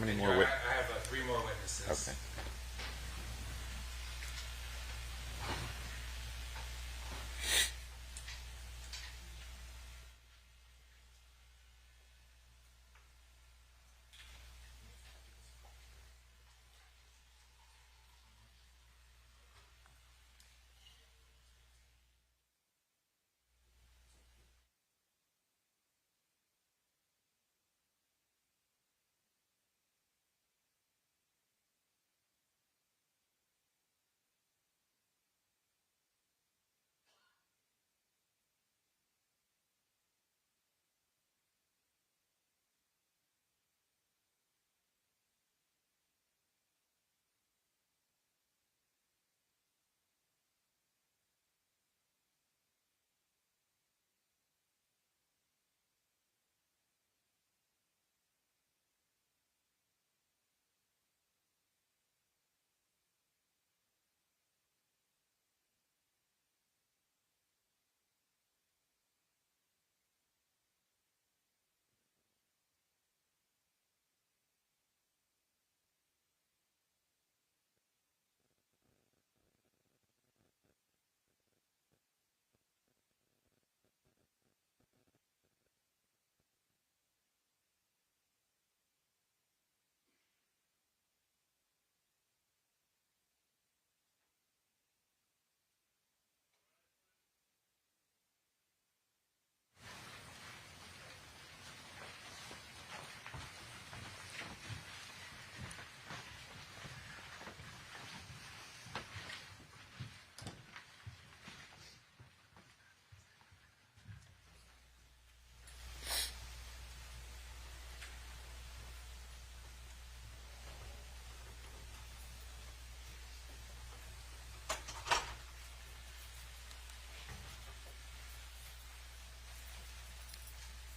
many more Your Honor, wit- I have 3 more witnesses. Okay.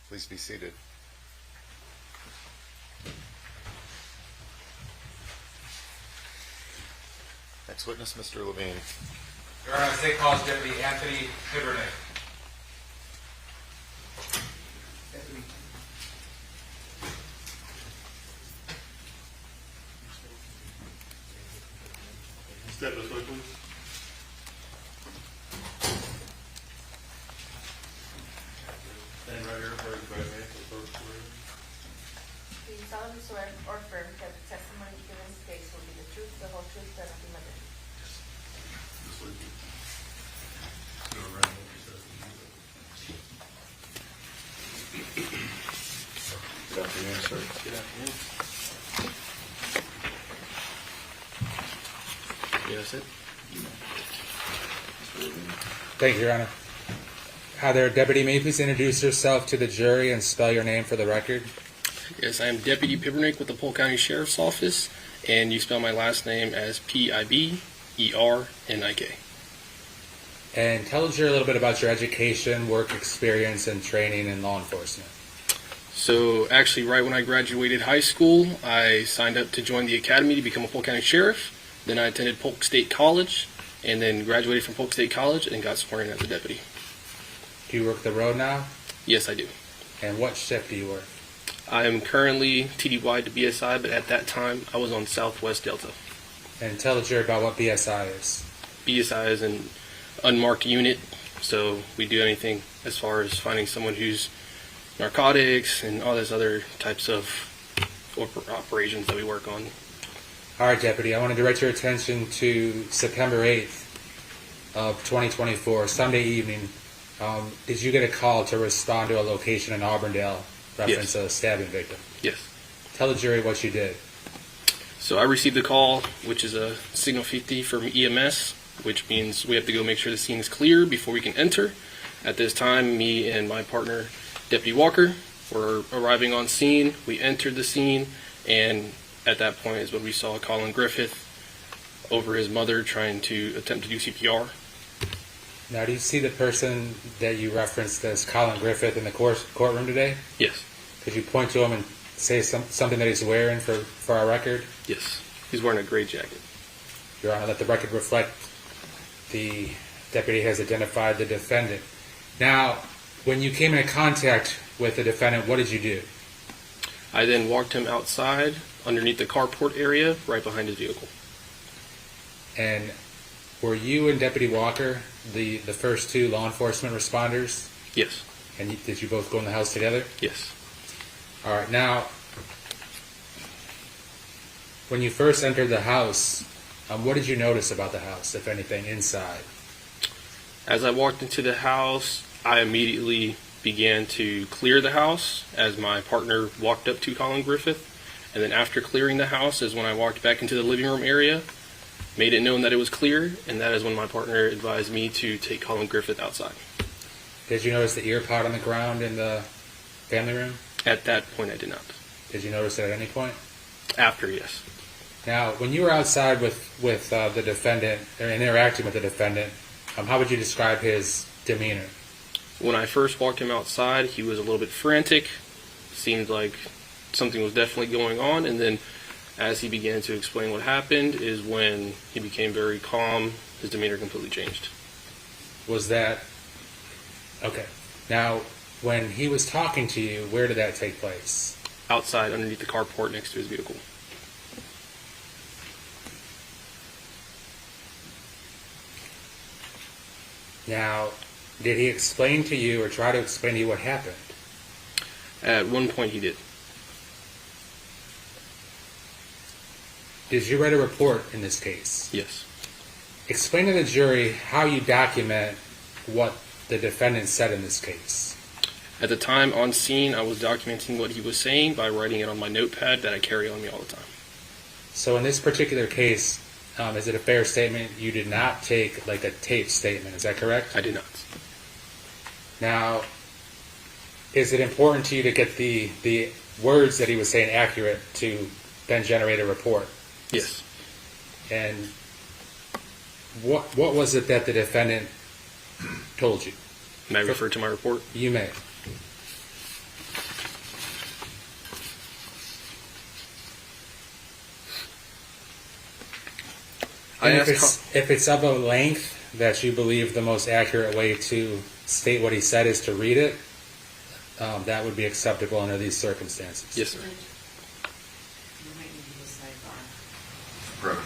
Please be seated. Next witness, Mr. Levine. Your Honor, State College Deputy Anthony Hibernick. Step this way, please. Stand right here, raise your right hand for the first word. Do you solemnly swear or affirm that the testimony you give in this case will be the truth, the whole truth, and nothing but the truth? This way, please. Go around, what you said. Good afternoon, sir. Good afternoon. Yes, it. Thank you, Your Honor. Hi there, Deputy. May you please introduce yourself to the jury and spell your name for the record? Yes, I am Deputy Pibernick with the Polk County Sheriff's Office, and you spell my last name as Pibernick. And tell the jury a little bit about your education, work experience, and training in law enforcement. So actually, right when I graduated high school, I signed up to join the academy to become a Polk County Sheriff. Then I attended Polk State College, and then graduated from Polk State College and got sworn in as a deputy. Do you work the road now? Yes, I do. And what shift do you work? I am currently TDY to BSI, but at that time, I was on Southwest Delta. And tell the jury about what BSI is. BSI is an unmarked unit, so we do anything as far as finding someone who's narcotics and all those other types of operations that we work on. All right, Deputy, I want to direct your attention to September 8th of 2024, Sunday evening. Did you get a call to respond to a location in Auburndale reference Yes. a stabbing victim? Yes. Tell the jury what you did. So I received a call, which is a signal 50 from EMS, which means we have to go make sure the scene is clear before we can enter. At this time, me and my partner, Deputy Walker, were arriving on scene. We entered the scene, and at that point is when we saw Collin Griffith over his mother trying to attempt to do CPR. Now, do you see the person that you referenced as Collin Griffith in the courtroom today? Yes. Could you point to him and say something that he's wearing for our record? Yes. He's wearing a gray jacket. Your Honor, let the record reflect the deputy has identified the defendant. Now, when you came into contact with the defendant, what did you do? I then walked him outside underneath the carport area right behind his vehicle. And were you and Deputy Walker the first two law enforcement responders? Yes. And did you both go in the house together? Yes. All right. Now, when you first entered the house, what did you notice about the house, if anything, inside? As I walked into the house, I immediately began to clear the house as my partner walked up to Collin Griffith. And then after clearing the house is when I walked back into the living room area, made it known that it was clear, and that is when my partner advised me to take Collin Griffith outside. Did you notice the ear pod on the ground in the family room? At that point, I did not. Did you notice it at any point? After, yes. Now, when you were outside with the defendant, or interacting with the defendant, how would you describe his demeanor? When I first walked him outside, he was a little bit frantic. Seemed like something was definitely going on. And then as he began to explain what happened is when he became very calm. His demeanor completely changed. Was that... Okay. Now, when he was talking to you, where did that take place? Outside, underneath the carport next to his vehicle. Now, did he explain to you or try to explain to you what happened? At one point he did. Did you write a report in this case? Yes. Explain to the jury how you document what the defendant said in this case. At the time on scene, I was documenting what he was saying by writing it on my notepad that I carry on me all the time. So in this particular case, is it a fair statement you did not take like a tape statement? Is that correct? I did not. Now, is it important to you to get the words that he was saying accurate to then generate a report? Yes. And what was it that the defendant told you? May I refer to my report? You may. And if it's of a length that you believe the most accurate way to state what he said is to read it, that would be acceptable under these circumstances. Yes, sir. Approach.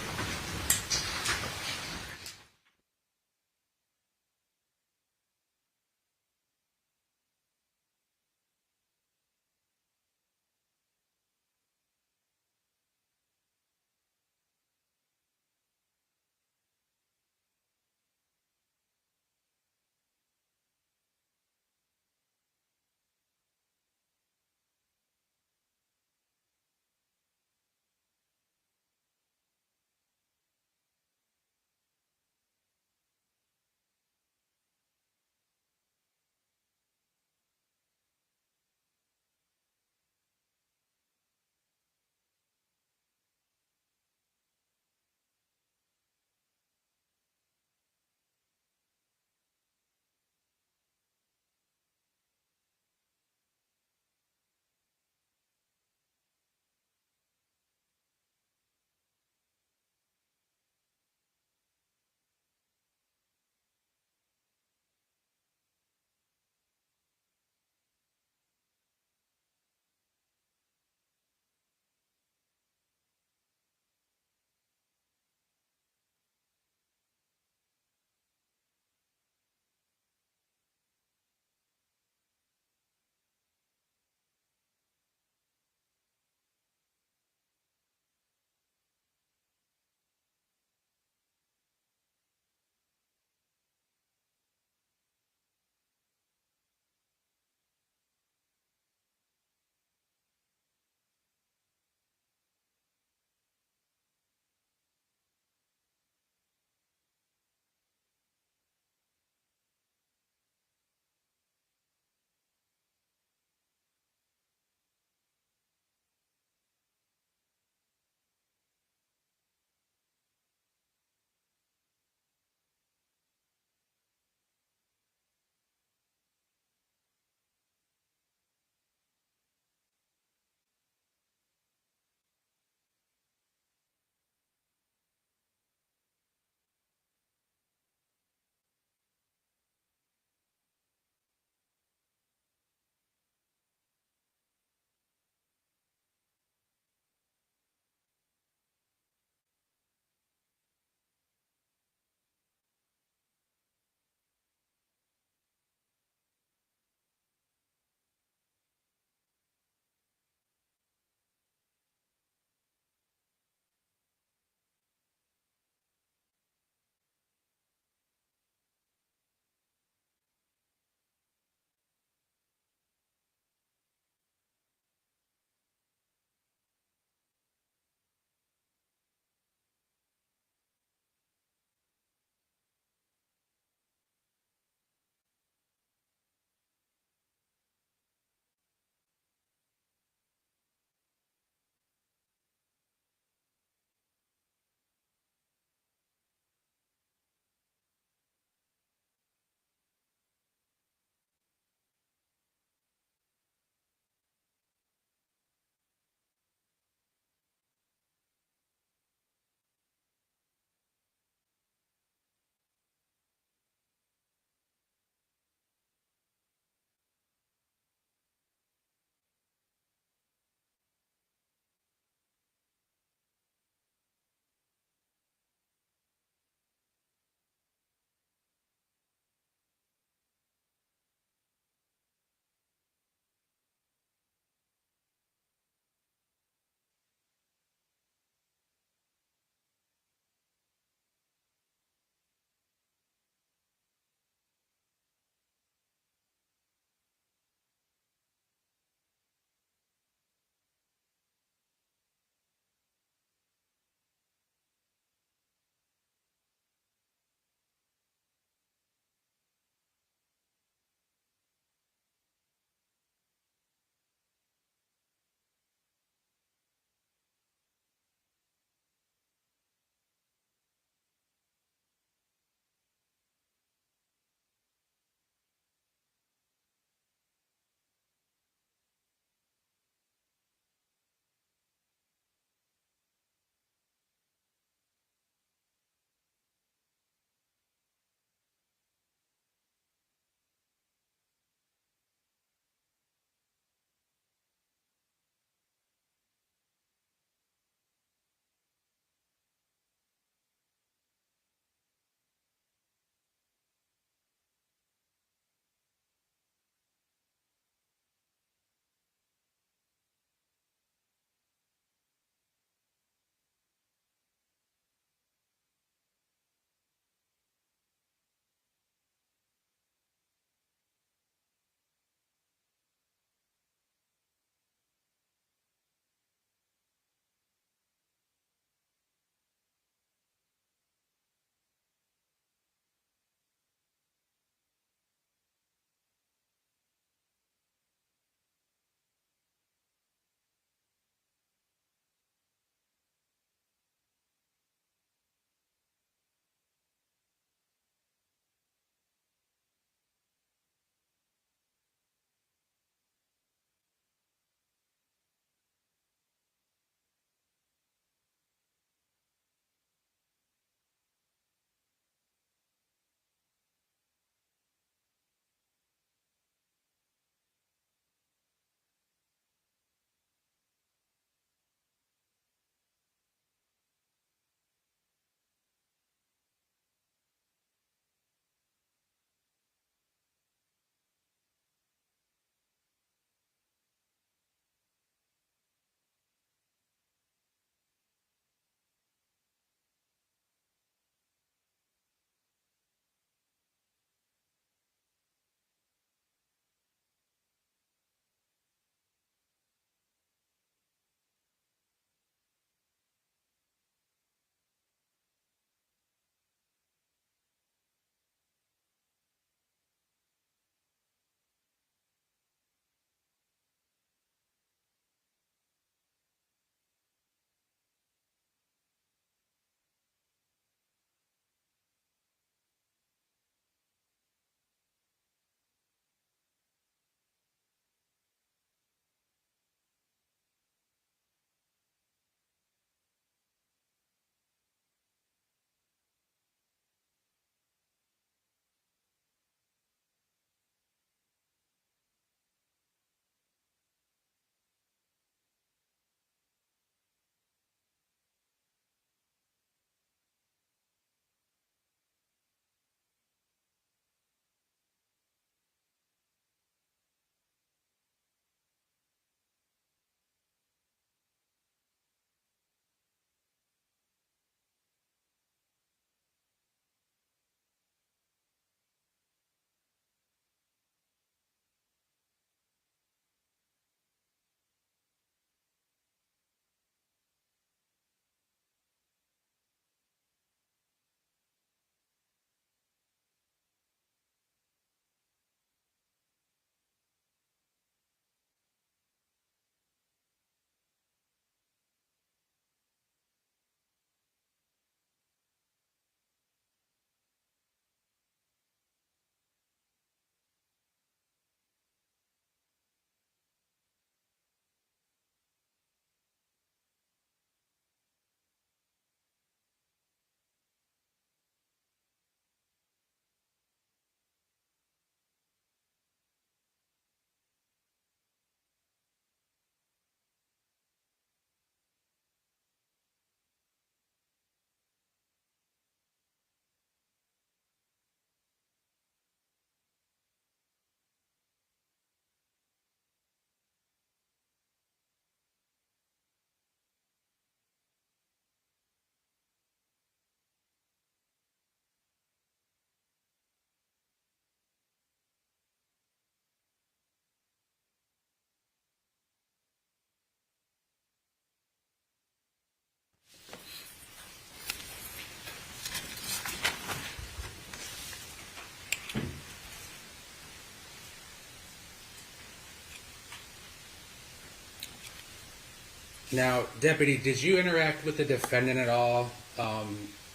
Now, Deputy, did you interact with the defendant at all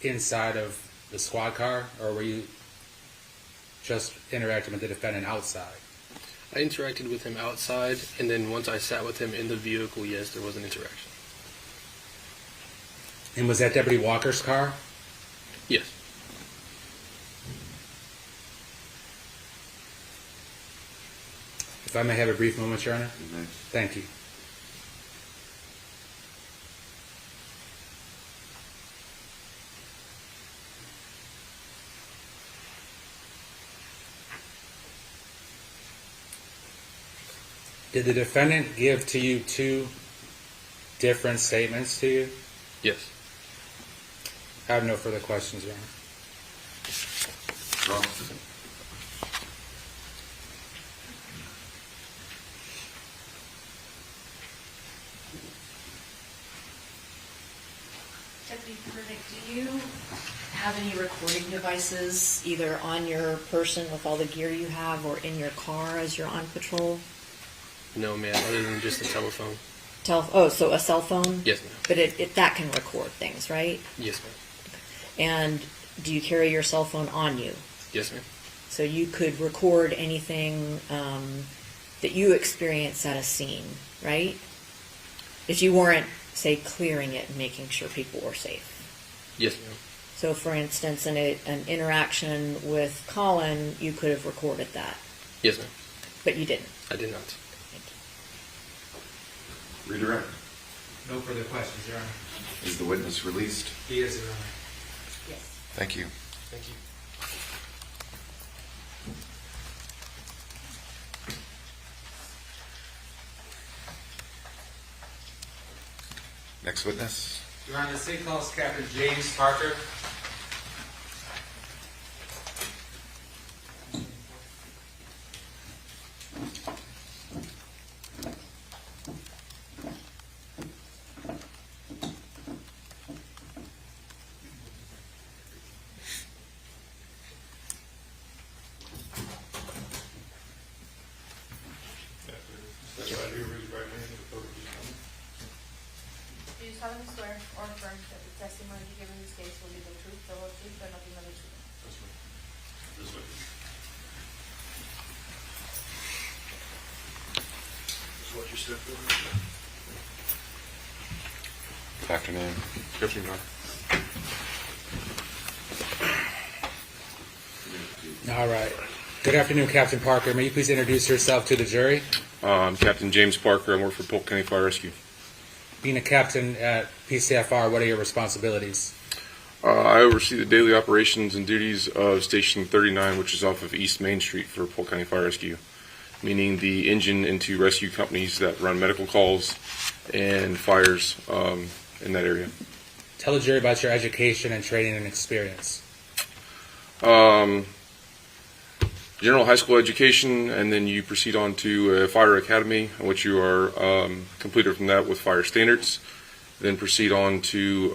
inside of the squad car, or were you just interacting with the defendant outside? I interacted with him outside, and then once I sat with him in the vehicle, yes, there was an interaction. And was that Deputy Walker's car? Yes. If I may have a brief moment, Your Honor. Thank you. Did the defendant give to you two different statements to you? Yes. I have no further questions, Your Honor. Deputy Pernick, do you have any recording devices either on your person with all the gear you have or in your car as you're on patrol? No, ma'am, other than just the telephone. So a cell phone? Yes, ma'am. But that can record things, right? Yes, ma'am. And do you carry your cell phone on you? Yes, ma'am. So you could record anything that you experience at a scene, right? If you weren't, say, clearing it and making sure people were safe. Yes, ma'am. So, for instance, in an interaction with Collin, you could have recorded that. Yes, ma'am. But you didn't. I did not. Redirect. No further questions, Your Honor. Is the witness released? He is, Your Honor. Yes. Thank you. Thank you. Next witness. Your Honor, the state calls Captain James Parker. Step right here, raise your right hand to the podium. Do you solemnly swear or affirm that the testimony you give in this case will be the truth, the whole truth, and nothing but the truth? That's right. This way. Just watch your step over. Good afternoon. Good afternoon, Your Honor. All right. Good afternoon, Captain Parker. May you please introduce yourself to the jury? I'm Captain James Parker. I work for Polk County Fire Rescue. Being a captain at PCFR, what are your responsibilities? I oversee the daily operations and duties of Station 39, which is off of East Main Street for Polk County Fire Rescue, meaning the engine into rescue companies that run medical calls and fires in that area. Tell the jury about your education and training and experience. General high school education, and then you proceed on to a fire academy, in which you are completed from that with fire standards. Then proceed on to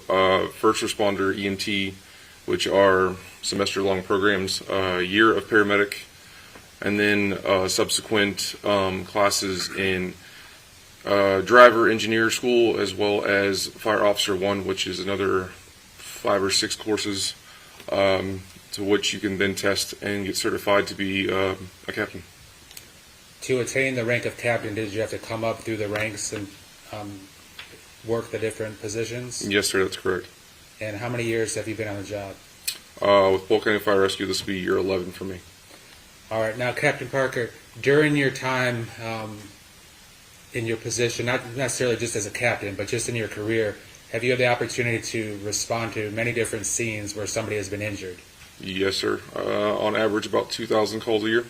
first responder EMT, which are semester-long programs, a year of paramedic, and then subsequent classes in driver engineer school, as well as fire officer 1, which is another 5 or 6 courses to which you can then test and get certified to be a captain. To attain the rank of captain, did you have to come up through the ranks and work the different positions? Yes, sir, that's correct. And how many years have you been on the job? With Polk County Fire Rescue, this will be year 11 for me. All right. Now, Captain Parker, during your time in your position, not necessarily just as a captain, but just in your career, have you had the opportunity to respond to many different scenes where somebody has been injured? Yes, sir. On average, about 2,000 calls a year.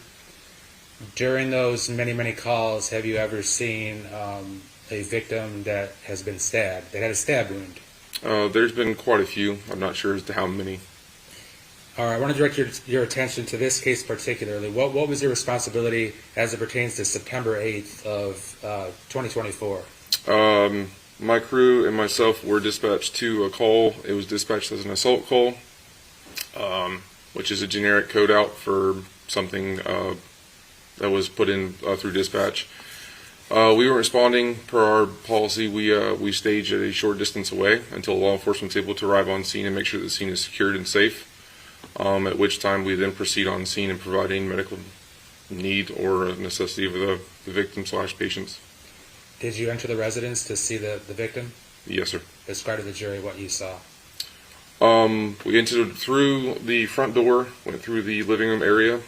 During those many, many calls, have you ever seen a victim that has been stabbed, that had a stab wound? There's been quite a few. I'm not sure as to how many. All right. I want to direct your attention to this case particularly. What was your responsibility as it pertains to September 8th of 2024? My crew and myself were dispatched to a call. It was dispatched as an assault call, which is a generic code out for something that was put in through dispatch. We were responding per our policy. We staged at a short distance away until law enforcement's able to arrive on scene and make sure the scene is secured and safe. At which time we then proceed on scene and provide any medical need or necessity of the victim/patients. Did you enter the residence to see the victim? Yes, sir. Describe to the jury what you saw. We entered through the front door, went through the living room area,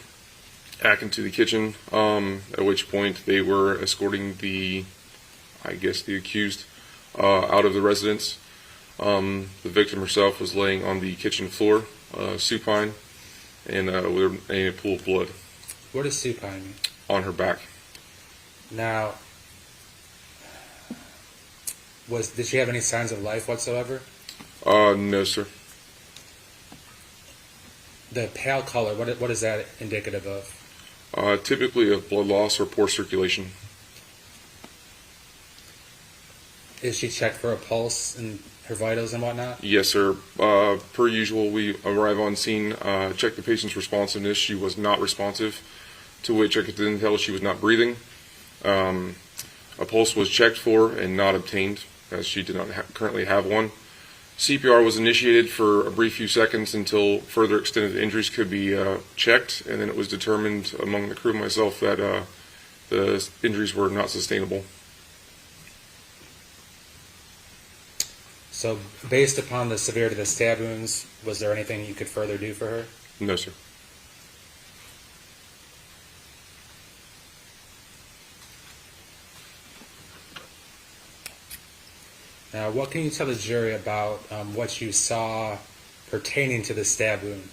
back into the kitchen, at which point they were escorting the accused out of the residence. The victim herself was laying on the kitchen floor, supine, and with a pool of blood. What does supine mean? On her back. Now, did she have any signs of life whatsoever? No, sir. The pale color, what is that indicative of? Typically of blood loss or poor circulation. Is she checked for a pulse and her vitals and whatnot? Yes, sir. Per usual, we arrive on scene, check the patient's responsiveness. She was not responsive, to which I could then tell she was not breathing. A pulse was checked for and not obtained, as she did not currently have one. CPR was initiated for a brief few seconds until further extent of the injuries could be checked, and then it was determined among the crew and myself that the injuries were not sustainable. So, based upon the severity of the stab wounds, was there anything you could further do for her? No, sir. Now, what can you tell the jury about what you saw pertaining to the stab wound?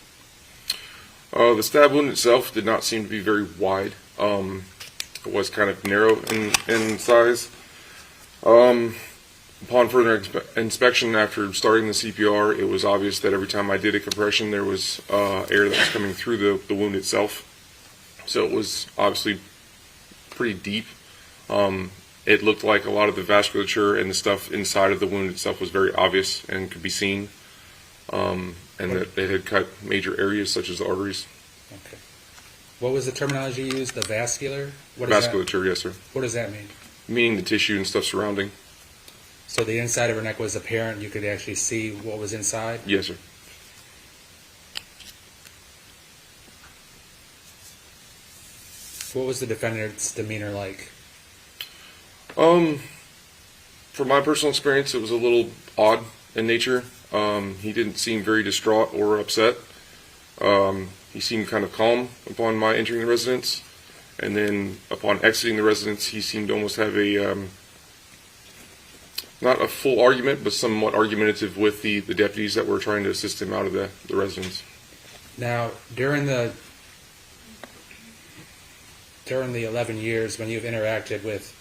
The stab wound itself did not seem to be very wide. It was kind of narrow in size. Upon further inspection after starting the CPR, it was obvious that every time I did a compression, there was air that was coming through the wound itself. So it was obviously pretty deep. It looked like a lot of the vasculature and the stuff inside of the wound itself was very obvious and could be seen, and that it had cut major areas such as the arteries. Okay. What was the terminology you used? The vascular? Vasculature, yes, sir. What does that mean? Meaning the tissue and stuff surrounding. So the inside of her neck was apparent. You could actually see what was inside? Yes, sir. What was the defendant's demeanor like? From my personal experience, it was a little odd in nature. He didn't seem very distraught or upset. He seemed kind of calm upon my entering the residence, and then upon exiting the residence, he seemed to almost have a not a full argument, but somewhat argumentative with the deputies that were trying to assist him out of the residence. Now, during the 11 years when you've interacted with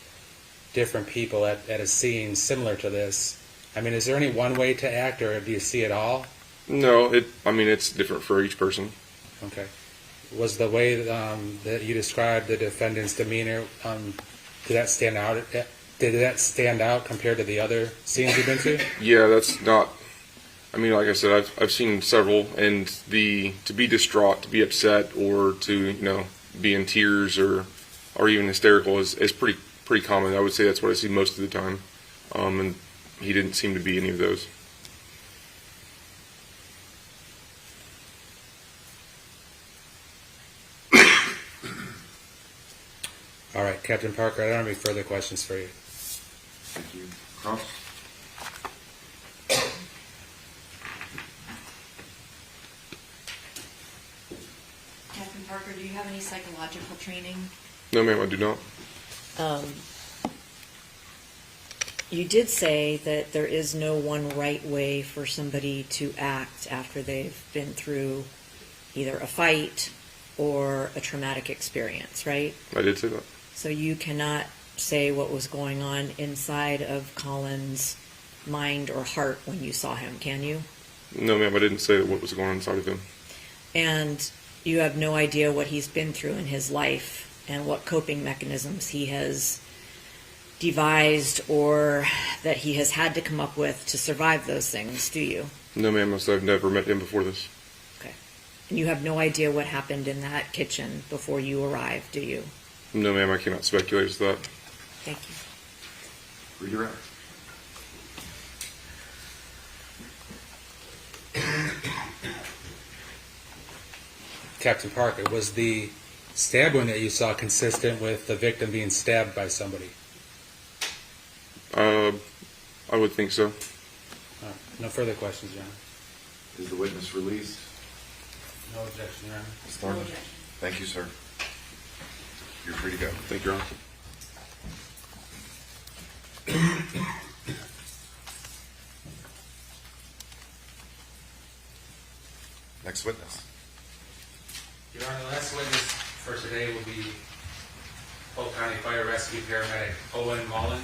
different people at a scene similar to this, I mean, is there any one way to act, or do you see it all? No, it's different for each person. Okay. Was the way that you described the defendant's demeanor, did that stand out? Did that stand out compared to the other scenes you've been to? Yeah, that's not. I mean, like I said, I've seen several, and to be distraught, to be upset, or to be in tears or even hysterical is pretty common. I would say that's what I see most of the time, and he didn't seem to be any of those. All right, Captain Parker, I don't have any further questions for you. Thank you. Cross? Captain Parker, do you have any psychological training? No, ma'am, I do not. You did say that there is no one right way for somebody to act after they've been through either a fight or a traumatic experience, right? I did say that. So you cannot say what was going on inside of Collin's mind or heart when you saw him, can you? No, ma'am, I didn't say what was going on inside of him. And you have no idea what he's been through in his life and what coping mechanisms he has devised or that he has had to come up with to survive those things, do you? No, ma'am, I've never met him before this. Okay. And you have no idea what happened in that kitchen before you arrived, do you? No, ma'am, I cannot speculate as to that. Thank you. Redirect. Captain Parker, was the stab wound that you saw consistent with the victim being stabbed by somebody? I would think so. No further questions, Your Honor. Is the witness released? No objection, Your Honor. Ms. Thornton? Thank you, sir. You're free to go. Thank you, Your Honor. Next witness. Your Honor, the last witness for today will be Polk County Fire Rescue Paramedic Owen Mullen.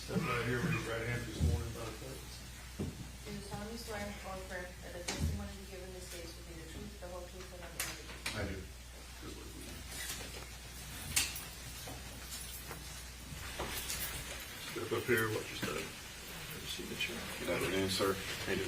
Step right here, raise your right hand, please, morning about that. Do you solemnly swear or affirm that the testimony you give in this case will be the truth, the whole truth, and nothing but the truth? I do. Step up here, watch your step. Have a signature. Good afternoon, sir. I do.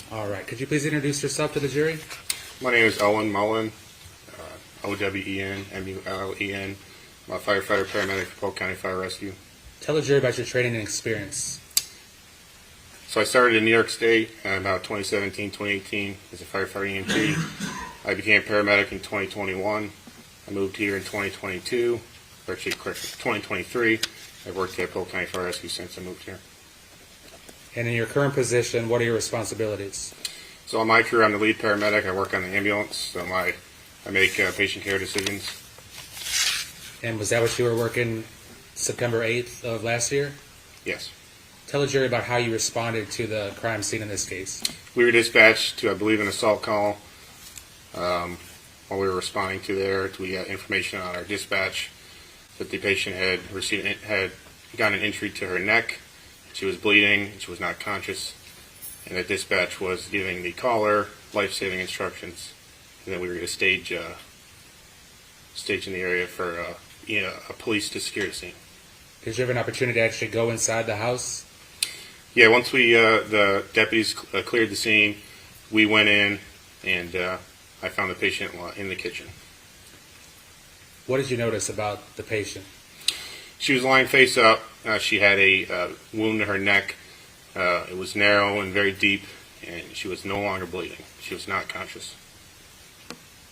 All right. Could you please introduce yourself to the jury? My name is Owen Mullen, Owen, Mullen. I'm a firefighter paramedic for Polk County Fire Rescue. Tell the jury about your training and experience. So I started in New York State about 2017, 2018 as a firefighter EMT. I became a paramedic in 2021. I moved here in 2022, or actually 2023. I've worked at Polk County Fire Rescue since I moved here. And in your current position, what are your responsibilities? So on my career, I'm the lead paramedic. I work on the ambulance, so I make patient care decisions. And was that what you were working September 8th of last year? Yes. Tell the jury about how you responded to the crime scene in this case. We were dispatched to, I believe, an assault call. While we were responding to there, we got information on our dispatch that the patient had gotten an injury to her neck. She was bleeding, and she was not conscious, and the dispatch was giving the caller life-saving instructions, and then we were going to stage in the area for a police to secure the scene. Did you have an opportunity to actually go inside the house? Yeah, once the deputies cleared the scene, we went in, and I found the patient in the kitchen. What did you notice about the patient? She was lying face up. She had a wound to her neck. It was narrow and very deep, and she was no longer bleeding. She was not conscious.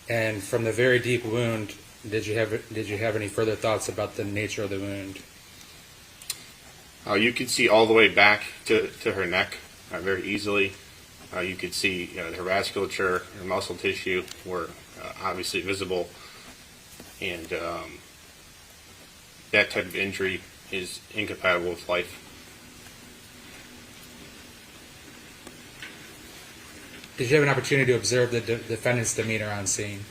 And from the very deep wound, did you have any further thoughts about the nature of the wound? You could see all the way back to her neck very easily. You could see her vasculature, her muscle tissue were obviously visible, and that type of injury is incompatible with life. Did you have an opportunity to observe the defendant's demeanor on scene?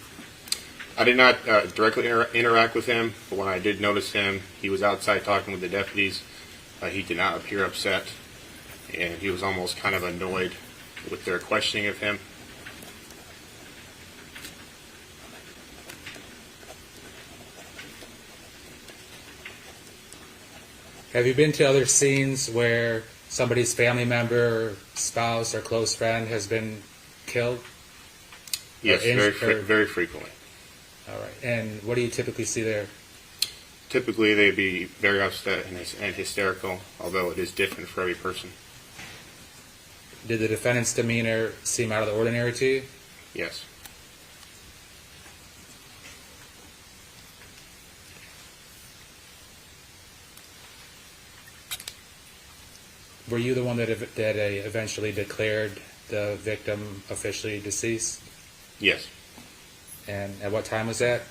I did not directly interact with him, but when I did notice him, he was outside talking with the deputies. He did not appear upset, and he was almost kind of annoyed with their questioning of him. Have you been to other scenes where somebody's family member, or spouse, or close friend has been killed? Yes, very frequently. All right. And what do you typically see there? Typically, they'd be very upset and hysterical, although it is different for every person. Did the defendant's demeanor seem out of the ordinary to you? Yes. Were you the one that eventually declared the victim officially deceased? Yes. And at what time was that?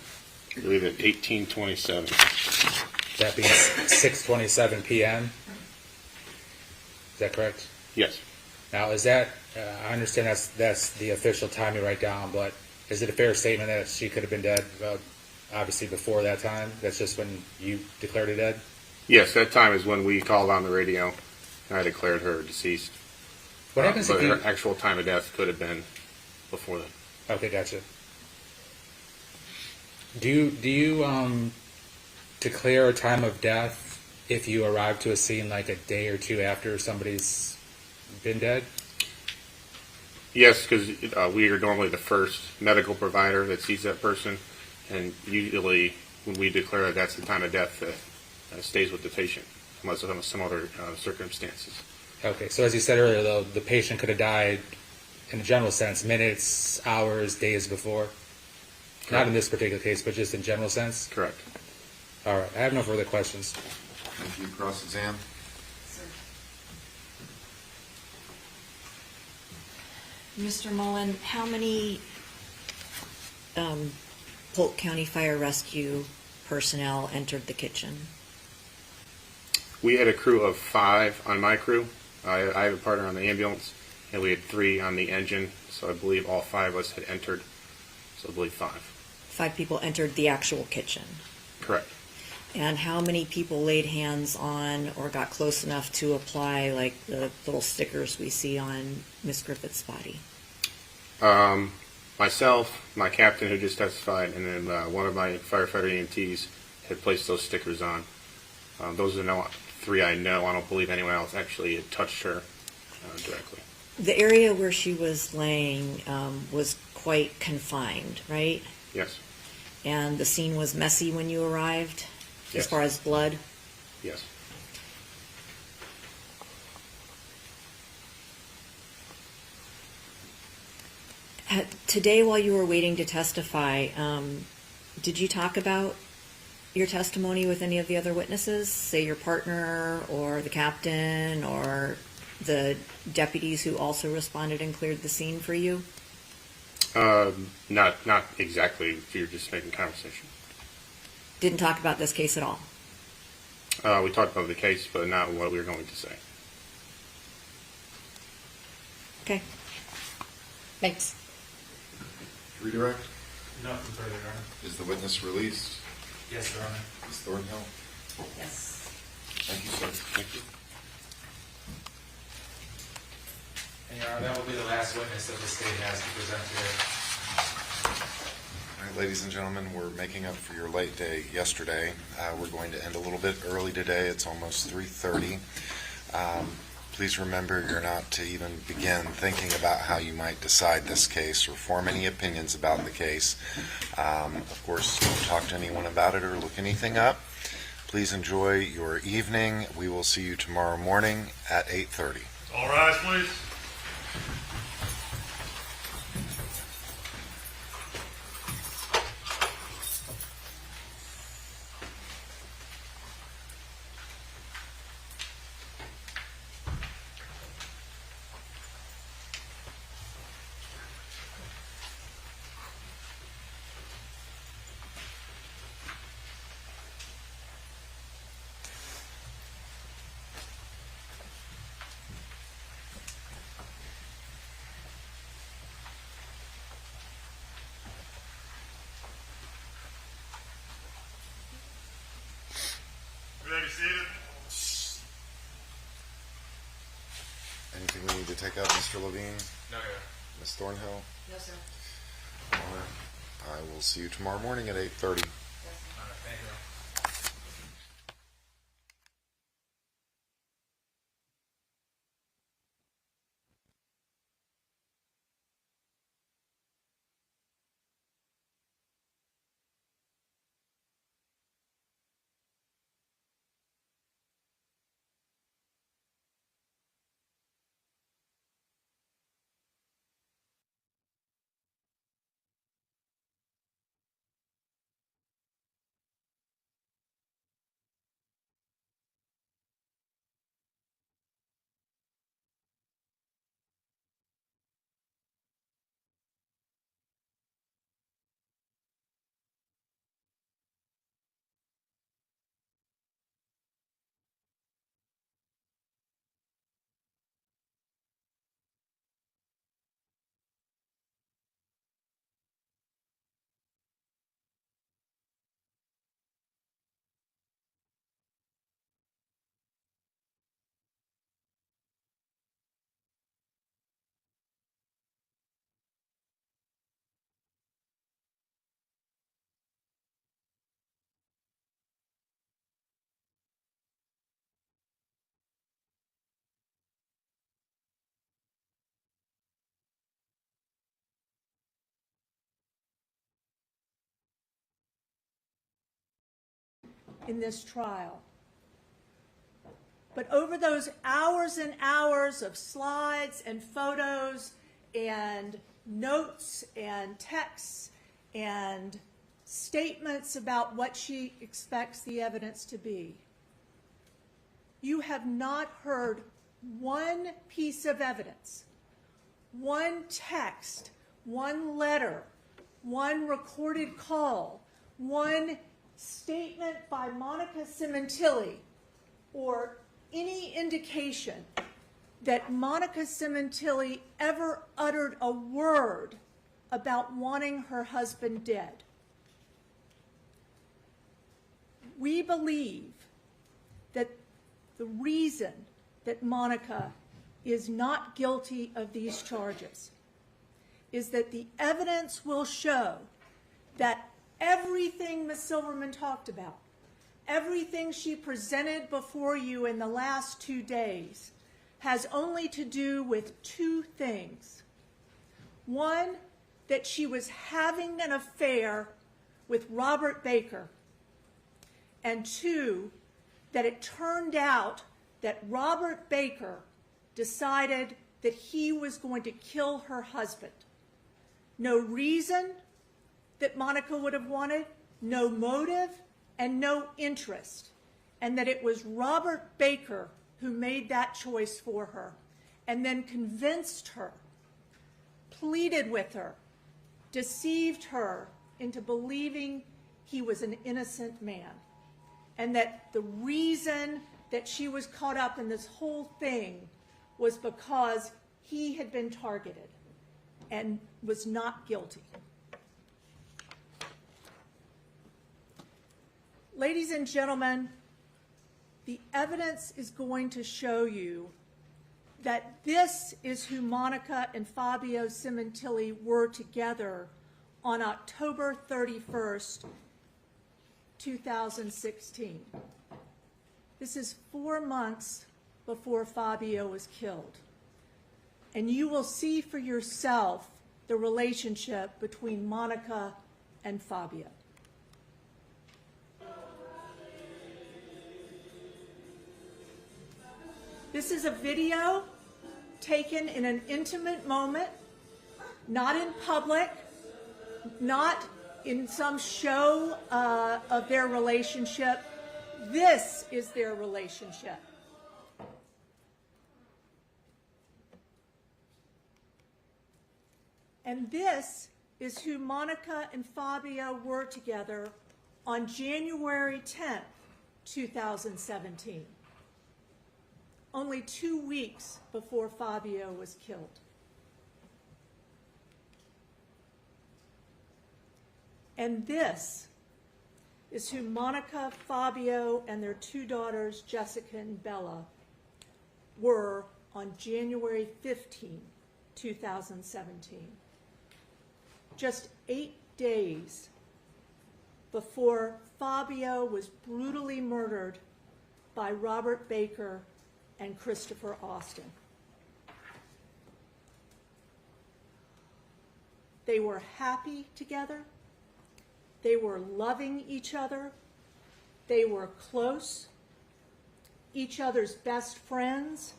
I believe at 18:27. That being 6:27 p.m. Is that correct? Yes. Now, is that? I understand that's the official time you write down, but is it a fair statement that she could have been dead about obviously before that time? That's just when you declared her dead? Yes, that time is when we called on the radio, and I declared her deceased. What happens but if you... her actual time of death could have been before that. Okay, gotcha. Do you declare a time of death if you arrive to a scene like a day or two after somebody's been dead? Yes, because we are normally the first medical provider that sees that person, and usually when we declare that, that's the time of death that stays with the patient, unless there's some other circumstances. Okay, so as you said earlier, though, the patient could have died, in a general sense, minutes, hours, days before? Correct. Not in this particular case, but just in general sense? Correct. All right, I have no further questions. Thank you. Cross-exam. Mr. Mullen, how many Polk County Fire Rescue personnel entered the kitchen? We had a crew of 5 on my crew. I have a partner on the ambulance, and we had 3 on the engine, so I believe all 5 of us had entered, so I believe 5. 5 people entered the actual kitchen. Correct. And how many people laid hands on or got close enough to apply, like the little stickers we see on Miss Griffith's body? Myself, my captain who just testified, and then one of my firefighter EMTs had placed those stickers on. Those are the 3 I know. I don't believe anyone else actually had touched her directly. The area where she was laying was quite confined, right? Yes. And the scene was messy when you arrived, Yes. as far as blood? Yes. Today, while you were waiting to testify, did you talk about your testimony with any of the other witnesses, say your partner or the captain or the deputies who also responded and cleared the scene for you? Not exactly. You're just making conversation. Didn't talk about this case at all? We talked about the case, but not what we were going to say. Okay. Thanks. Redirect. Nothing further, Your Honor. Is the witness released? Yes, Your Honor. Ms. Thornhill? Yes. Thank you, sir. Thank you. And Your Honor, that will be the last witness that the state has to present today. All right, ladies and gentlemen, we're making up for your late day yesterday. We're going to end a little bit early today. It's almost 3:30. Please remember you're not to even begin thinking about how you might decide this case or form any opinions about the case. Of course, don't talk to anyone about it or look anything up. Please enjoy your evening. We will see you tomorrow morning at 8:30. All rise, please. You may be seated. Anything we need to take up, Mr. Levine? No, Your Honor. Ms. Thornhill? No, sir. All right. I will see you tomorrow morning at 8:30. in this trial. But over those hours and hours of slides and photos and notes and texts and statements about what she expects the evidence to be, you have not heard one piece of evidence, one text, one letter, one recorded call, one statement by Monica Simontilli, or any indication that Monica Simontilli ever uttered a word about wanting her husband dead. We believe that the reason that Monica is not guilty of these charges is that the evidence will show that everything Ms. Silverman talked about, everything she presented before you in the last 2 days, has only to do with two things. One, that she was having an affair with Robert Baker, and two, that it turned out that Robert Baker decided that he was going to kill her husband. No reason that Monica would have wanted, no motive, and no interest, and that it was Robert Baker who made that choice for her, and then convinced her, pleaded with her, deceived her into believing he was an innocent man, and that the reason that she was caught up in this whole thing was because he had been targeted and was not guilty. Ladies and gentlemen, the evidence is going to show you that this is who Monica and Fabio Simontilli were together on October 31st, 2016. This is 4 months before Fabio was killed. And you will see for yourself the relationship between Monica and Fabio. This is a video taken in an intimate moment, not in public, not in some show of their relationship. This is their relationship. And this is who Monica and Fabio were together on January 10th, 2017. Only 2 weeks before Fabio was killed. And this is who Monica, Fabio, and their 2 daughters, Jessica and Bella, were on January 15, 2017. Just 8 days before Fabio was brutally murdered by Robert Baker and Christopher Austin. They were happy together. They were loving each other. They were close, each other's best friends,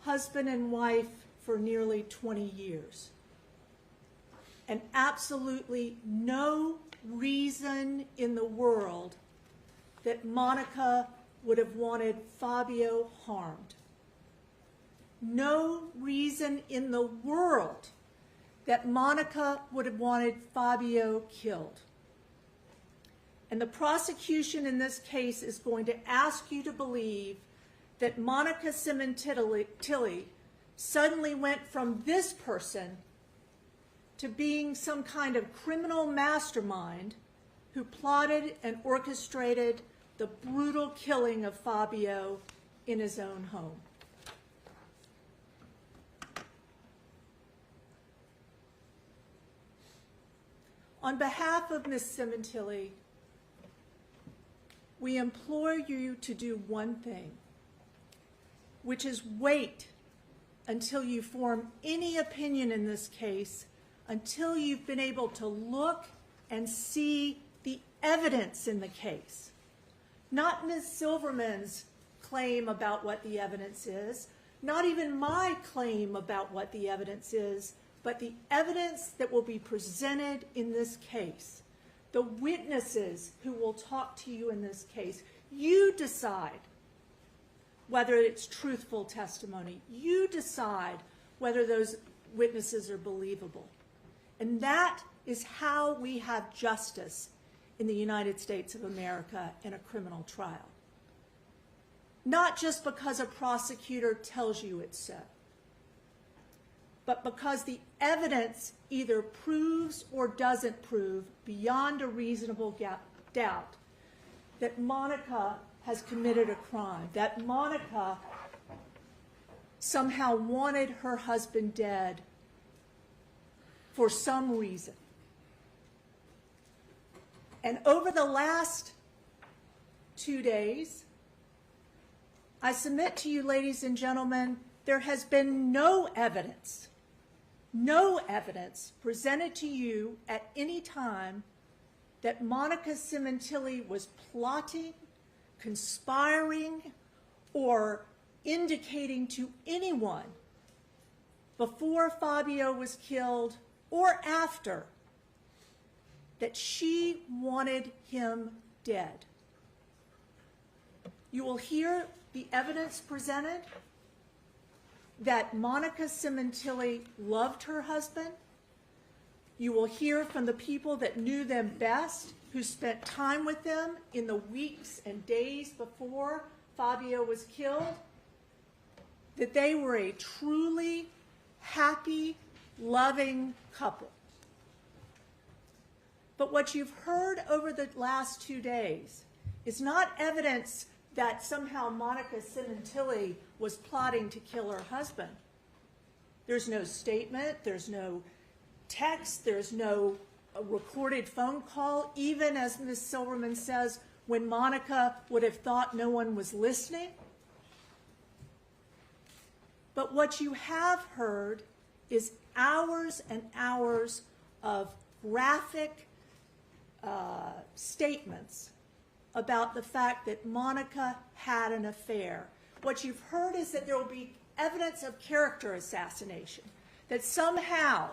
husband and wife for nearly 20 years. And absolutely no reason in the world that Monica would have wanted Fabio harmed. No reason in the world that Monica would have wanted Fabio killed. And the prosecution in this case is going to ask you to believe that Monica Simontilli suddenly went from this person to being some kind of criminal mastermind who plotted and orchestrated the brutal killing of Fabio in his own home. On behalf of Ms. Simontilli, we implore you to do one thing, which is wait until you form any opinion in this case, until you've been able to look and see the evidence in the case. Not Ms. Silverman's claim about what the evidence is, not even my claim about what the evidence is, but the evidence that will be presented in this case. The witnesses who will talk to you in this case. You decide whether it's truthful testimony. You decide whether those witnesses are believable. And that is how we have justice in the United States of America in a criminal trial. Not just because a prosecutor tells you it's so, but because the evidence either proves or doesn't prove beyond a reasonable doubt that Monica has committed a crime, that Monica somehow wanted her husband dead for some reason. And over the last 2 days, I submit to you, ladies and gentlemen, there has been no evidence presented to you at any time that Monica Simontilli was plotting, conspiring, or indicating to anyone before Fabio was killed or after that she wanted him dead. You will hear the evidence presented that Monica Simontilli loved her husband. You will hear from the people that knew them best, who spent time with them in the weeks and days before Fabio was killed, that they were a truly happy, loving couple. But what you've heard over the last 2 days is not evidence that somehow Monica Simontilli was plotting to kill her husband. There's no statement, there's no text, there's no recorded phone call, even as Ms. Silverman says, when Monica would have thought no one was listening. But what you have heard is hours and hours of graphic statements about the fact that Monica had an affair. What you've heard is that there will be evidence of character assassination, that somehow,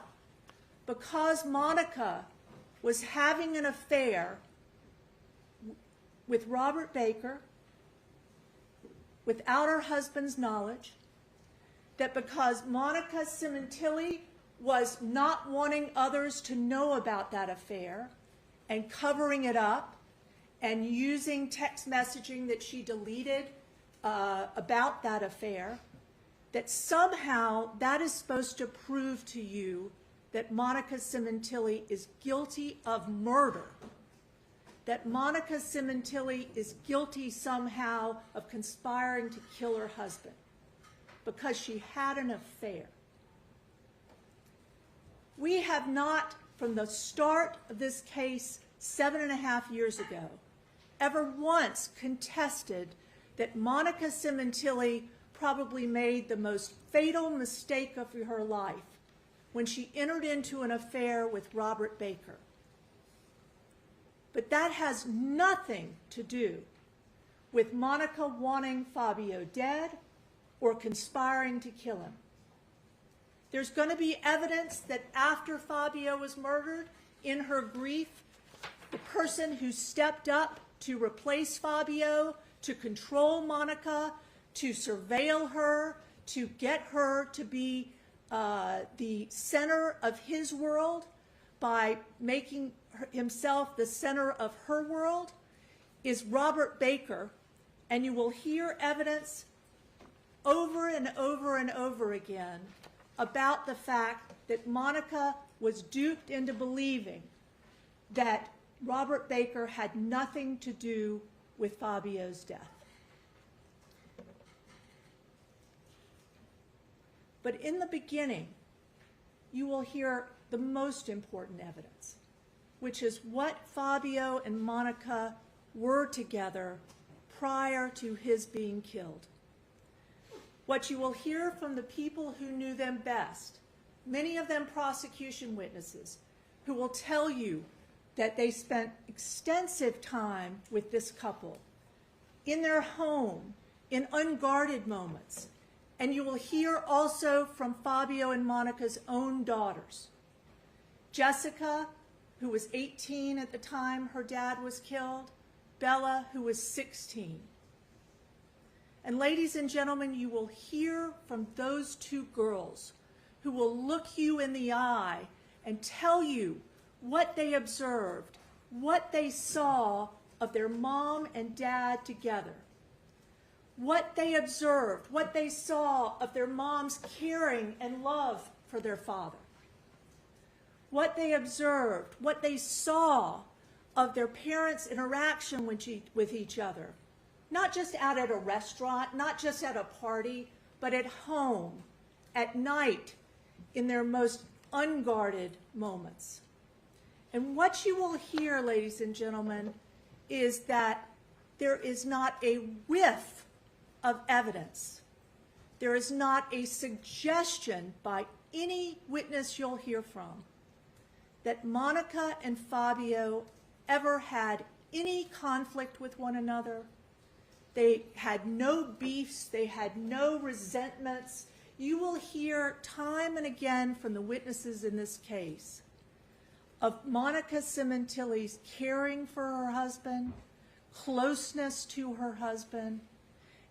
because Monica was having an affair with Robert Baker without her husband's knowledge, that because Monica Simontilli was not wanting others to know about that affair and covering it up and using text messaging that she deleted about that affair, that somehow that is supposed to prove to you that Monica Simontilli is guilty of murder, that Monica Simontilli is guilty somehow of conspiring to kill her husband because she had an affair. We have not, from the start of this case 7.5 years ago, ever once contested that Monica Simontilli probably made the most fatal mistake of her life when she entered into an affair with Robert Baker. But that has nothing to do with Monica wanting Fabio dead or conspiring to kill him. There's going to be evidence that after Fabio was murdered, in her grief, the person who stepped up to replace Fabio, to control Monica, to surveil her, to get her to be the center of his world by making himself the center of her world, is Robert Baker. And you will hear evidence over and over and over again about the fact that Monica was duped into believing that Robert Baker had nothing to do with Fabio's death. But in the beginning, you will hear the most important evidence, which is what Fabio and Monica were together prior to his being killed. What you will hear from the people who knew them best, many of them prosecution witnesses, who will tell you that they spent extensive time with this couple, in their home, in unguarded moments. And you will hear also from Fabio and Monica's own daughters. Jessica, who was 18 at the time her dad was killed, Bella, who was 16. And ladies and gentlemen, you will hear from those two girls who will look you in the eye and tell you what they observed, what they saw of their mom and dad together, what they observed, what they saw of their mom's caring and love for their father, what they observed, what they saw of their parents' interaction with each other, not just out at a restaurant, not just at a party, but at home, at night, in their most unguarded moments. And what you will hear, ladies and gentlemen, is that there is not a whiff of evidence. There is not a suggestion by any witness you'll hear from that Monica and Fabio ever had any conflict with one another. They had no beefs. They had no resentments. You will hear time and again from the witnesses in this case of Monica Simontilli's caring for her husband, closeness to her husband,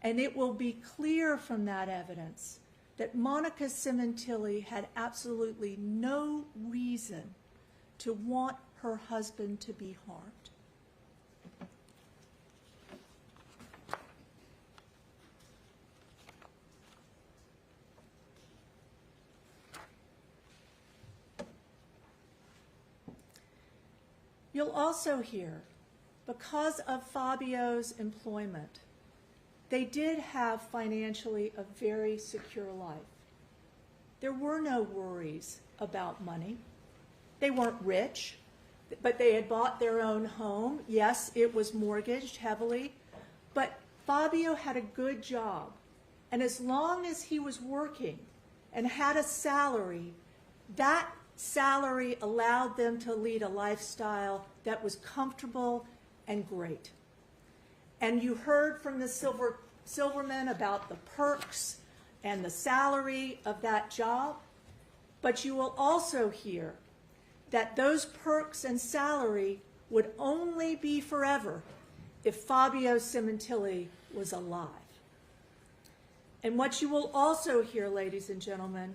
and it will be clear from that evidence that Monica Simontilli had absolutely no reason to want her husband to be harmed. You'll also hear, because of Fabio's employment, they did have financially a very secure life. There were no worries about money. They weren't rich, but they had bought their own home. Yes, it was mortgaged heavily, but Fabio had a good job. And as long as he was working and had a salary, that salary allowed them to lead a lifestyle that was comfortable and great. And you heard from the Silverman about the perks and the salary of that job, but you will also hear that those perks and salary would only be forever if Fabio Simontilli was alive. And what you will also hear, ladies and gentlemen,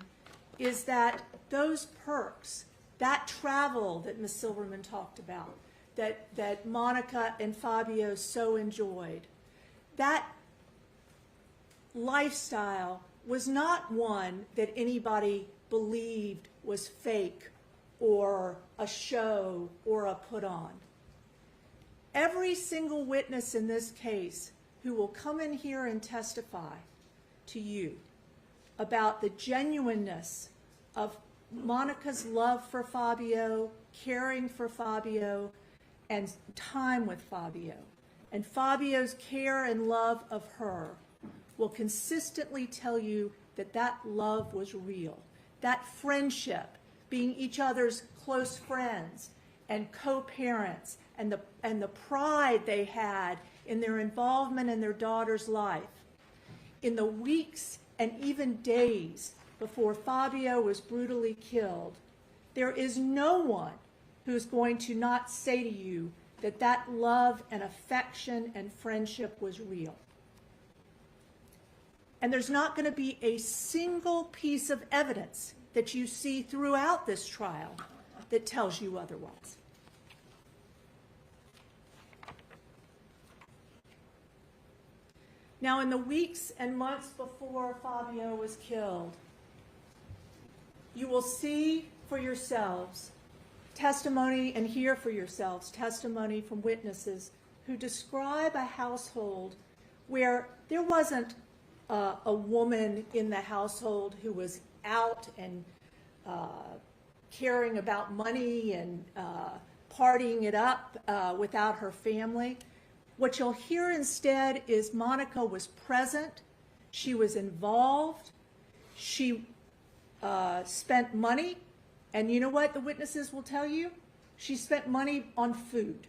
is that those perks, that travel that Ms. Silverman talked about, that Monica and Fabio so enjoyed, that lifestyle was not one that anybody believed was fake or a show or a put on. Every single witness in this case who will come in here and testify to you about the genuineness of Monica's love for Fabio, caring for Fabio, and time with Fabio, and Fabio's care and love of her, will consistently tell you that that love was real. That friendship, being each other's close friends and co-parents, and the pride they had in their involvement in their daughter's life. In the weeks and even days before Fabio was brutally killed, there is no one who's going to not say to you that that love and affection and friendship was real. And there's not going to be a single piece of evidence that you see throughout this trial that tells you otherwise. Now, in the weeks and months before Fabio was killed, you will see for yourselves testimony and hear for yourselves testimony from witnesses who describe a household where there wasn't a woman in the household who was out and caring about money and partying it up without her family. What you'll hear instead is Monica was present, she was involved, she spent money, and you know what the witnesses will tell you? She spent money on food.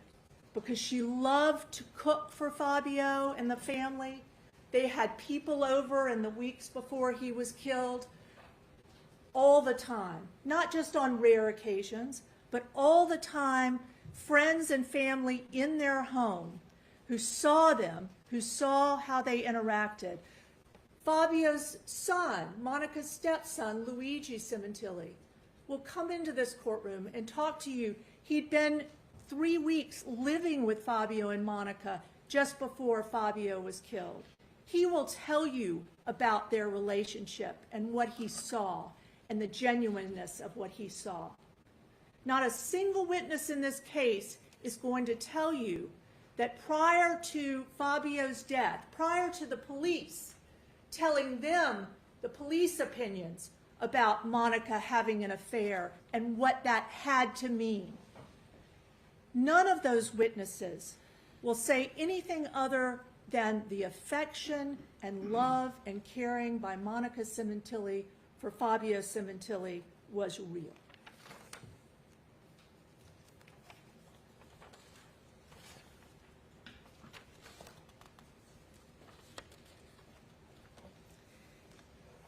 because she loved to cook for Fabio and the family. They had people over in the weeks before he was killed all the time, not just on rare occasions, but all the time, friends and family in their home who saw them, who saw how they interacted. Fabio's son, Monica's stepson, Luigi Cementilli, will come into this courtroom and talk to you. He'd been 3 weeks living with Fabio and Monica just before Fabio was killed. He will tell you about their relationship and what he saw and the genuineness of what he saw. Not a single witness in this case is going to tell you that prior to Fabio's death, prior to the police telling them the police opinions about Monica having an affair and what that had to mean, none of those witnesses will say anything other than the affection and love and caring by Monica Cementilli for Fabio Cementilli was real.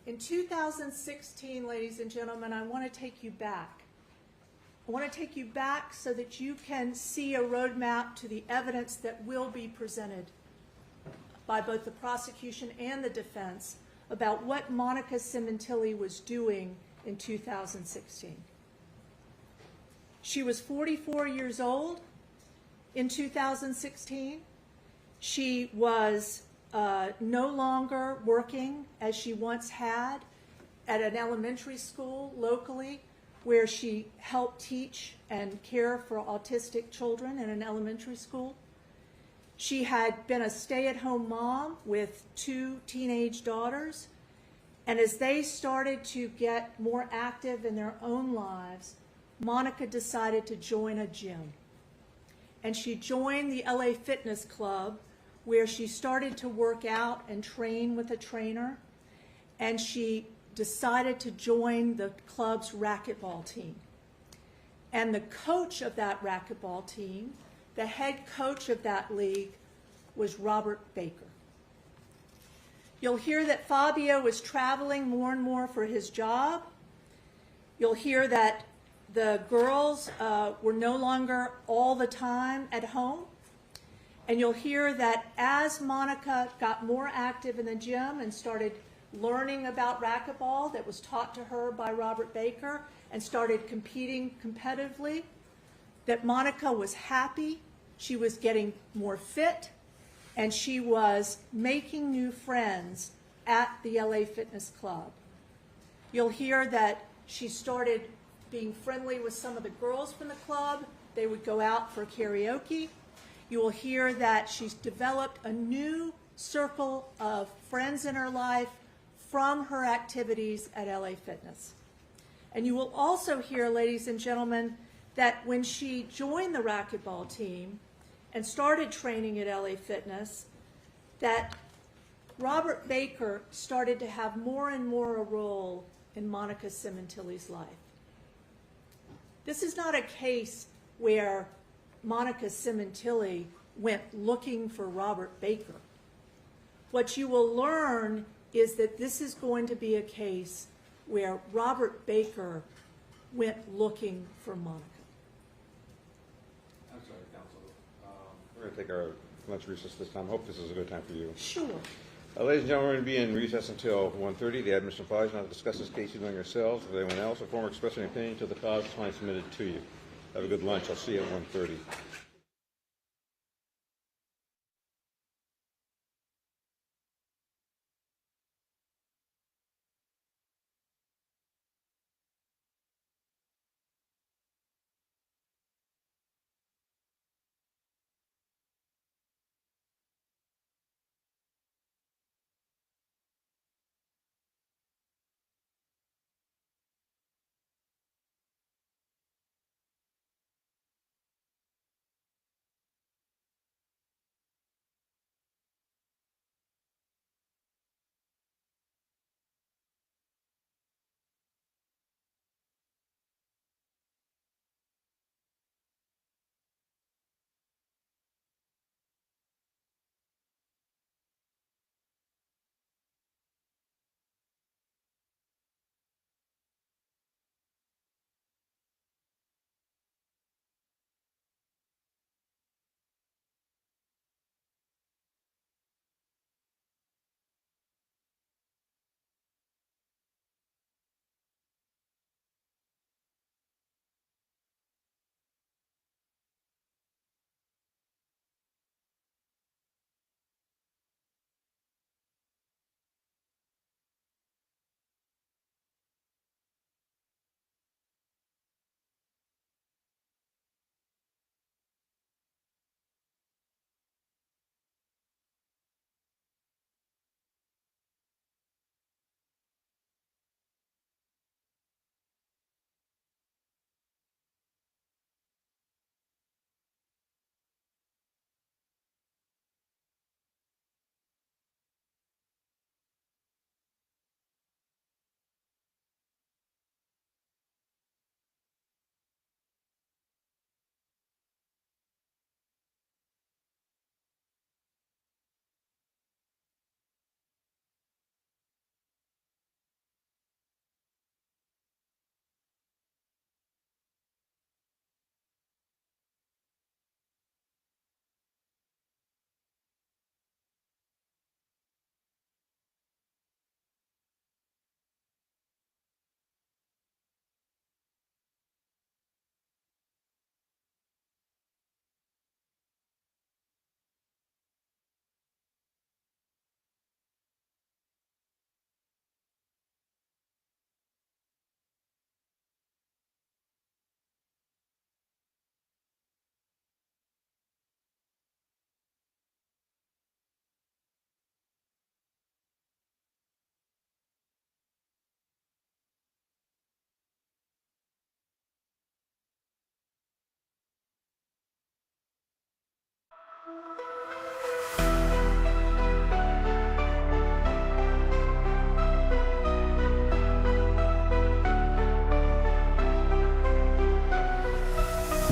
In 2016, ladies and gentlemen, I want to take you back. I want to take you back so that you can see a roadmap to the evidence that will be presented by both the prosecution and the defense about what Monica Cementilli was doing in 2016. She was 44 years old in 2016. She was no longer working as she once had at an elementary school locally where she helped teach and care for autistic children in an elementary school. She had been a stay-at-home mom with 2 teenage daughters, and as they started to get more active in their own lives, Monica decided to join a gym. And she joined the LA Fitness Club, where she started to work out and train with a trainer, and she decided to join the club's racquetball team. And the coach of that racquetball team, the head coach of that league, was Robert Baker. You'll hear that Fabio was traveling more and more for his job. You'll hear that the girls were no longer all the time at home. And you'll hear that as Monica got more active in the gym and started learning about racquetball that was taught to her by Robert Baker and started competing competitively, that Monica was happy, she was getting more fit, and she was making new friends at the LA Fitness Club. You'll hear that she started being friendly with some of the girls from the club. They would go out for karaoke. You will hear that she's developed a new circle of friends in her life from her activities at LA Fitness. And you will also hear, ladies and gentlemen, that when she joined the racquetball team and started training at LA Fitness, that Robert Baker started to have more and more a role in Monica Cementilli's life. This is not a case where Monica Cementilli went looking for Robert Baker. What you will learn is that this is going to be a case where Robert Baker went looking for Monica. I'm sorry, counsel. We're going to take our lunch recess this time. Hope this is a good time for you. Sure. Ladies and gentlemen, we're going to be in recess until 1:30. The admission applies not to discuss this case among yourselves with anyone else or form expressing an opinion until the cause is finally submitted to you. Have a good lunch. I'll see you at 1:30.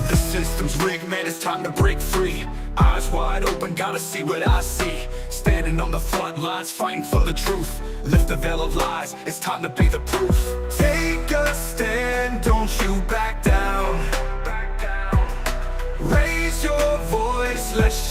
The system's rigged, man, it's time to break free. Eyes wide open, gotta see what I see. Standing on the front lines, fighting for the truth. Lift the veil of lies, it's time to be the proof. Take a stand, don't you back down. Raise your voice, let's